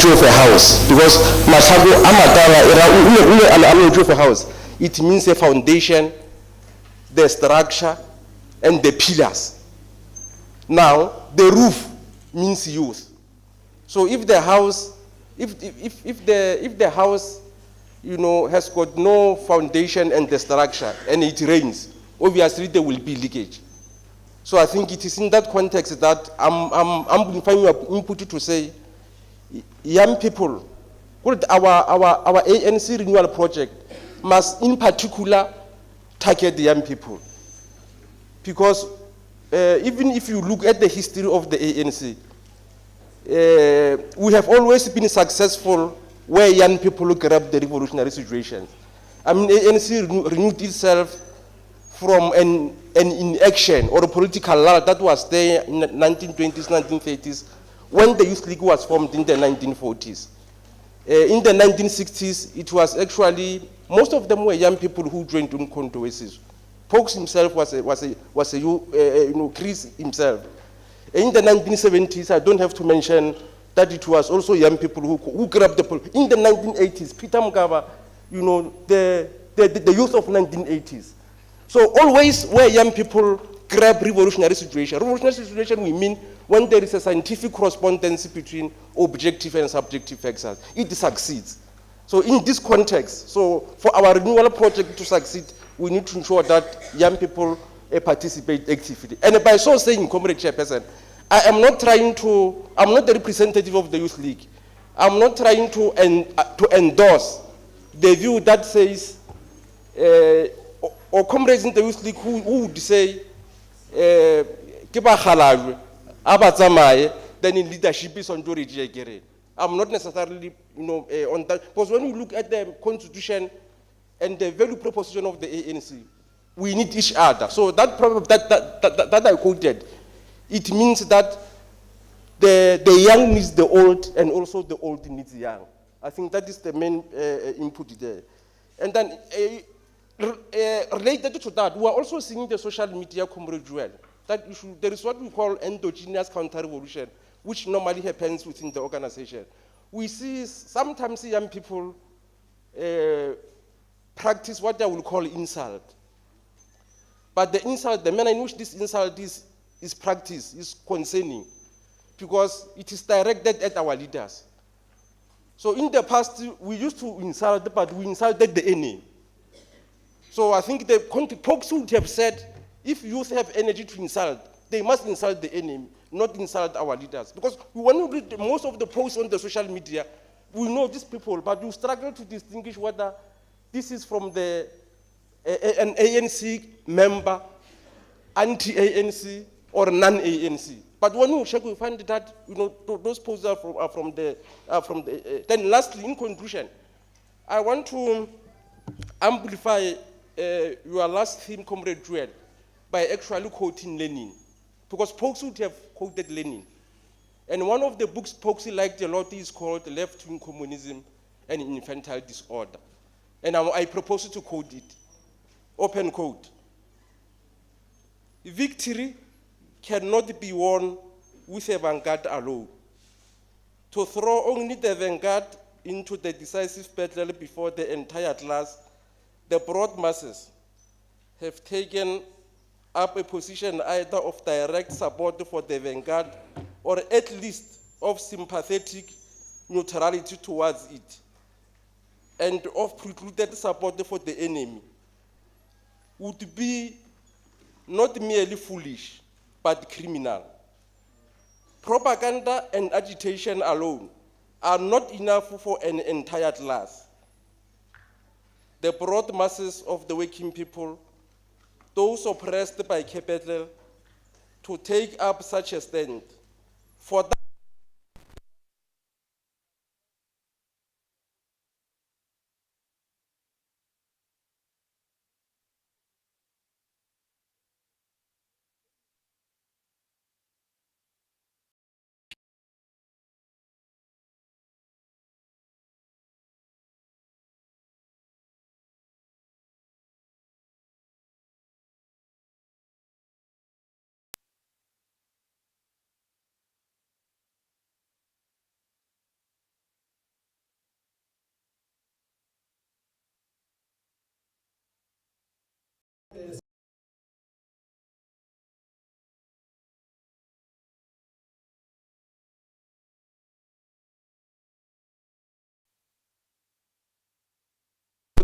motho of a house, because matlhako a matala o ne a motho of a house. It means a foundation, the structure, and the pillars. Now, the roof means youth. So if the house, if the house, you know, has got no foundation and the structure, and it rains, obviously there will be leakage. So I think it is in that context that I'm finding your input to say, young people, our ANC renewal project must in particular target the young people. Because even if you look at the history of the ANC, we have always been successful where young people grab the revolutionary situations. I mean, ANC renewed itself from an inaction or a political lull that was there in the 1920s, 1930s, when the Youth League was formed in the 1940s. In the 1960s, it was actually, most of them were young people who joined in controversies. Pokes himself was a Chris himself. In the 1970s, I don't have to mention that it was also young people who grabbed the, in the 1980s, Peter Mugaba, you know, the youth of 1980s. So always where young people grab revolutionary situation we mean when there is a scientific correspondence between objective and subjective factors, it succeeds. So in this context, so for our renewal project to succeed, we need to ensure that young people participate actively. And by so saying, Comrade Chairperson, I am not trying to, I'm not the representative of the Youth League. I'm not trying to endorse the view that says, or comrades in the Youth League who would say, then in leadership is on Doriji. I'm not necessarily, you know, on that, because when we look at the constitution and the value proposition of the ANC, we need each other. So that that I quoted, it means that the young needs the old, and also the old needs the young. I think that is the main input there. And then related to that, we are also seeing the social media, Comrade Joel, that issue, there is what we call endogenous counter-revolution, which normally happens within the organization. We see sometimes young people practice what I will call insult. But the insult, the manner in which this insult is practiced is concerning, because it is directed at our leaders. So in the past, we used to insult, but we insulted the enemy. So I think the folks would have said, if youth have energy to insult, they must insult the enemy, not insult our leaders. Because when you read most of the posts on the social media, we know these people, but you struggle to distinguish whether this is from an ANC member, anti-ANC, or non-ANC. But when you check, we find that, you know, those posts are from the. Then lastly, in conclusion, I want to amplify your last theme, Comrade Joel, by actually quoting Lenin, because folks would have quoted Lenin. And one of the books folks liked a lot is called Left-Wing Communism and Infantile Disorder. And I propose to quote it. Open quote. Victory cannot be won with a vanguard alone. To throw only the vanguard into the decisive battle before the entire class, the broad masses have taken up a position either of direct support for the vanguard or at least of sympathetic neutrality towards it, and of precluded support for the enemy, would be not merely foolish, but criminal. Propaganda and agitation alone are not enough for an entire class. The broad masses of the working people, those oppressed by capital, to take up such a stand. For that,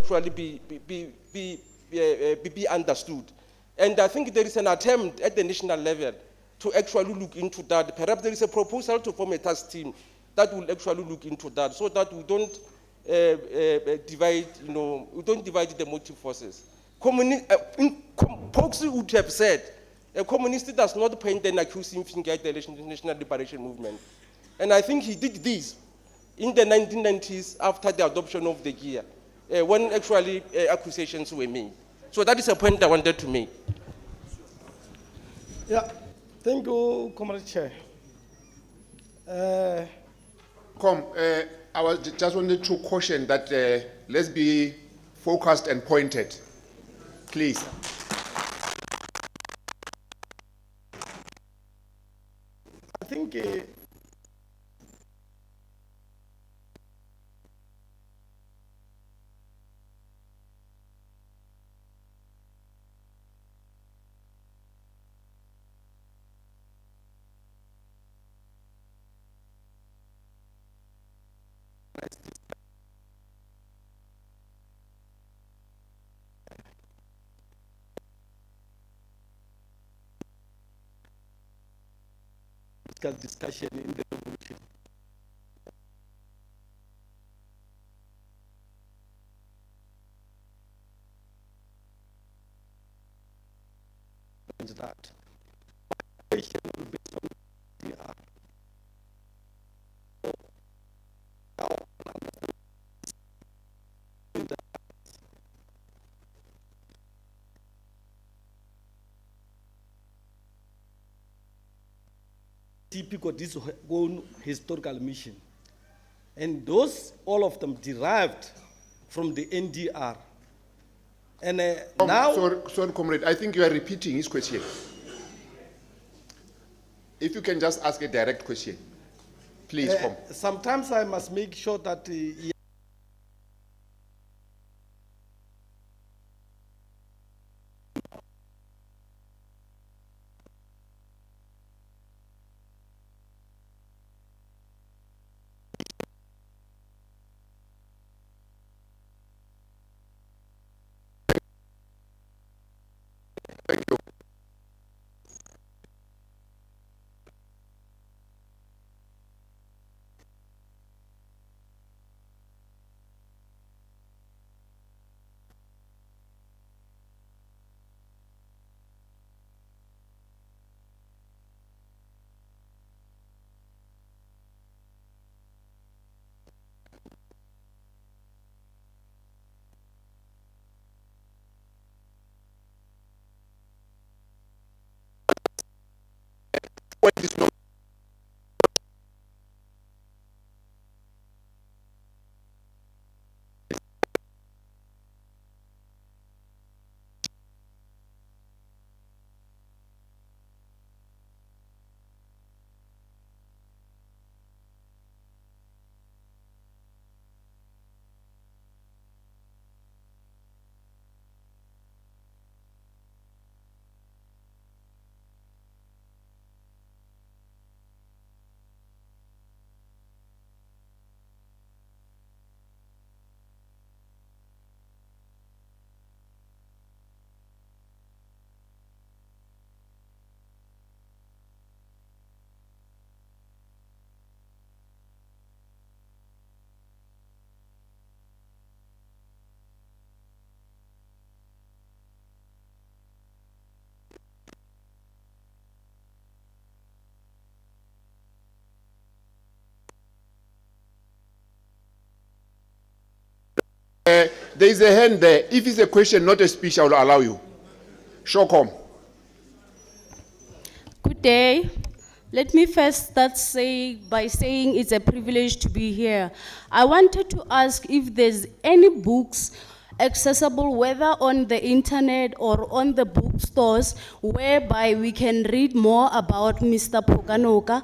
actually be understood. And I think there is an attempt at the national level to actually look into that. Perhaps there is a proposal to form a task team that will actually look into that, so that we don't divide, we don't divide the motive forces. Folks would have said, a communist does not point an accusing finger at the National Liberation Movement. And I think he did this in the 1990s after the adoption of the GIA, when actually accusations were made. So that is a point I wanted to make. Yeah, thank you, Comrade Chair. I was just wanted to caution that let's be focused and pointed, please. I think discussion in the revolution. That question will be on the TP got its own historical mission. And those, all of them derived from the NDR. And now... Sorry, comrade, I think you are repeating his question. If you can just ask a direct question, please come. Sometimes I must make sure that Thank you. There is a hand there. If it's a question, not a speech, I will allow you. Shokom. Good day. Let me first start by saying it's a privilege to be here. I wanted to ask if there's any books accessible, whether on the internet or on the bookstores, whereby we can read more about Mr. Phokanoka.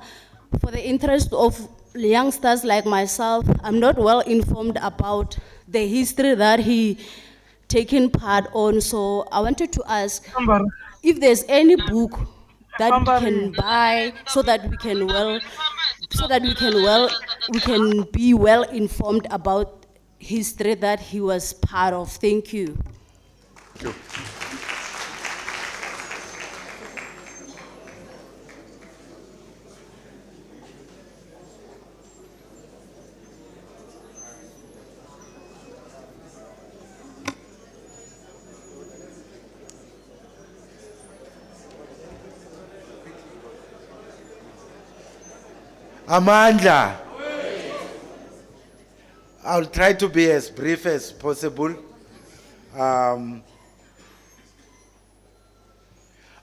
For the interest of youngsters like myself, I'm not well informed about the history that he taken part on. So I wanted to ask if there's any book that we can buy so that we can be well informed about history that he was part of. Thank you. Thank you. Amandla. I'll try to be as brief as possible.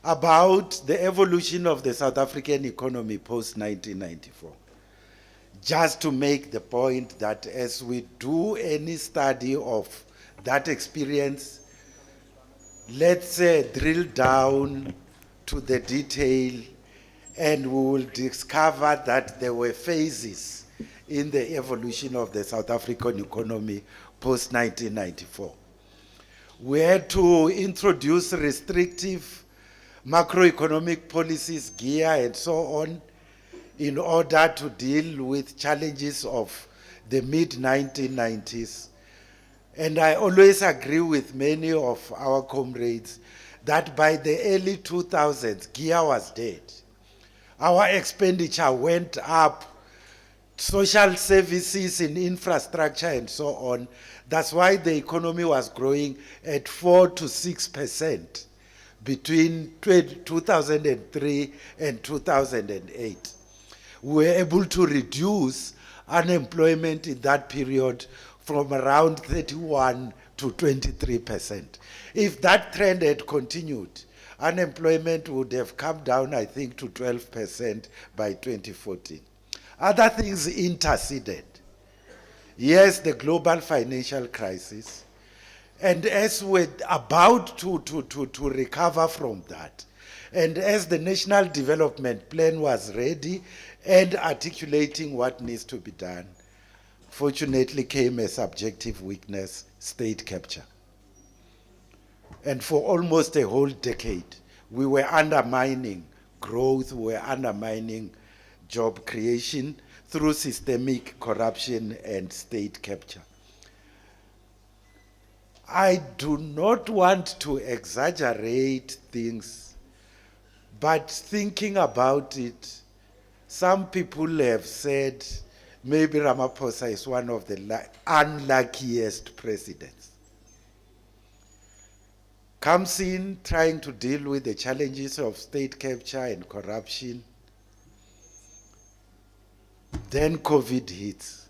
About the evolution of the South African economy post-1994. Just to make the point that as we do any study of that experience, let's drill down to the detail, and we will discover that there were phases in the evolution of the South African economy post-1994. We had to introduce restrictive macroeconomic policies, gear, and so on, in order to deal with challenges of the mid-1990s. And I always agree with many of our comrades that by the early 2000s, gear was dead. Our expenditure went up, social services in infrastructure and so on. That's why the economy was growing at 4 to 6% between 2003 and 2008. We were able to reduce unemployment in that period from around 31 to 23%. If that trend had continued, unemployment would have come down, I think, to 12% by 2014. Other things interceded. Yes, the global financial crisis. And as we're about to recover from that, and as the National Development Plan was ready and articulating what needs to be done, fortunately came a subjective weakness, state capture. And for almost a whole decade, we were undermining growth, we were undermining job creation through systemic corruption and state capture. I do not want to exaggerate things, but thinking about it, some people have said maybe Ramaphosa is one of the unluckiest presidents. Comes in trying to deal with the challenges of state capture and corruption. Then COVID hits.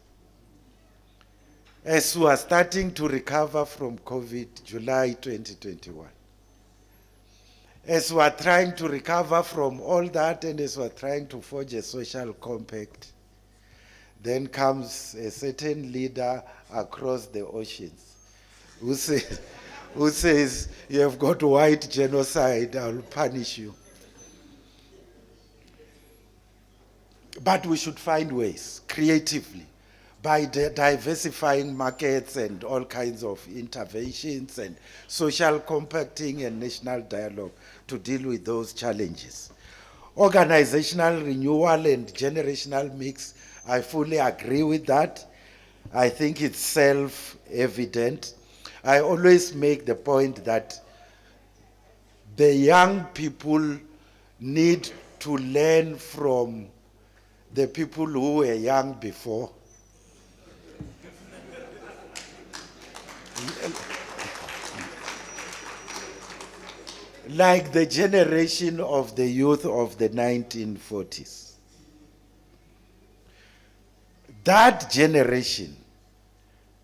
As we are starting to recover from COVID, July 2021, as we are trying to recover from all that and as we are trying to forge a social compact, then comes a certain leader across the oceans who says, you have got white genocide, I'll punish you. But we should find ways, creatively, by diversifying markets and all kinds of interventions and social compacting and national dialogue to deal with those challenges. Organizational renewal and generational mix, I fully agree with that. I think it's self-evident. I always make the point that the young people need to learn from the people who were young before. Like the generation of the youth of the 1940s. That generation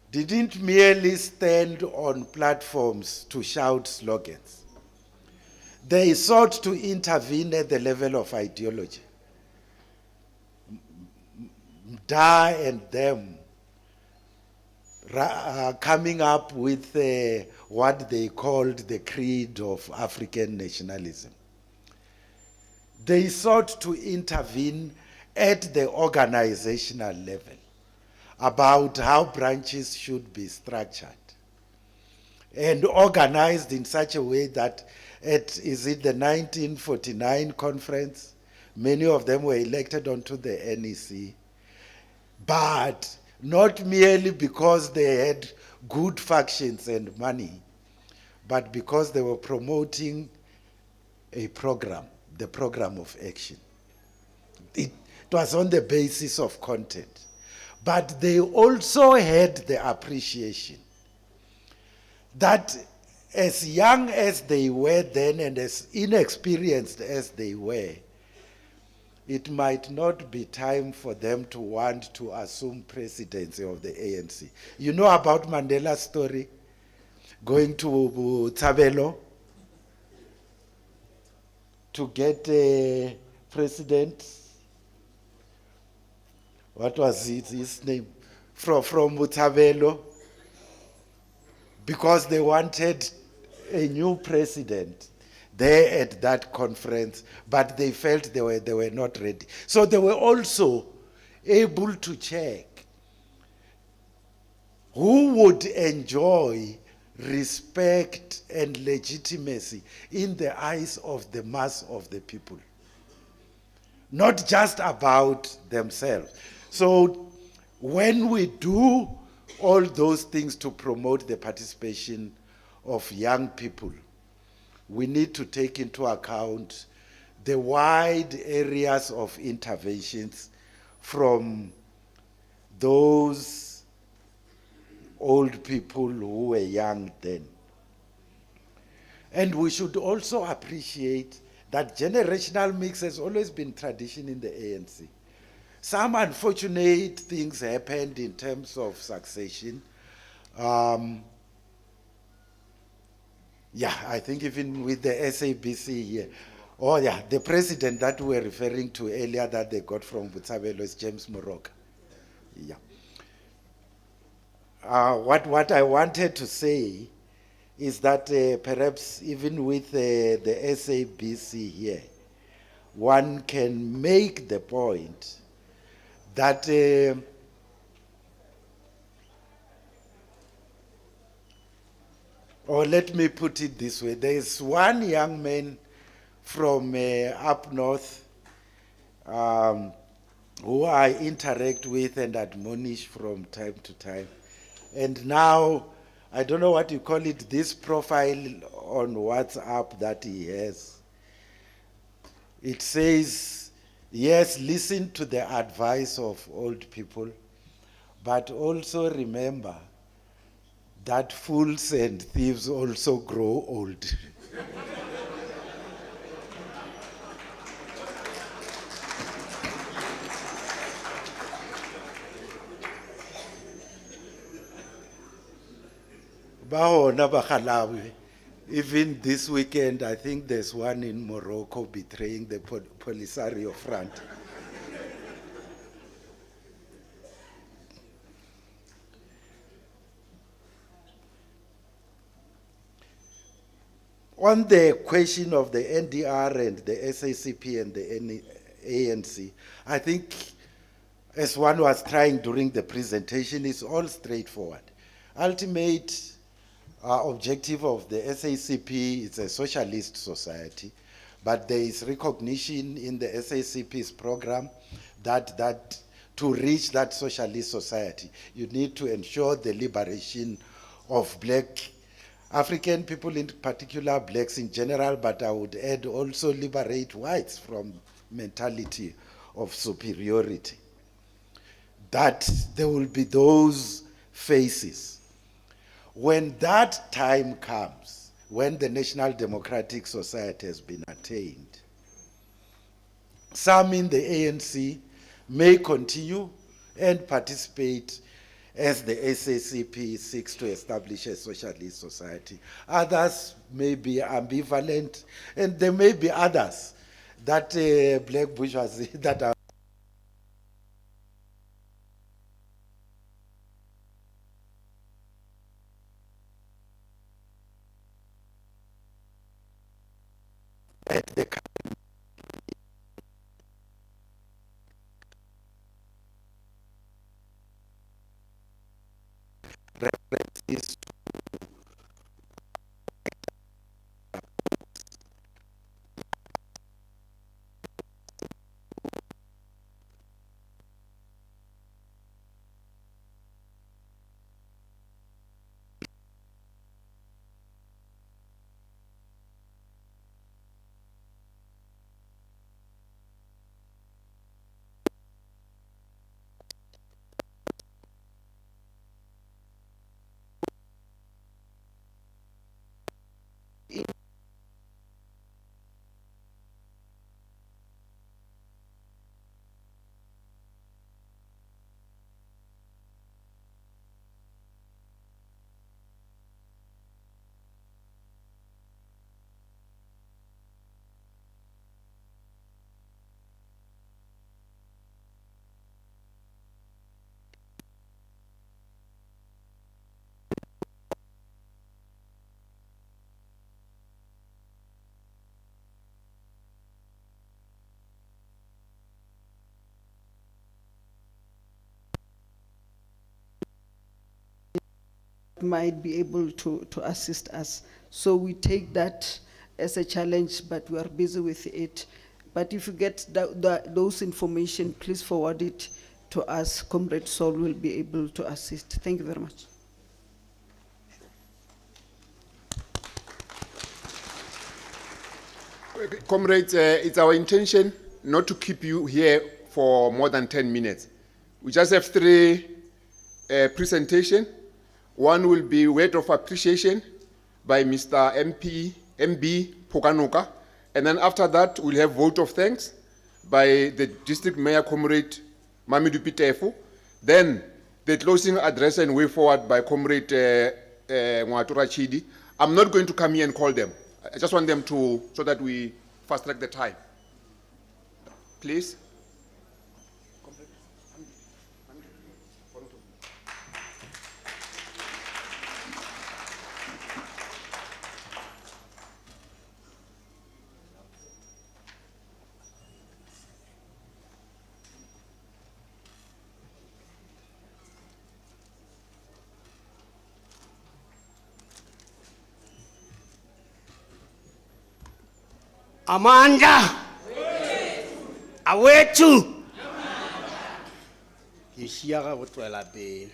didn't merely stand on platforms to shout slogans. They sought to intervene at the level of ideology. Da and them coming up with what they called the creed of African nationalism. They sought to intervene at the organizational level about how branches should be structured and organized in such a way that the 1949 conference, many of them were elected onto the NEC, but not merely because they had good factions and money, but because they were promoting a program, the program of action. It was on the basis of content. But they also had the appreciation that as young as they were then and as inexperienced as they were, it might not be time for them to want to assume presidency of the ANC. You know about Mandela's story? Going to Tabelo to get a president. What was his name? From Tabelo, because they wanted a new president there at that conference, but they felt they were not ready. So they were also able to check who would enjoy respect and legitimacy in the eyes of the mass of the people, not just about themselves. So when we do all those things to promote the participation of young people, we need to take into account the wide areas of interventions from those old people who were young then. And we should also appreciate that generational mix has always been tradition in the ANC. Some unfortunate things happened in terms of succession. I think even with the SABC here, the president that we were referring to earlier that they got from Botshabelo is James Moroka. What I wanted to say is that perhaps even with the SABC here, one can make the point that or let me put it this way, there is one young man from up north who I interact with and admonish from time to time. And now, I don't know what you call it, this profile on WhatsApp that he has. It says, yes, listen to the advice of old people, but also remember that fools and thieves also grow old. Even this weekend, I think there's one in Morocco betraying the Polisario front. On the question of the NDR and the SACP and the ANC, I think, as one was trying during the presentation, it's all straightforward. Ultimate objective of the SACP is a socialist society, but there is recognition in the SACP's program that to reach that socialist society, you need to ensure the liberation of black African people, in particular blacks in general, but I would add also liberate whites from mentality of superiority. That there will be those faces. When that time comes, when the National Democratic Society has been attained, some in the ANC may continue and participate as the SACP seeks to establish a socialist society. Others may be ambivalent, and there may be others that black bourgeoisie that are at the references might be able to assist us. So we take that as a challenge, but we are busy with it. But if you get those information, please forward it to us. Comrade Saul will be able to assist. Thank you very much. Comrades, it's our intention not to keep you here for more than 10 minutes. We just have 3 presentations. One will be word of appreciation by Mr. MB Phokanoka, and then after that we'll have vote of thanks by the district mayor, Comrade Mamidu Pitefu. Then the closing address and way forward by Comrade Ngwatura Chidi. I'm not going to come here and call them. I just want them to, so that we fast track the time. Please. Amanda awethu ke shia ga go tswela pele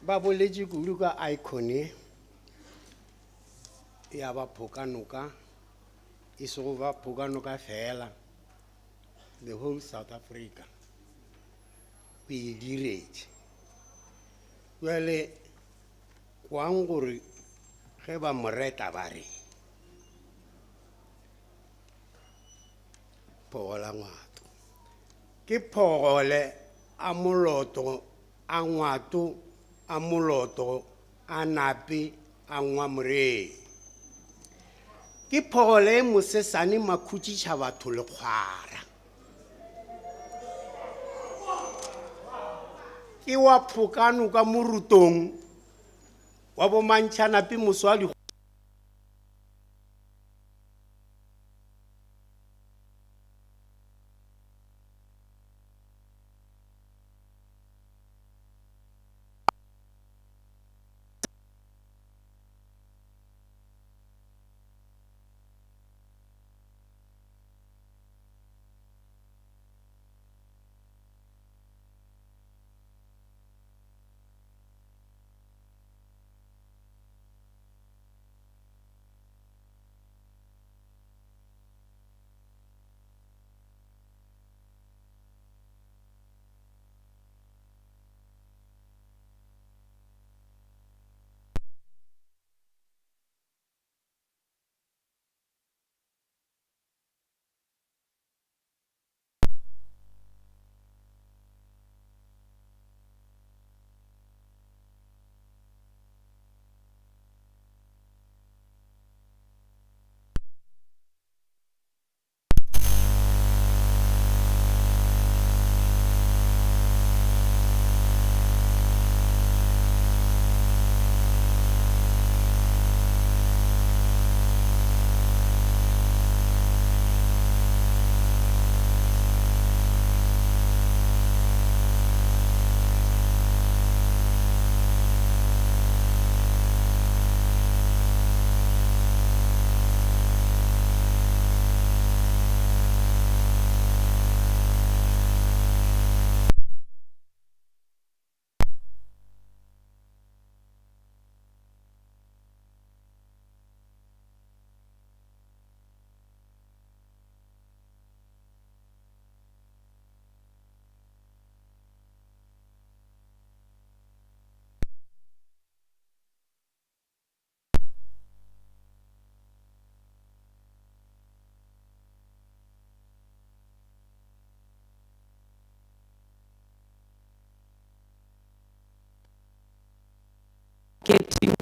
ba boletse kudu ka icon ya ba Phokanoka e se go ba Phokanoka fela, the whole South Africa we diretse wele kwang gore ge ba moreta ba re pogola ngwato ke pogole a moloto a ngwato a moloto a nape a ngwamore ke pogole mosesane makhutšitša batho le kgwara ke wa Phokanoka morutong wa bo mantšhana pe moswadi getting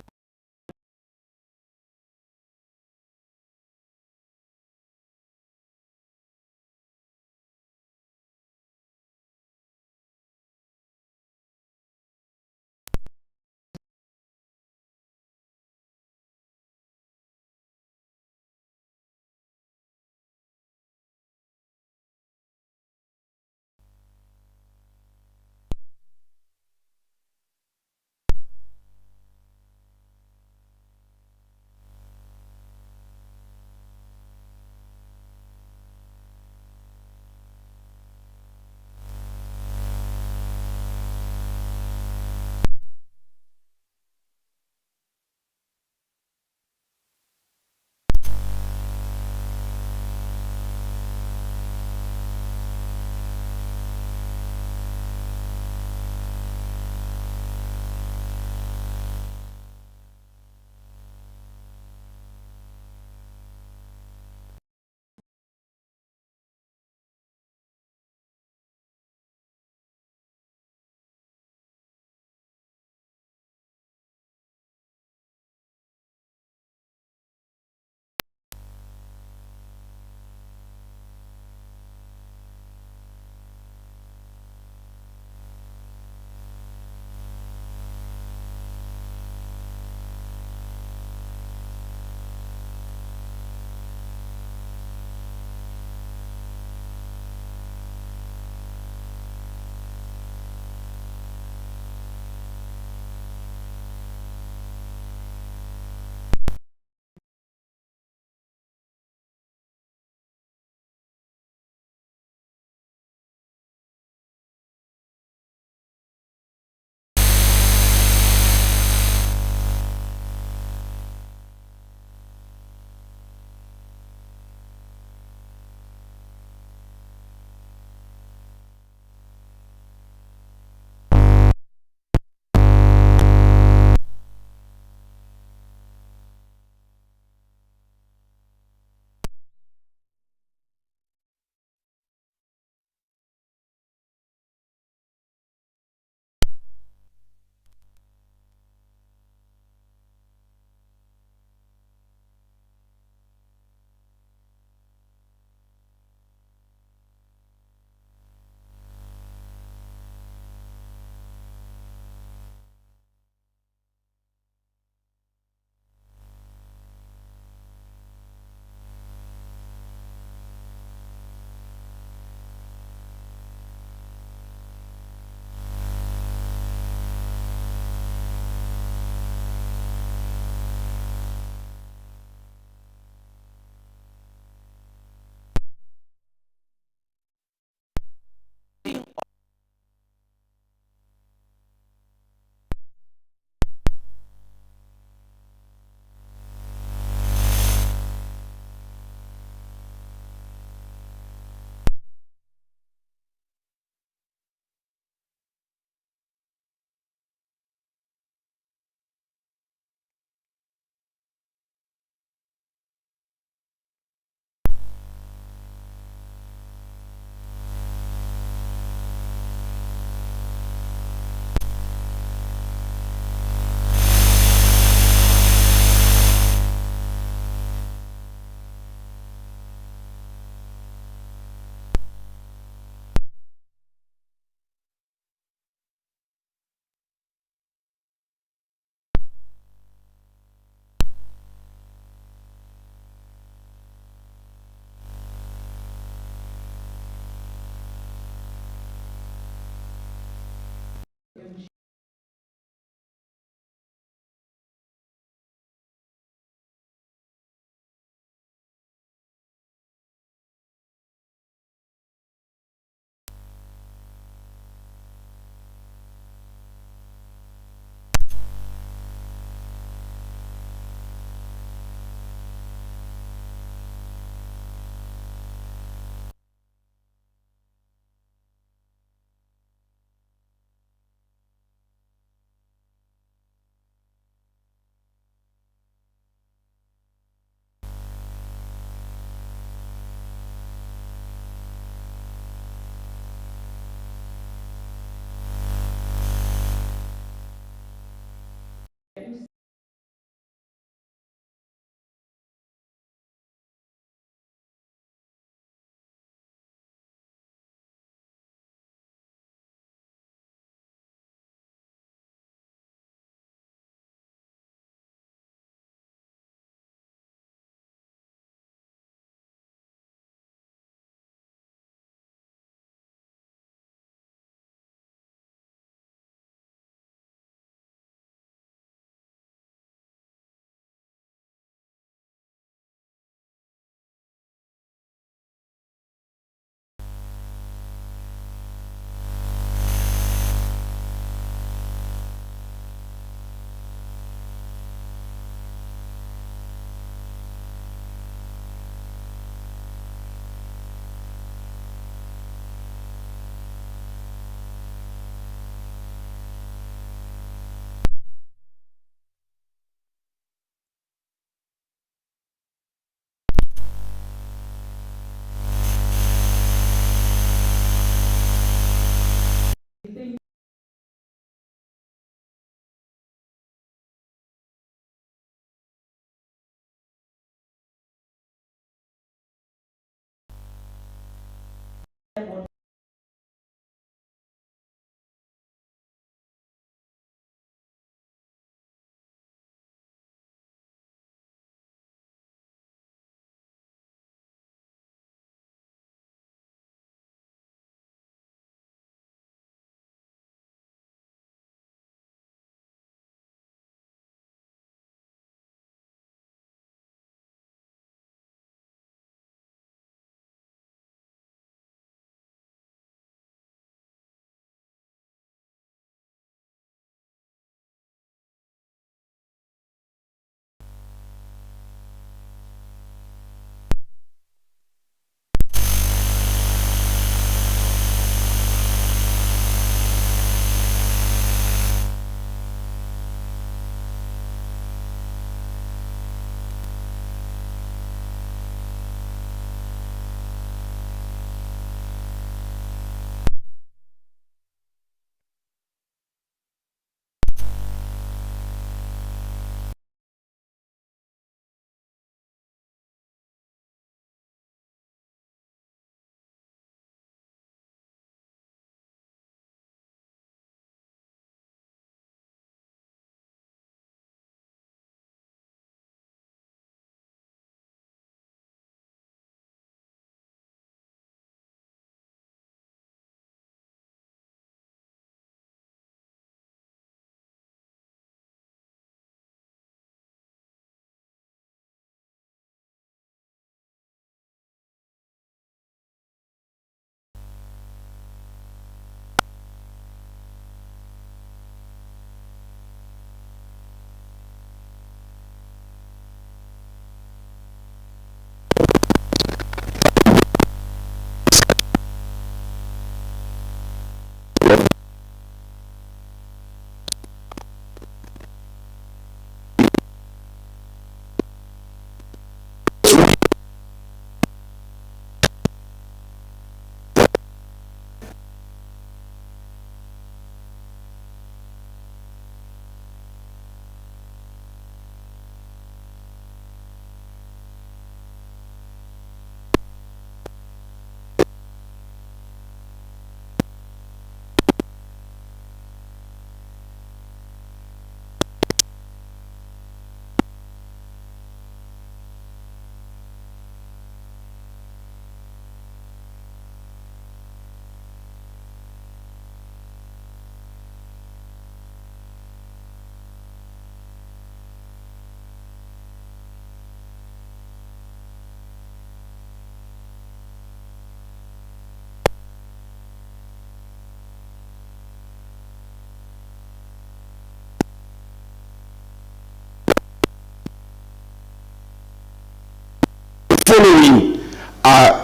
following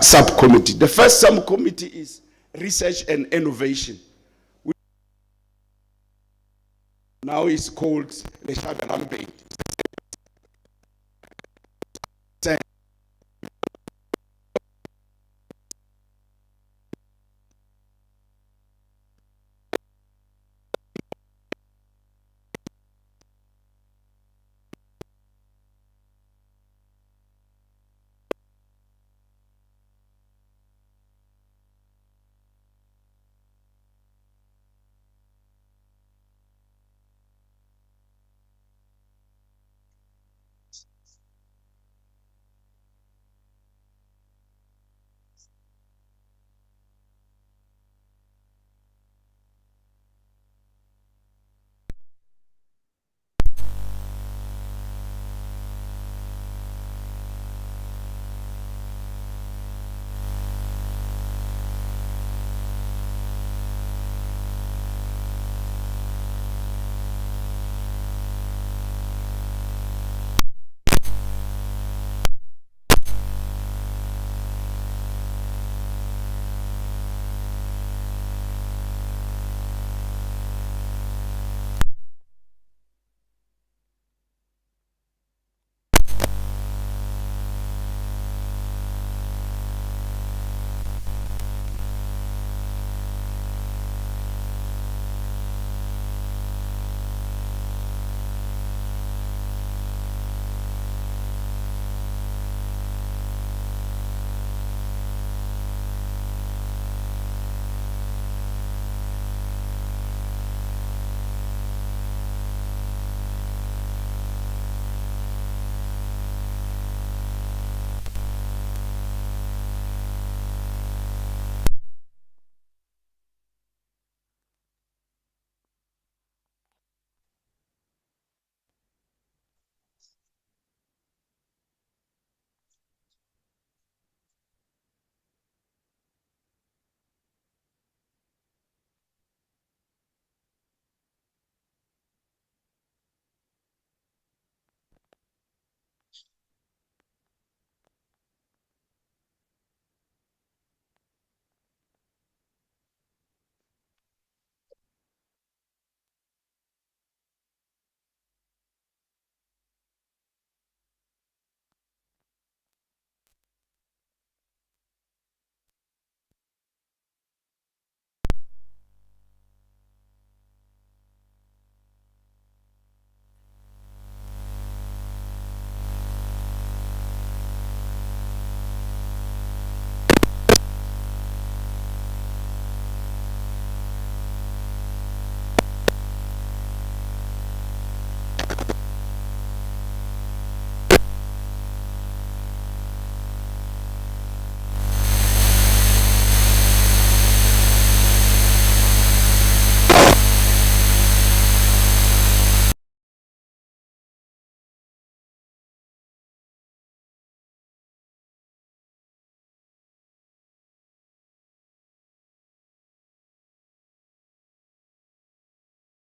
subcommittee. The first subcommittee is research and innovation. Now it's called the Shaberambe.